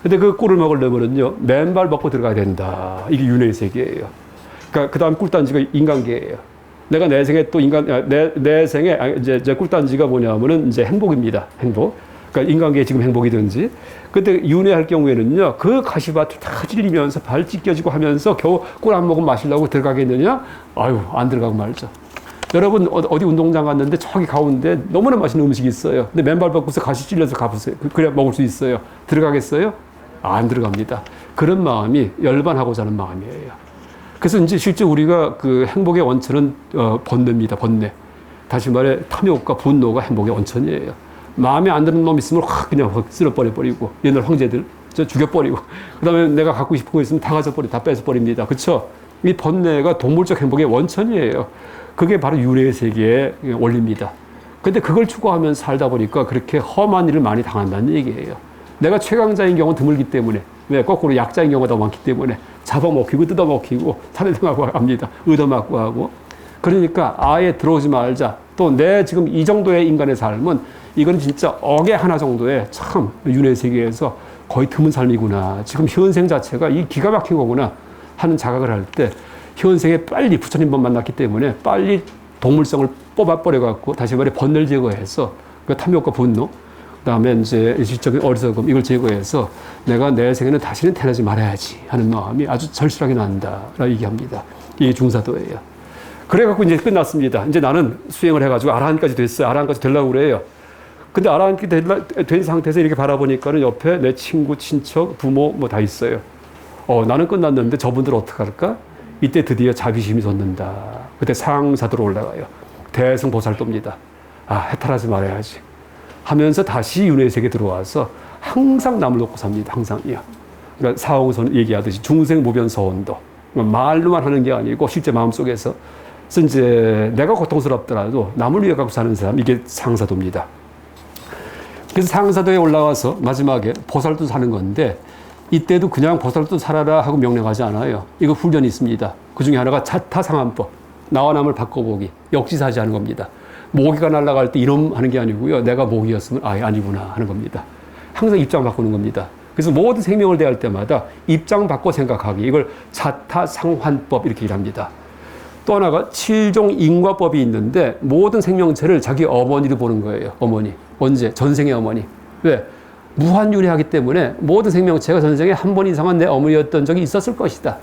근데 그 꿀을 먹으려면요, 맨발 먹고 들어가야 된다. 이게 윤회의 세계예요. 그러니까 그 다음 꿀단지가 인간계예요. 내가 내 생에 또 내 생에 이제 꿀단지가 뭐냐면은 이제 행복입니다. 행복. 그러니까 인간계에 지금 행복이든지. 근데 윤회할 경우에는요, 그 가시밭을 다 찔리면서 발 찢겨지고 하면서 겨우 꿀 한 모금 마시려고 들어가겠느냐? 아유, 안 들어가고 말죠. 여러분 어디 운동장 갔는데 저기 가운데 너무나 맛있는 음식이 있어요. 근데 맨발 벗고서 가시 찔려서 가보세요. 그래야 먹을 수 있어요. 들어가겠어요? 안 들어갑니다. 그런 마음이 열반하고자 하는 마음이에요. 그래서 이제 실제 우리가 그 행복의 원천은 번뇌입니다. 번뇌. 다시 말해 탐욕과 분노가 행복의 원천이에요. 마음에 안 드는 놈 있으면 그냥 확 쓸어버려버리고, 옛날 황제들 죽여버리고, 그 다음에 내가 갖고 싶은 거 있으면 다 가져버리고, 다 뺏어버립니다. 그쵸? 이 번뇌가 동물적 행복의 원천이에요. 그게 바로 윤회의 세계의 원리입니다. 근데 그걸 추구하면서 살다 보니까 그렇게 험한 일을 많이 당한다는 얘기예요. 내가 최강자인 경우는 드물기 때문에, 왜 거꾸로 약자인 경우가 더 많기 때문에 잡아먹히고 뜯어먹히고 살해당하고 합니다. 얻어맞고 하고. 그러니까 아예 들어오지 말자. 또 내 지금 이 정도의 인간의 삶은 이건 진짜 억에 하나 정도의 참 윤회 세계에서 거의 드문 삶이구나. 지금 현생 자체가 이 기가 막힌 거구나 하는 자각을 할 때 현생에 빨리 부처님만 만났기 때문에 빨리 동물성을 뽑아버려갖고 다시 말해 번뇌를 제거해서 그 탐욕과 분노, 그 다음에 이제 일시적인 어리석음 이걸 제거해서 내가 내 생에는 다시는 태어나지 말아야지 하는 마음이 아주 절실하게 난다라고 얘기합니다. 이게 중사도예요. 그래갖고 이제 끝났습니다. 이제 나는 수행을 해가지고 아라한까지 됐어요. 아라한까지 되려고 그래요. 근데 아라한까지 된 상태에서 이렇게 바라보니까는 옆에 내 친구, 친척, 부모 뭐 다 있어요. 나는 끝났는데 저분들 어떡할까? 이때 드디어 자비심이 솟는다. 그때 상사도로 올라가요. 대승보살도입니다. 해탈하지 말아야지 하면서 다시 윤회의 세계에 들어와서 항상 남을 놓고 삽니다. 항상이요. 그러니까 사홍선 얘기하듯이 중생무변서원도 말로만 하는 게 아니고 실제 마음속에서. 그래서 이제 내가 고통스럽더라도 남을 위해 갖고 사는 사람, 이게 상사도입니다. 그래서 상사도에 올라와서 마지막에 보살도 사는 건데, 이때도 그냥 보살도 살아라 하고 명령하지 않아요. 이거 훈련이 있습니다. 그 중에 하나가 자타상한법, 나와 남을 바꿔보기, 역지사지하는 겁니다. 모기가 날아갈 때 이름 하는 게 아니고요. 내가 모기였으면 아니구나 하는 겁니다. 항상 입장 바꾸는 겁니다. 그래서 모든 생명을 대할 때마다 입장 바꿔 생각하기, 이걸 자타상환법 이렇게 일합니다. 또 하나가 7종 인과법이 있는데 모든 생명체를 자기 어머니로 보는 거예요. 어머니. 언제? 전생의 어머니. 왜? 무한윤회하기 때문에 모든 생명체가 전생에 한 번 이상은 내 어머니였던 적이 있었을 것이다.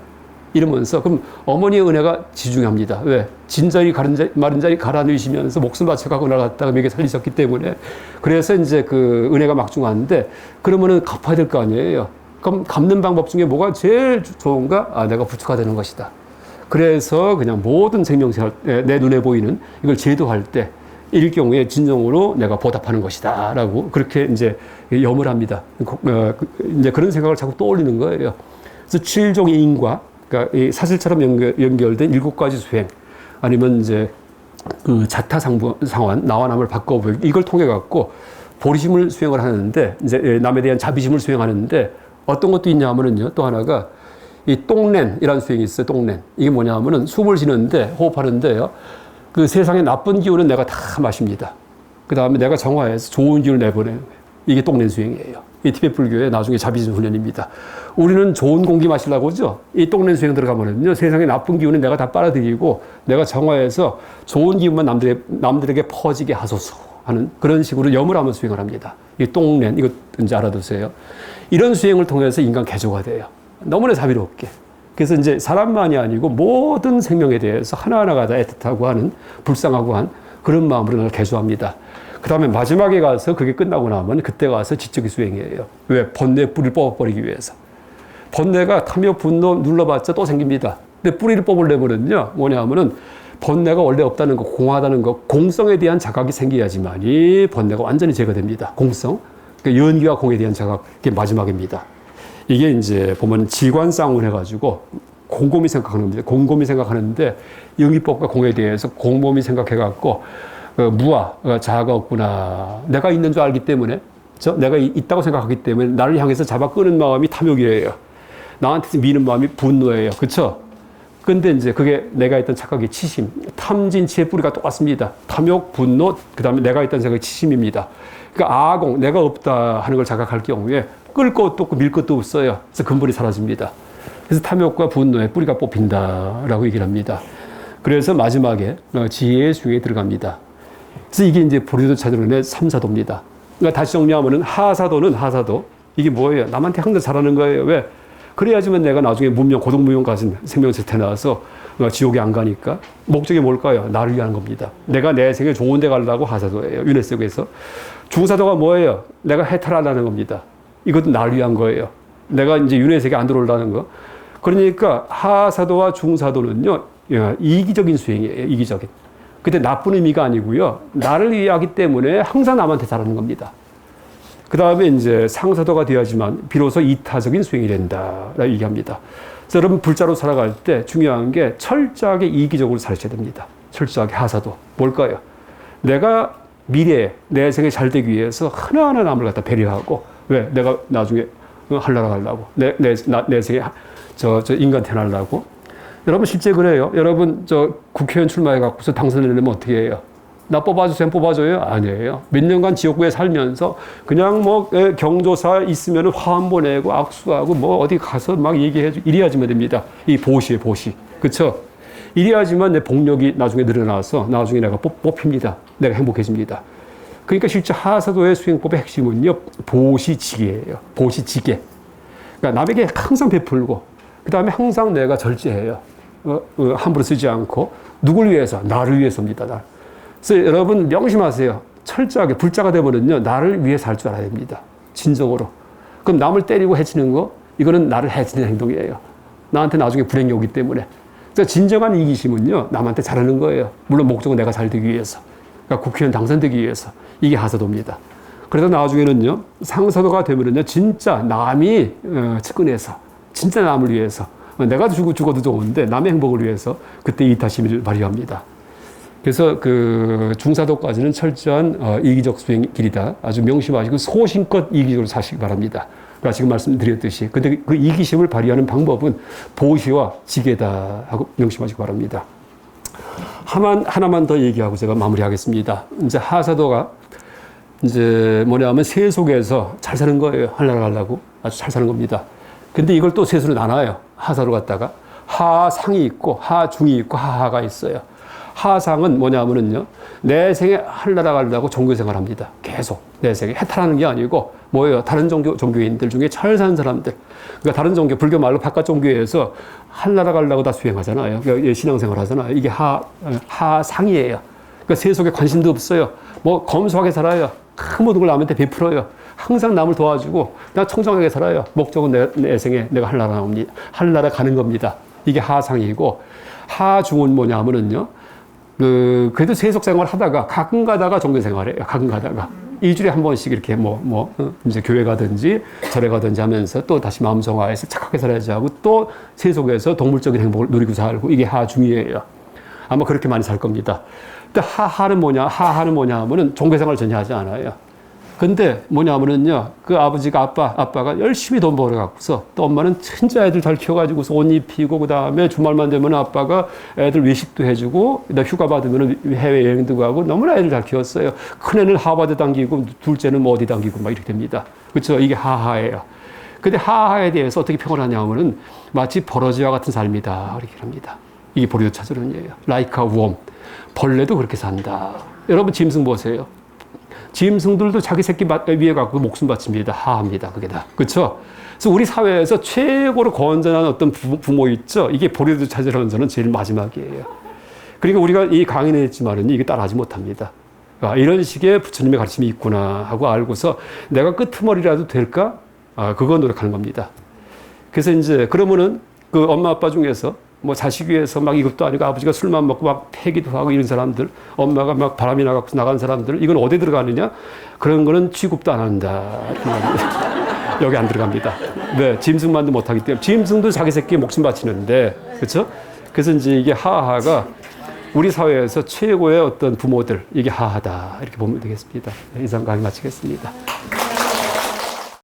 이러면서 그럼 어머니의 은혜가 지중합니다. 왜? 진자리 마른 자리 갈아 넣으시면서 목숨 바쳐가고 나갔다가 먹여 살리셨기 때문에. 그래서 이제 그 은혜가 막중한데, 그러면은 갚아야 될 거 아니에요. 그럼 갚는 방법 중에 뭐가 제일 좋은가? 내가 부처가 되는 것이다. 그래서 그냥 모든 생명체 내 눈에 보이는 이걸 제도할 때 일 경우에 진정으로 내가 보답하는 것이다라고 그렇게 이제 염을 합니다. 이제 그런 생각을 자꾸 떠올리는 거예요. 그래서 7종의 인과, 그러니까 이 사슬처럼 연결된 7가지 수행, 아니면 이제 그 자타상환, 나와 남을 바꿔보기, 이걸 통해 갖고 보리심을 수행을 하는데, 이제 남에 대한 자비심을 수행하는데, 어떤 것도 있냐 하면은요, 또 하나가 이 똥렌이라는 수행이 있어요. 똥렌. 이게 뭐냐 하면은 숨을 쉬는데, 호흡하는데요, 그 세상의 나쁜 기운은 내가 다 마십니다. 그 다음에 내가 정화해서 좋은 기운을 내보내는 거예요. 이게 똥렌 수행이에요. 이 티베트 불교의 나중에 자비심 훈련입니다. 우리는 좋은 공기 마시려고 하죠. 이 똥렌 수행 들어가면은요, 세상의 나쁜 기운은 내가 다 빨아들이고, 내가 정화해서 좋은 기운만 남들에게 퍼지게 하소서 하는 그런 식으로 염을 하면 수행을 합니다. 이 똥렌, 이거 이제 알아두세요. 이런 수행을 통해서 인간 개조가 돼요. 너무나 자비롭게. 그래서 이제 사람만이 아니고 모든 생명에 대해서 하나하나가 다 애틋하고 하는, 불쌍하고 한 그런 마음으로 늘 개조합니다. 그 다음에 마지막에 가서 그게 끝나고 나면 그때 가서 지적인 수행이에요. 왜? 번뇌 뿌리를 뽑아버리기 위해서. 번뇌가 탐욕, 분노 눌러봤자 또 생깁니다. 근데 뿌리를 뽑으려면은요, 뭐냐 하면은 번뇌가 원래 없다는 거, 공하다는 거, 공성에 대한 자각이 생겨야지만이 번뇌가 완전히 제거됩니다. 공성. 그러니까 연기와 공에 대한 자각, 그게 마지막입니다. 이게 이제 보면 지관쌍을 해가지고 곰곰이 생각하는 겁니다. 곰곰이 생각하는데 영기법과 공에 대해서 곰곰이 생각해갖고 무아, 자아가 없구나. 내가 있는 줄 알기 때문에, 내가 있다고 생각하기 때문에 나를 향해서 잡아 끄는 마음이 탐욕이에요. 나한테 미는 마음이 분노예요. 그쵸? 근데 이제 그게 내가 있던 착각의 치심, 탐진치의 뿌리가 똑같습니다. 탐욕, 분노, 그 다음에 내가 있던 생각의 치심입니다. 그러니까 아공, 내가 없다 하는 걸 자각할 경우에 끌 것도 없고 밀 것도 없어요. 그래서 근본이 사라집니다. 그래서 탐욕과 분노의 뿌리가 뽑힌다라고 얘기를 합니다. 그래서 마지막에 지혜의 수행에 들어갑니다. 그래서 이게 이제 보리도 찾으는 삼사도입니다. 그러니까 다시 정리하면은 하사도. 이게 뭐예요? 남한테 항상 잘하는 거예요. 왜? 그래야지만 내가 나중에 고독무명 가진 생명체 태어나서 지옥에 안 가니까. 목적이 뭘까요? 나를 위한 겁니다. 내가 내 생에 좋은 데 가려고 하사도예요. 유네스코에서. 중사도가 뭐예요? 내가 해탈하려는 겁니다. 이것도 나를 위한 거예요. 내가 이제 유네스코에 안 들어오려는 거. 그러니까 하사도와 중사도는요, 이기적인 수행이에요. 이기적인. 근데 나쁜 의미가 아니고요. 나를 위하기 때문에 항상 남한테 잘하는 겁니다. 그 다음에 이제 상사도가 되어야지만 비로소 이타적인 수행이 된다라고 얘기합니다. 그래서 여러분 불자로 살아갈 때 중요한 게 철저하게 이기적으로 살아야 됩니다. 철저하게 하사도. 뭘까요? 내가 미래에 내 생에 잘 되기 위해서 하나하나 남을 갖다 배려하고, 왜? 내가 나중에 하려고 하려고. 내 생에 인간 태어나려고. 여러분 실제 그래요. 여러분 국회의원 출마해 갖고서 당선되려면 어떻게 해요? 나 뽑아주세요, 뽑아줘요? 아니에요. 몇 년간 지역구에 살면서 그냥 뭐 경조사 있으면 화환 보내고 악수하고 뭐 어디 가서 막 얘기해주고 이래야지만 됩니다. 이 보시에 보시. 그쵸? 이래야지만 내 복력이 나중에 늘어나서 나중에 내가 뽑힙니다. 내가 행복해집니다. 그러니까 실제 하사도의 수행법의 핵심은요, 보시지계예요. 보시지계. 그러니까 남에게 항상 베풀고, 그 다음에 항상 내가 절제해요. 함부로 쓰지 않고, 누굴 위해서? 나를 위해서입니다. 날. 그래서 여러분 명심하세요. 철저하게 불자가 되면은요, 나를 위해 살 줄 알아야 됩니다. 진정으로. 그럼 남을 때리고 해치는 거, 이거는 나를 해치는 행동이에요. 나한테 나중에 불행이 오기 때문에. 그래서 진정한 이기심은요, 남한테 잘하는 거예요. 물론 목적은 내가 잘 되기 위해서. 그러니까 국회의원 당선되기 위해서. 이게 하사도입니다. 그래서 나중에는요, 상사도가 되면은요, 진짜 남이 측근해서, 진짜 남을 위해서, 내가 죽어도 좋은데 남의 행복을 위해서 그때 이타심을 발휘합니다. 그래서 그 중사도까지는 철저한 이기적 수행 길이다. 아주 명심하시고 소신껏 이기적으로 사시기 바랍니다. 그러니까 지금 말씀드렸듯이. 근데 그 이기심을 발휘하는 방법은 보시와 지계다 하고 명심하시기 바랍니다. 하나만 더 얘기하고 제가 마무리하겠습니다. 이제 하사도가 이제 뭐냐면 세속에서 잘 사는 거예요. 하려고 아주 잘 사는 겁니다. 근데 이걸 또 세수로 나눠요. 하사로 갔다가 하상이 있고 하중이 있고 하하가 있어요. 하상은 뭐냐면은요, 내 생에 하려고 하려고 종교생활 합니다. 계속 내 생에 해탈하는 게 아니고 뭐예요? 다른 종교인들 중에 잘 사는 사람들. 그러니까 다른 종교, 불교 말로 바깥 종교에서 하려고 하려고 다 수행하잖아요. 그러니까 신앙생활 하잖아요. 이게 하상이에요. 그러니까 세속에 관심도 없어요. 뭐 검소하게 살아요. 큰 모든 걸 남한테 베풀어요. 항상 남을 도와주고 그냥 청정하게 살아요. 목적은 내 생에 내가 하려고 가는 겁니다. 이게 하상이고, 하중은 뭐냐 하면은요, 그래도 세속 생활 하다가 가끔 가다가 종교 생활해요. 가끔 가다가. 2주일에 한 번씩 이렇게 이제 교회 가든지 절에 가든지 하면서 또 다시 마음 정화해서 착하게 살아야지 하고 또 세속에서 동물적인 행복을 누리고 살고 이게 하중이에요. 아마 그렇게 많이 살 겁니다. 근데 하하는 뭐냐 하면은 종교 생활을 전혀 하지 않아요. 근데 뭐냐면은요, 그 아버지가 아빠가 열심히 돈 벌어갖고서 또 엄마는 진짜 애들 잘 키워가지고서 옷 입히고 그 다음에 주말만 되면 아빠가 애들 외식도 해주고 휴가 받으면 해외 여행도 가고 너무나 애들 잘 키웠어요. 큰 애는 하버드 당기고 둘째는 뭐 어디 당기고 막 이렇게 됩니다. 그렇죠? 이게 하하예요. 근데 하하에 대해서 어떻게 평을 하냐면은 마치 버러지와 같은 삶이다 이렇게 합니다. 이게 보리도 차저론이에요. Like a worm. 벌레도 그렇게 산다. 여러분 짐승 보세요. 짐승들도 자기 새끼 위에 갖고 목숨 바칩니다. 하합니다. 그게 다. 그렇죠? 그래서 우리 사회에서 최고로 건전한 어떤 부모 있죠? 이게 보리도 찾으라는 저는 제일 마지막이에요. 그러니까 우리가 이 강의는 했지만은 이게 따라하지 못합니다. 이런 식의 부처님의 가르침이 있구나 하고 알고서 내가 끄트머리라도 될까? 그거 노력하는 겁니다. 그래서 이제 그러면은 그 엄마 아빠 중에서 뭐 자식 위해서 막 이것도 아니고 아버지가 술만 먹고 막 패기도 하고 이런 사람들, 엄마가 막 바람이 나가고 나간 사람들, 이건 어디 들어가느냐? 그런 거는 취급도 안 한다. 여기 안 들어갑니다. 네, 짐승만도 못하기 때문에 짐승도 자기 새끼에 목숨 바치는데, 그렇죠? 그래서 이제 이게 하하가 우리 사회에서 최고의 어떤 부모들, 이게 하하다 이렇게 보면 되겠습니다. 이상 강의 마치겠습니다.